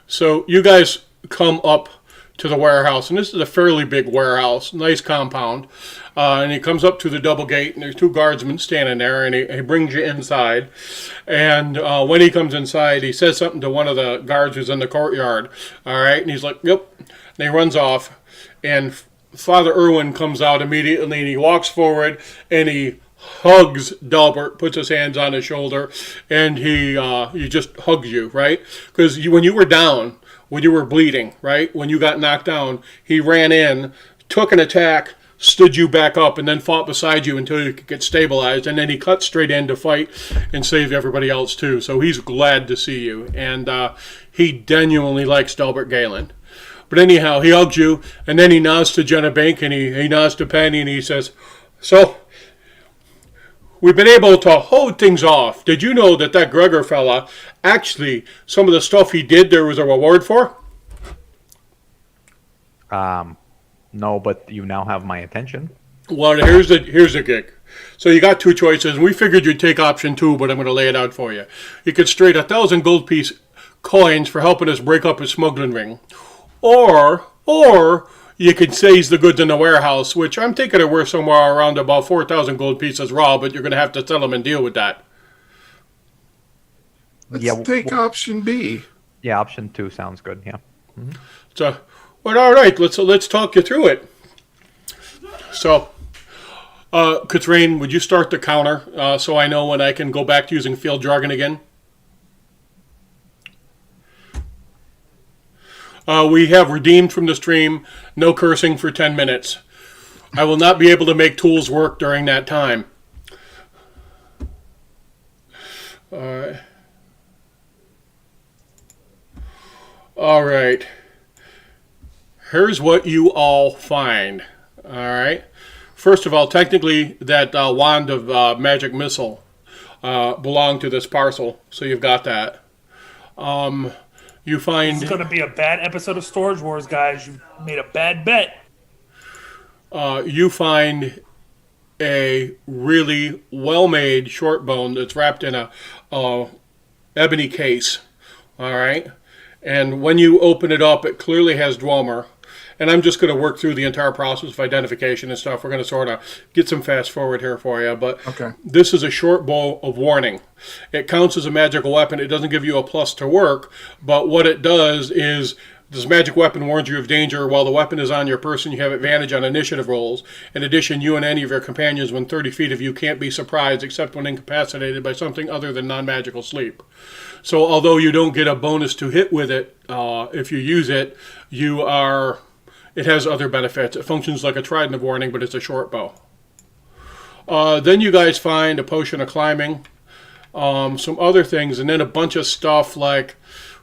So you guys come up to the warehouse, and this is a fairly big warehouse, nice compound. And he comes up to the double gate, and there's 2 guardsmen standing there, and he brings you inside. And when he comes inside, he says something to one of the guards who's in the courtyard. All right, and he's like, "Yep," and he runs off. And Father Irwin comes out immediately, and he walks forward, and he hugs Delbert, puts his hands on his shoulder, and he just hugs you, right? Because when you were down, when you were bleeding, right? When you got knocked down, he ran in, took an attack, stood you back up, and then fought beside you until you could get stabilized, and then he cut straight in to fight and save everybody else too. So he's glad to see you, and he genuinely likes Delbert Galen. But anyhow, he hugs you, and then he nods to Jenna Bank, and he nods to Penny, and he says, "So, we've been able to hold things off. Did you know that Gregor fella, actually, some of the stuff he did, there was a reward for?" No, but you now have my attention. Well, here's the gig. So you got 2 choices. We figured you'd take option 2, but I'm going to lay it out for you. You could straight 1,000 gold piece coins for helping us break up his smuggling ring, or you could seize the goods in the warehouse, which I'm thinking are worth somewhere around about 4,000 gold pieces raw, but you're going to have to sell them and deal with that. Let's Yeah, take option B. Yeah, option 2 sounds good. Yeah. So, well, all right, let's talk you through it. So, Katrine, would you start the counter so I know when I can go back to using field jargon again? We have redeemed from the stream, no cursing for 10 minutes. I will not be able to make tools work during that time. All right. Here's what you all find. All right. First of all, technically, that wand of magic missile belonged to this parcel, so you've got that. You find It's going to be a bad episode of Storage Wars, guys. You made a bad bet. you find a really well-made short bone that's wrapped in a ebony case. All right, and when you open it up, it clearly has Dwemer. And I'm just going to work through the entire process of identification and stuff. We're going to sort of get some fast forward here for you. But Okay. this is a short bow of warning. It counts as a magical weapon. It doesn't give you a plus to work, but what it does is This magic weapon warns you of danger. While the weapon is on your person, you have advantage on initiative rolls. In addition, you and any of your companions within 30 feet of you can't be surprised except when incapacitated by something other than non-magical sleep. So although you don't get a bonus to hit with it, if you use it, it has other benefits. It functions like a trident of warning, but it's a short bow. Then you guys find a potion of climbing, some other things, and then a bunch of stuff like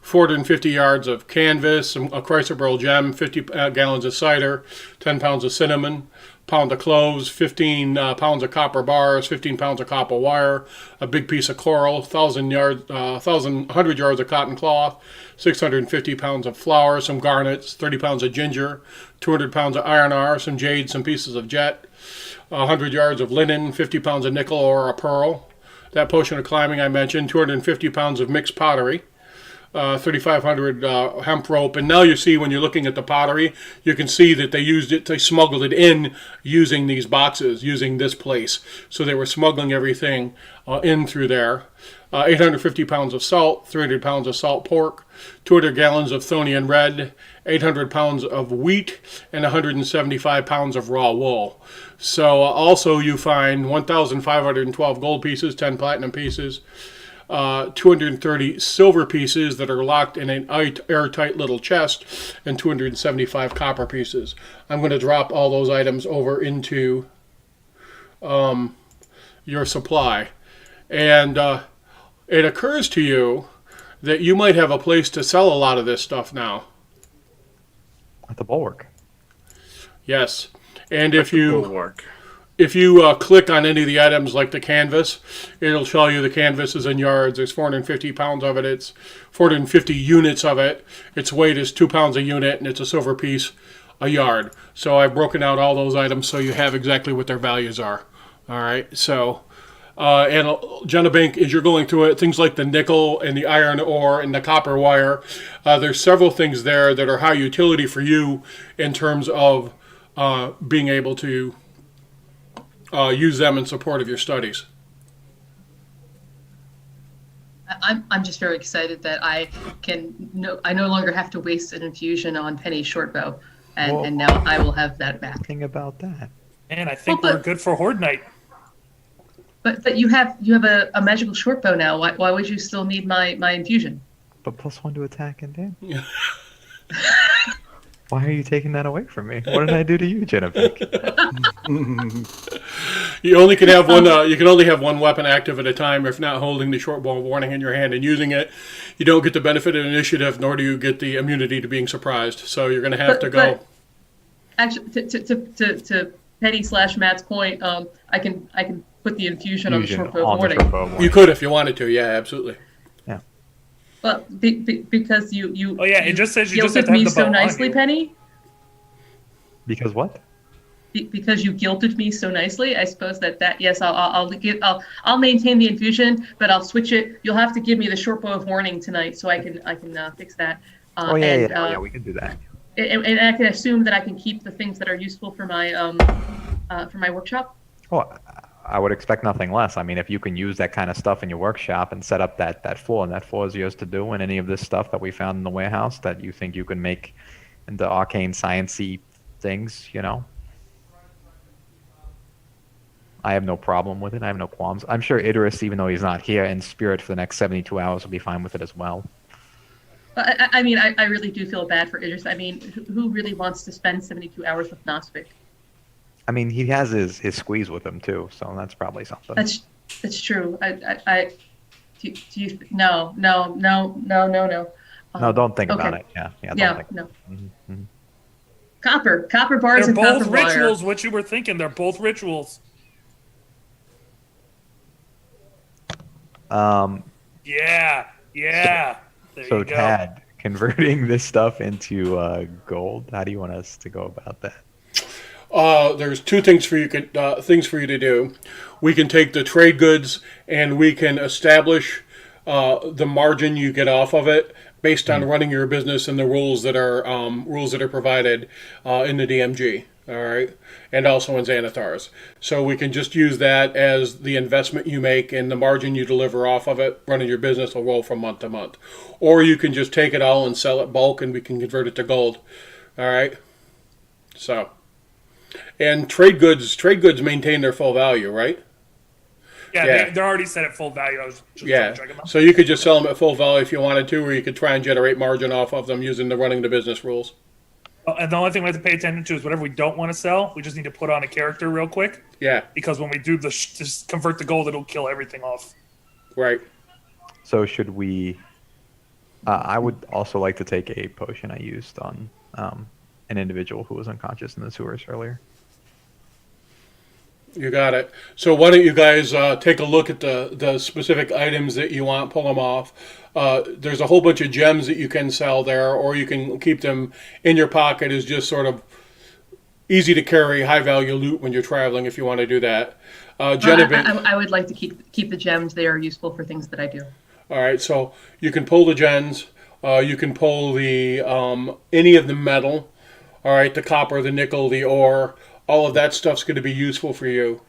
450 yards of canvas, a chrysoberyl gem, 50 gallons of cider, 10 pounds of cinnamon, pound of cloves, 15 pounds of copper bars, 15 pounds of copper wire, a big piece of coral, 100 yards of cotton cloth, 650 pounds of flour, some garnets, 30 pounds of ginger, 200 pounds of iron ore, some jade, some pieces of jet, 100 yards of linen, 50 pounds of nickel or a pearl. That potion of climbing I mentioned, 250 pounds of mixed pottery, 3,500 hemp rope. And now you see, when you're looking at the pottery, you can see that they smuggled it in using these boxes, using this place. So they were smuggling everything in through there. 850 pounds of salt, 300 pounds of salt pork, 200 gallons of Thonian red, 800 pounds of wheat, and 175 pounds of raw wool. So also you find 1,512 gold pieces, 10 platinum pieces, 230 silver pieces that are locked in an airtight little chest, and 275 copper pieces. I'm going to drop all those items over into your supply. And it occurs to you that you might have a place to sell a lot of this stuff now. At the bulwark. Yes. And if you Bulwark. click on any of the items like the canvas, it'll show you the canvas is in yards. There's 450 pounds of it. It's 450 units of it. Its weight is 2 pounds a unit, and it's a silver piece a yard. So I've broken out all those items so you have exactly what their values are. All right. So, and Genebank, as you're going through it, things like the nickel and the iron ore and the copper wire, there's several things there that are high utility for you in terms of being able to use them in support of your studies. I'm just very excited that I no longer have to waste an infusion on Penny's short bow, and now I will have that back. Think about that. And I think Well, we're good for Horde Night. But you have a magical short bow now. Why would you still need my infusion? But +1 to attack and damage. Why are you taking that away from me? What did I do to you, Genevieve? You only can have one. You can only have one weapon active at a time. If not holding the short bow of warning in your hand and using it, you don't get the benefit of initiative, nor do you get the immunity to being surprised. So you're going to have to go. But actually, to Penny / Matt's point, I can put the infusion on the short bow of warning. You could if you wanted to. Yeah, absolutely. Well, because you. Oh yeah, it just says you just have guilted to have me the so bow on nicely, you. Penny. Because what? Because you guilted me so nicely, I suppose that yes, I'll maintain the infusion, but I'll switch it. You'll have to give me the short bow of warning tonight, so I can fix that. Yeah, we can do that. And I can assume that I can keep the things that are useful for my workshop. Well, I would expect nothing less. I mean, if you can use that kind of stuff in your workshop and set up that floor, and that floor is yours to do, and any of this stuff that we found in the warehouse that you think you can make into arcane science-y things, I have no problem with it. I have no qualms. I'm sure Idris, even though he's not here in spirit for the next 72 hours, will be fine with it as well. I mean, I really do feel bad for Idris. I mean, who really wants to spend 72 hours with Nosvik? I mean, he has his squeeze with him too, so that's probably something. That's true. No. No, don't think okay. about it. Yeah, don't Yeah, think. no. Mm-hmm. Copper bars They're and both copper wire. rituals. What you were thinking? They're both rituals. Yeah. There So you go. Tad, converting this stuff into gold, how do you want us to go about that? There's two things for you to do. We can take the trade goods and we can establish the margin you get off of it based on running your business and the rules that are provided in the DMG. All right, and also in Xanathars. So we can just use that as the investment you make, and the margin you deliver off of it, running your business will roll from month to month. Or you can just take it all and sell it bulk, and we can convert it to gold. All right. So, and trade goods maintain their full value, right? Yeah, Yeah. they're already set at full value. I was just Yeah. checking them. So you could just sell them at full value if you wanted to, or you could try and generate margin off of them using the running the business rules. Oh, and the only thing we have to pay attention to is whatever we don't want to sell, we just need to put on a character real quick. Yeah. Because when we do just convert to gold, it'll kill everything off. Right. So should we? I would also like to take a potion I used on an individual who was unconscious in the sewers earlier. You got it. So why don't you guys take a look at the specific items that you want, pull them off. There's a whole bunch of gems that you can sell there, or you can keep them in your pocket as just sort of easy to carry, high value loot when you're traveling if you want to do that. Genevieve, I would like to keep the gems. They are useful for things that I do. all right, so you can pull the gens, you can pull the any of the metal, all right, the copper, the nickel, the ore. All of that stuff's going to be useful for you.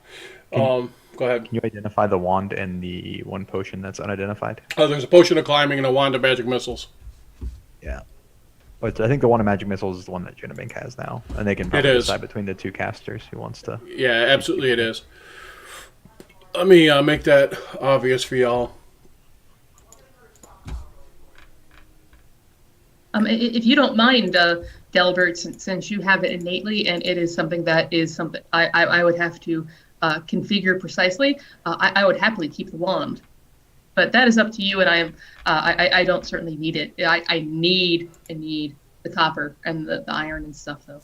Go ahead. Can you identify the wand and the one potion that's unidentified? There's a potion of climbing and a wand of magic missiles. Yeah. But I think the one of magic missiles is the one that Genebink has now, and they can probably is. decide between the two casters who wants to. Yeah, absolutely it is. Let me make that obvious for y'all. If you don't mind, Delbert, since you have it innately, and it is something that is something I would have to configure precisely, I would happily keep the wand. But that is up to you, and I don't certainly need it. I need the copper and the iron and stuff, though.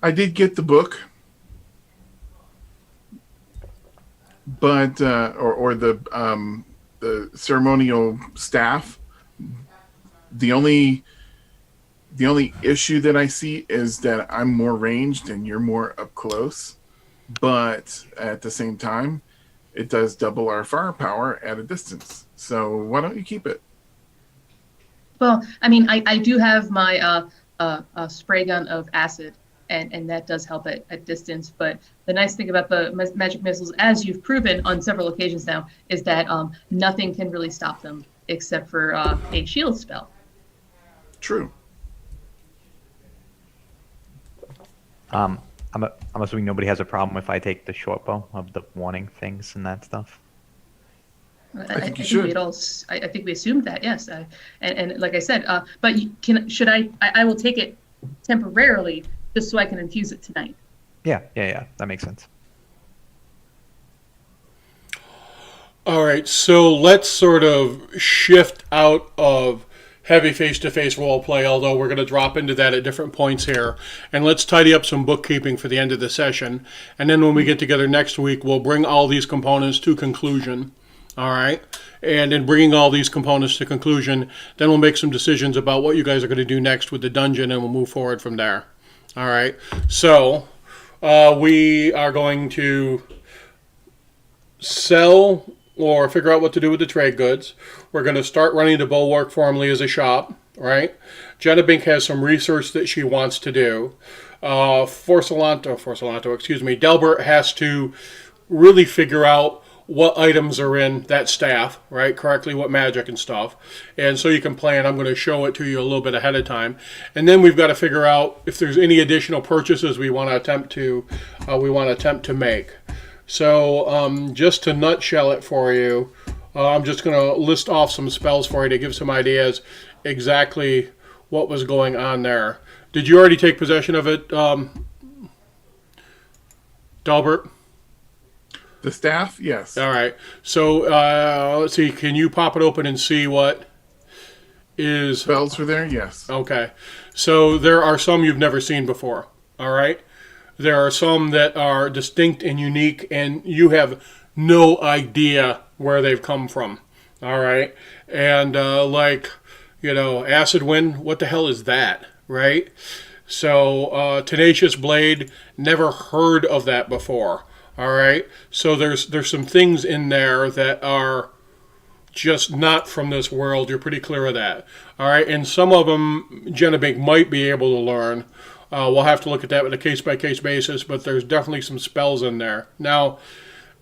I did get the book, but or the ceremonial staff. The only issue that I see is that I'm more ranged and you're more up close, but at the same time, it does double our firepower at a distance. So why don't you keep it? Well, I mean, I do have my spray gun of acid, and that does help at distance. But the nice thing about the magic missiles, as you've proven on several occasions now, is that nothing can really stop them except for a shield spell. True. I'm assuming nobody has a problem if I take the short bow of the warning things and that stuff. I think you should. I think we assumed that, yes. And like I said, but should I will take it temporarily just so I can infuse it tonight. Yeah, that makes sense. All right, so let's sort of shift out of heavy face-to-face role play, although we're going to drop into that at different points here. And let's tidy up some bookkeeping for the end of the session. And then when we get together next week, we'll bring all these components to conclusion. All right? And in bringing all these components to conclusion, then we'll make some decisions about what you guys are going to do next with the dungeon, and we'll move forward from there. All right? So we are going to sell or figure out what to do with the trade goods. We're going to start running the Bulwark formally as a shop, right? Genebink has some research that she wants to do. Delbert has to really figure out what items are in that staff, right? Correctly, what magic and stuff. And so you can plan. I'm going to show it to you a little bit ahead of time. And then we've got to figure out if there's any additional purchases we want to attempt to make. So just to nutshell it for you, I'm just going to list off some spells for you to give some ideas exactly what was going on there. Did you already take possession of it, Delbert? The staff, yes. All right. So let's see. Can you pop it open and see what is... Spells were there, yes. Okay. So there are some you've never seen before. All right. There are some that are distinct and unique, and you have no idea where they've come from. All right. And Acid Wind, what the hell is that? Right? So Tenacious Blade, never heard of that before. All right. So there's some things in there that are just not from this world. You're pretty clear of that. All right. And some of them Genebink might be able to learn. We'll have to look at that with a case by case basis, but there's definitely some spells in there. Now,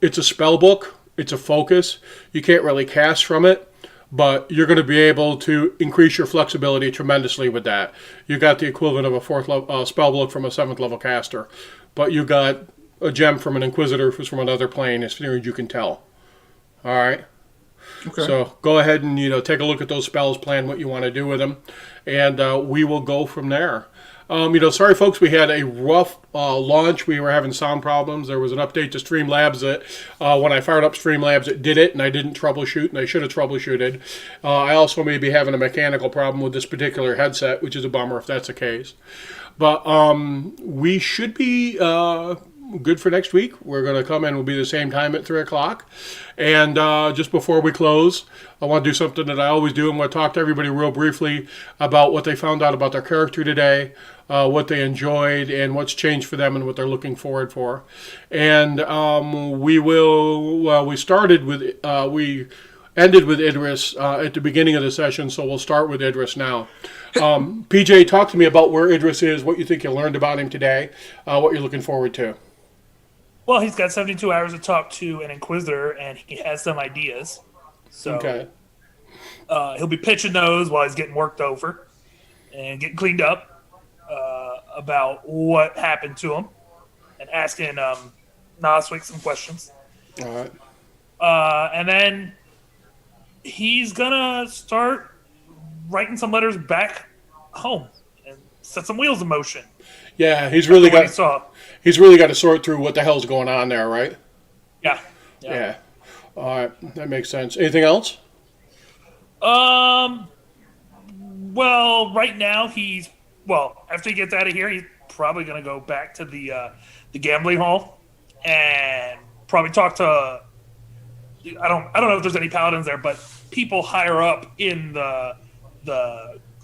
it's a spell book. It's a focus. You can't really cast from it, but you're going to be able to increase your flexibility tremendously with that. You got the equivalent of a fourth level spell book from a seventh level caster, but you got a gem from an inquisitor who's from another plane, as near as you can tell. All right. Okay. So go ahead and take a look at those spells, plan what you want to do with them, and we will go from there. Sorry folks, we had a rough launch. We were having sound problems. There was an update to Streamlabs that when I fired up Streamlabs, it did it, and I didn't troubleshoot, and I should have troubleshooted. I also may be having a mechanical problem with this particular headset, which is a bummer if that's the case. But we should be good for next week. We're going to come in. We'll be the same time at 3 o'clock. And just before we close, I want to do something that I always do. I'm going to talk to everybody real briefly about what they found out about their character today, what they enjoyed, and what's changed for them and what they're looking forward for. And we ended with Idris at the beginning of the session, so we'll start with Idris now. PJ, talk to me about where Idris is, what you think you learned about him today, what you're looking forward to. Well, he's got 72 hours to talk to an Inquisitor, and he has some ideas. So Okay. He'll be pitching those while he's getting worked over and getting cleaned up about what happened to him and asking Noswick some questions. All right. And then he's going to start writing some letters back home and set some wheels in motion. Yeah, he's really What he got saw. to sort through what the hell's going on there, right? Yeah. Yeah. All right, that makes sense. Anything else? Well, right now after he gets out of here, he's probably going to go back to the gambling hall and probably talk to. I don't know if there's any paladins there, but people higher up in the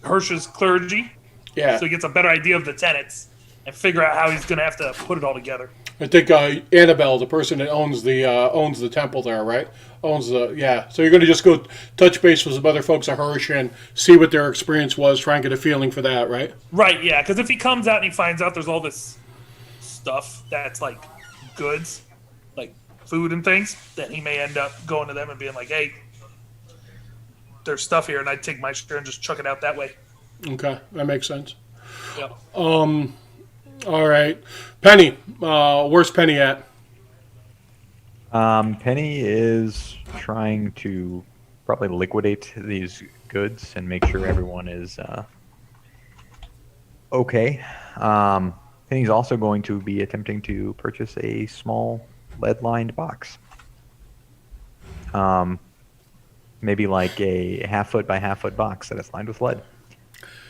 Hirsch's clergy. Yeah. So he gets a better idea of the tenets and figure out how he's going to have to put it all together. I think Annabelle, the person that owns the temple there, right? So you're going to just go touch base with some other folks at Hirsch and see what their experience was, try and get a feeling for that, right? Right, yeah, because if he comes out and he finds out there's all this stuff that's like goods, like food and things, then he may end up going to them and being like, hey, there's stuff here, and I'd take my share and just chuck it out that way. Okay, that makes sense. Yep. All right. Penny, where's Penny at? Penny is trying to probably liquidate these goods and make sure everyone is okay. Penny's also going to be attempting to purchase a small lead-lined box. Maybe like a half-foot by half-foot box that is lined with lead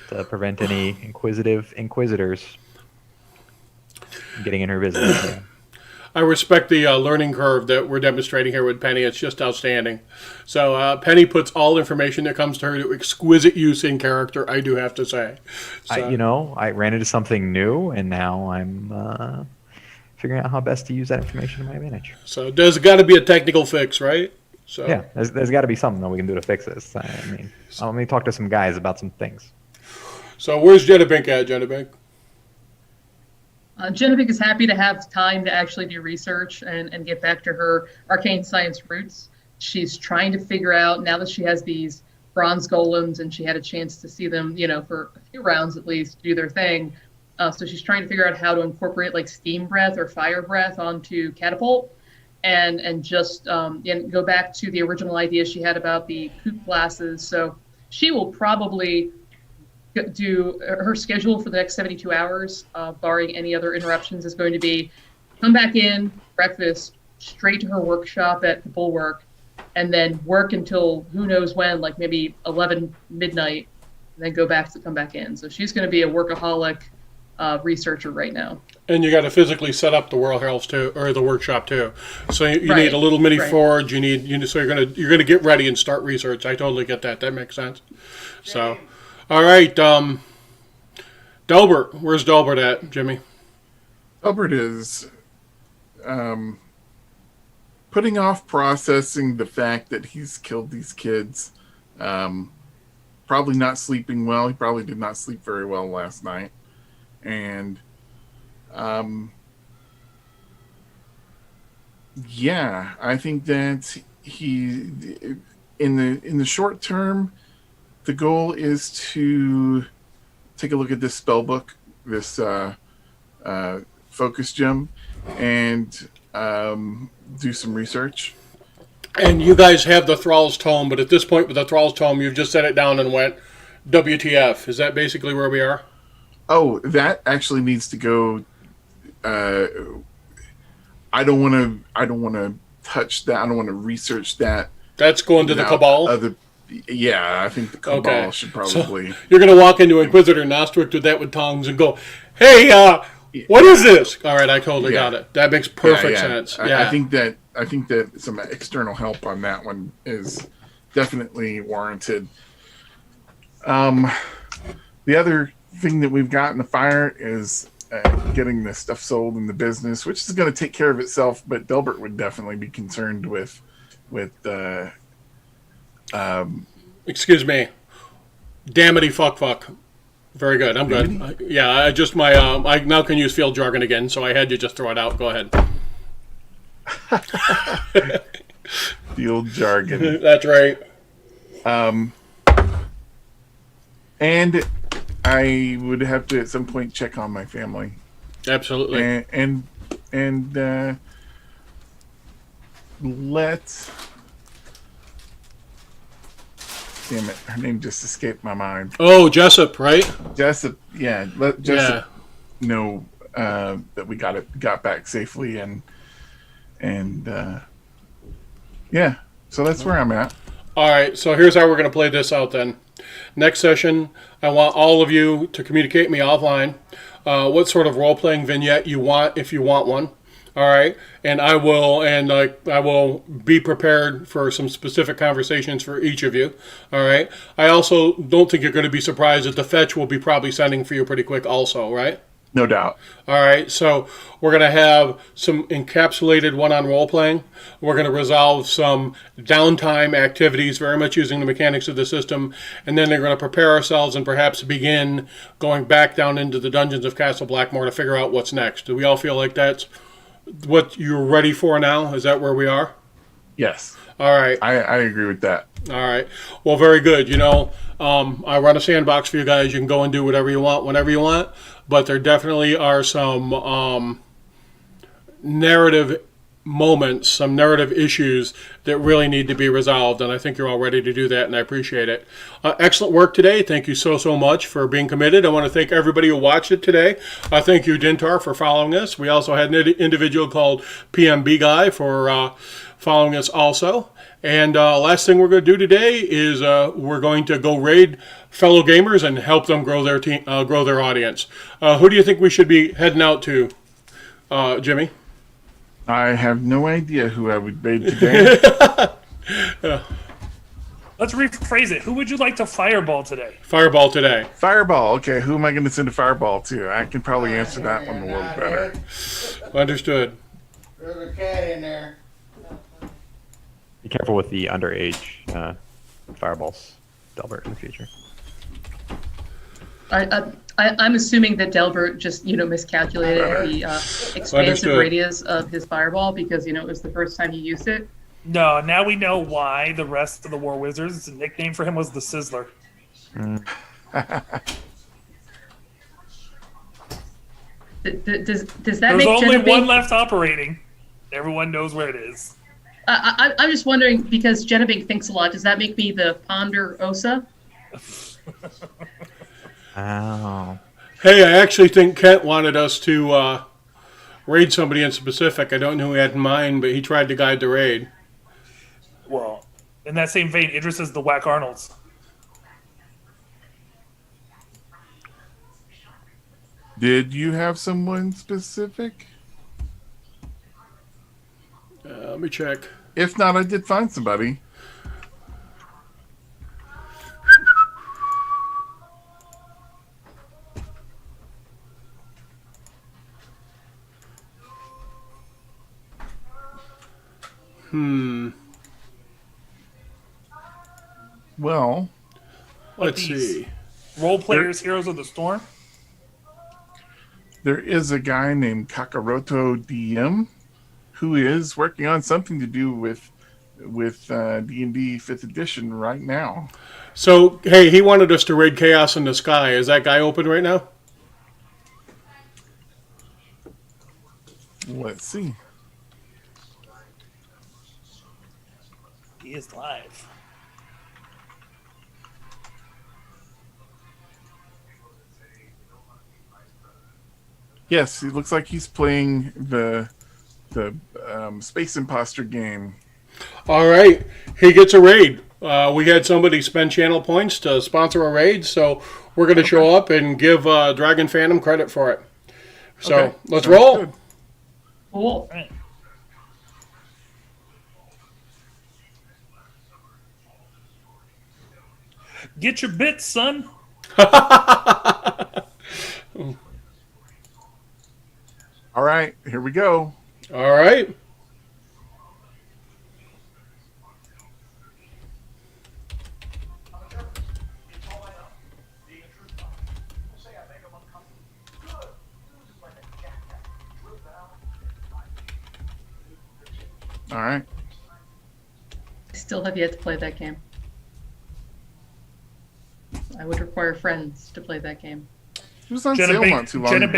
to prevent any inquisitors getting in her business. Yeah. I respect the learning curve that we're demonstrating here with Penny. It's just outstanding. So Penny puts all information that comes to her to exquisite use in character, I do have to say. So, I ran into something new, and now I'm figuring out how best to use that information to my advantage. so there's got to be a technical fix, right? So Yeah, there's got to be something that we can do to fix this. I mean, let me talk to some guys about some things. So where's Genebink at, Genebink? Genevieve is happy to have time to actually do research and get back to her arcane science roots. She's trying to figure out, now that she has these bronze golems and she had a chance to see them, for a few rounds at least, do their thing. So she's trying to figure out how to incorporate like steam breath or fire breath onto catapult and just go back to the original idea she had about the coop classes. So she will probably do her schedule for the next 72 hours, barring any other interruptions, is going to be come back in, breakfast, straight to her workshop at the Bulwark, and then work until who knows when, like maybe 11 midnight, and then come back in. So she's going to be a workaholic researcher right now. And you got to physically set up the warehouse too, or the workshop too. So you Right. need a little mini Right. forge. So you're gonna get ready and start research. I totally get that. That makes sense. So, all right, Delbert, where's Delbert at, Jimmy? Albert is putting off processing the fact that he's killed these kids. Probably not sleeping well. He probably did not sleep very well last night. And yeah, I think that he in the short term, the goal is to take a look at this spell book, this focus gem, and do some research. And you guys have the Thrall's Tome, but at this point with the Thrall's Tome, you've just set it down and went, WTF. Is that basically where we are? Oh, that actually needs to go. I don't want to touch that. I don't want to research that. That's going to the without Cabal? Yeah, I think the Cabal Okay. should probably. So you're going to walk into Inquisitor Nostric with that with tongs and go, hey, what is this? All right, I totally got it. That makes perfect sense. Yeah. I think that some external help on that one is definitely warranted. The other thing that we've got in the fire is getting this stuff sold in the business, which is going to take care of itself. But Delbert would definitely be concerned with. Excuse me. Damnity fuck. Very good. I'm good. Yeah, I just I now can use field jargon again, so I had you just throw it out. Go ahead. Field jargon. That's right. And I would have to at some point check on my family. Absolutely. And let. Damn it! Her name just escaped my mind. Oh, Jessup, right? Jessup, yeah. Let Jessup know that we got back safely, and yeah. So that's where I'm at. All right, so here's how we're going to play this out then. Next session, I want all of you to communicate me offline what sort of role-playing vignette you want, if you want one. All right, and I will be prepared for some specific conversations for each of you. All right. I also don't think you're going to be surprised that the fetch will be probably sending for you pretty quick also, right? No doubt. All right, so we're going to have some encapsulated one-on role-playing. We're going to resolve some downtime activities, very much using the mechanics of the system, and then they're going to prepare ourselves and perhaps begin going back down into the dungeons of Castle Blackmore to figure out what's next. Do we all feel like that's what you're ready for now? Is that where we are? Yes. All right. I agree with that. All right. Well, very good. I run a sandbox for you guys. You can go and do whatever you want, whenever you want. But there definitely are some narrative moments, some narrative issues that really need to be resolved. And I think you're all ready to do that, and I appreciate it. Excellent work today. Thank you so much for being committed. I want to thank everybody who watched it today. Thank you, Dintar, for following us. We also had an individual called PMB Guy for following us also. And last thing we're going to do today is we're going to go raid fellow gamers and help them grow their team, grow their audience. Who do you think we should be heading out to, Jimmy? I have no idea who I would raid today. Let's rephrase it. Who would you like to fireball today? Fireball today. Fireball. Okay, who am I going to send a fireball to? I can probably answer that one a little better. Understood. There's a cat in there. Be careful with the underage fireballs, Delbert, in the future. I'm assuming that Delbert just, miscalculated the expansive Understood. radius of his fireball because, it was the first time he used it. No, now we know why the rest of the War Wizards' nickname for him was the Sizzler. Does that There's make only Genevieve... one left operating. Everyone knows where it is. I'm just wondering, because Genevieve thinks a lot, does that make me the Ponderosa? Oh. Hey, I actually think Kent wanted us to raid somebody in specific. I don't know who he had in mind, but he tried to guide the raid. Well, in that same vein, Idris is the Whack Arnolds. Did you have someone specific? Let me check. If not, I did find somebody. Well, What Let's these see. role players, Heroes of the Storm. there is a guy named Kakaroto DM who is working on something to do with D&D 5th edition right now. So, hey, he wanted us to raid Chaos in the Sky. Is that guy open right now? Let's see. He is live. Yes, it looks like he's playing the Space Imposter game. All right. He gets a raid. We had somebody spend channel points to sponsor a raid, so we're going to show up and give Dragon Phantom credit for it. So, Okay, let's sounds roll. good. Cool. Right. Get your bits, son. All right, here we go. All right. All right. I still have yet to play that game. I would require friends to play that game. It was on Jenna sale Bink- not too long Jenna ago.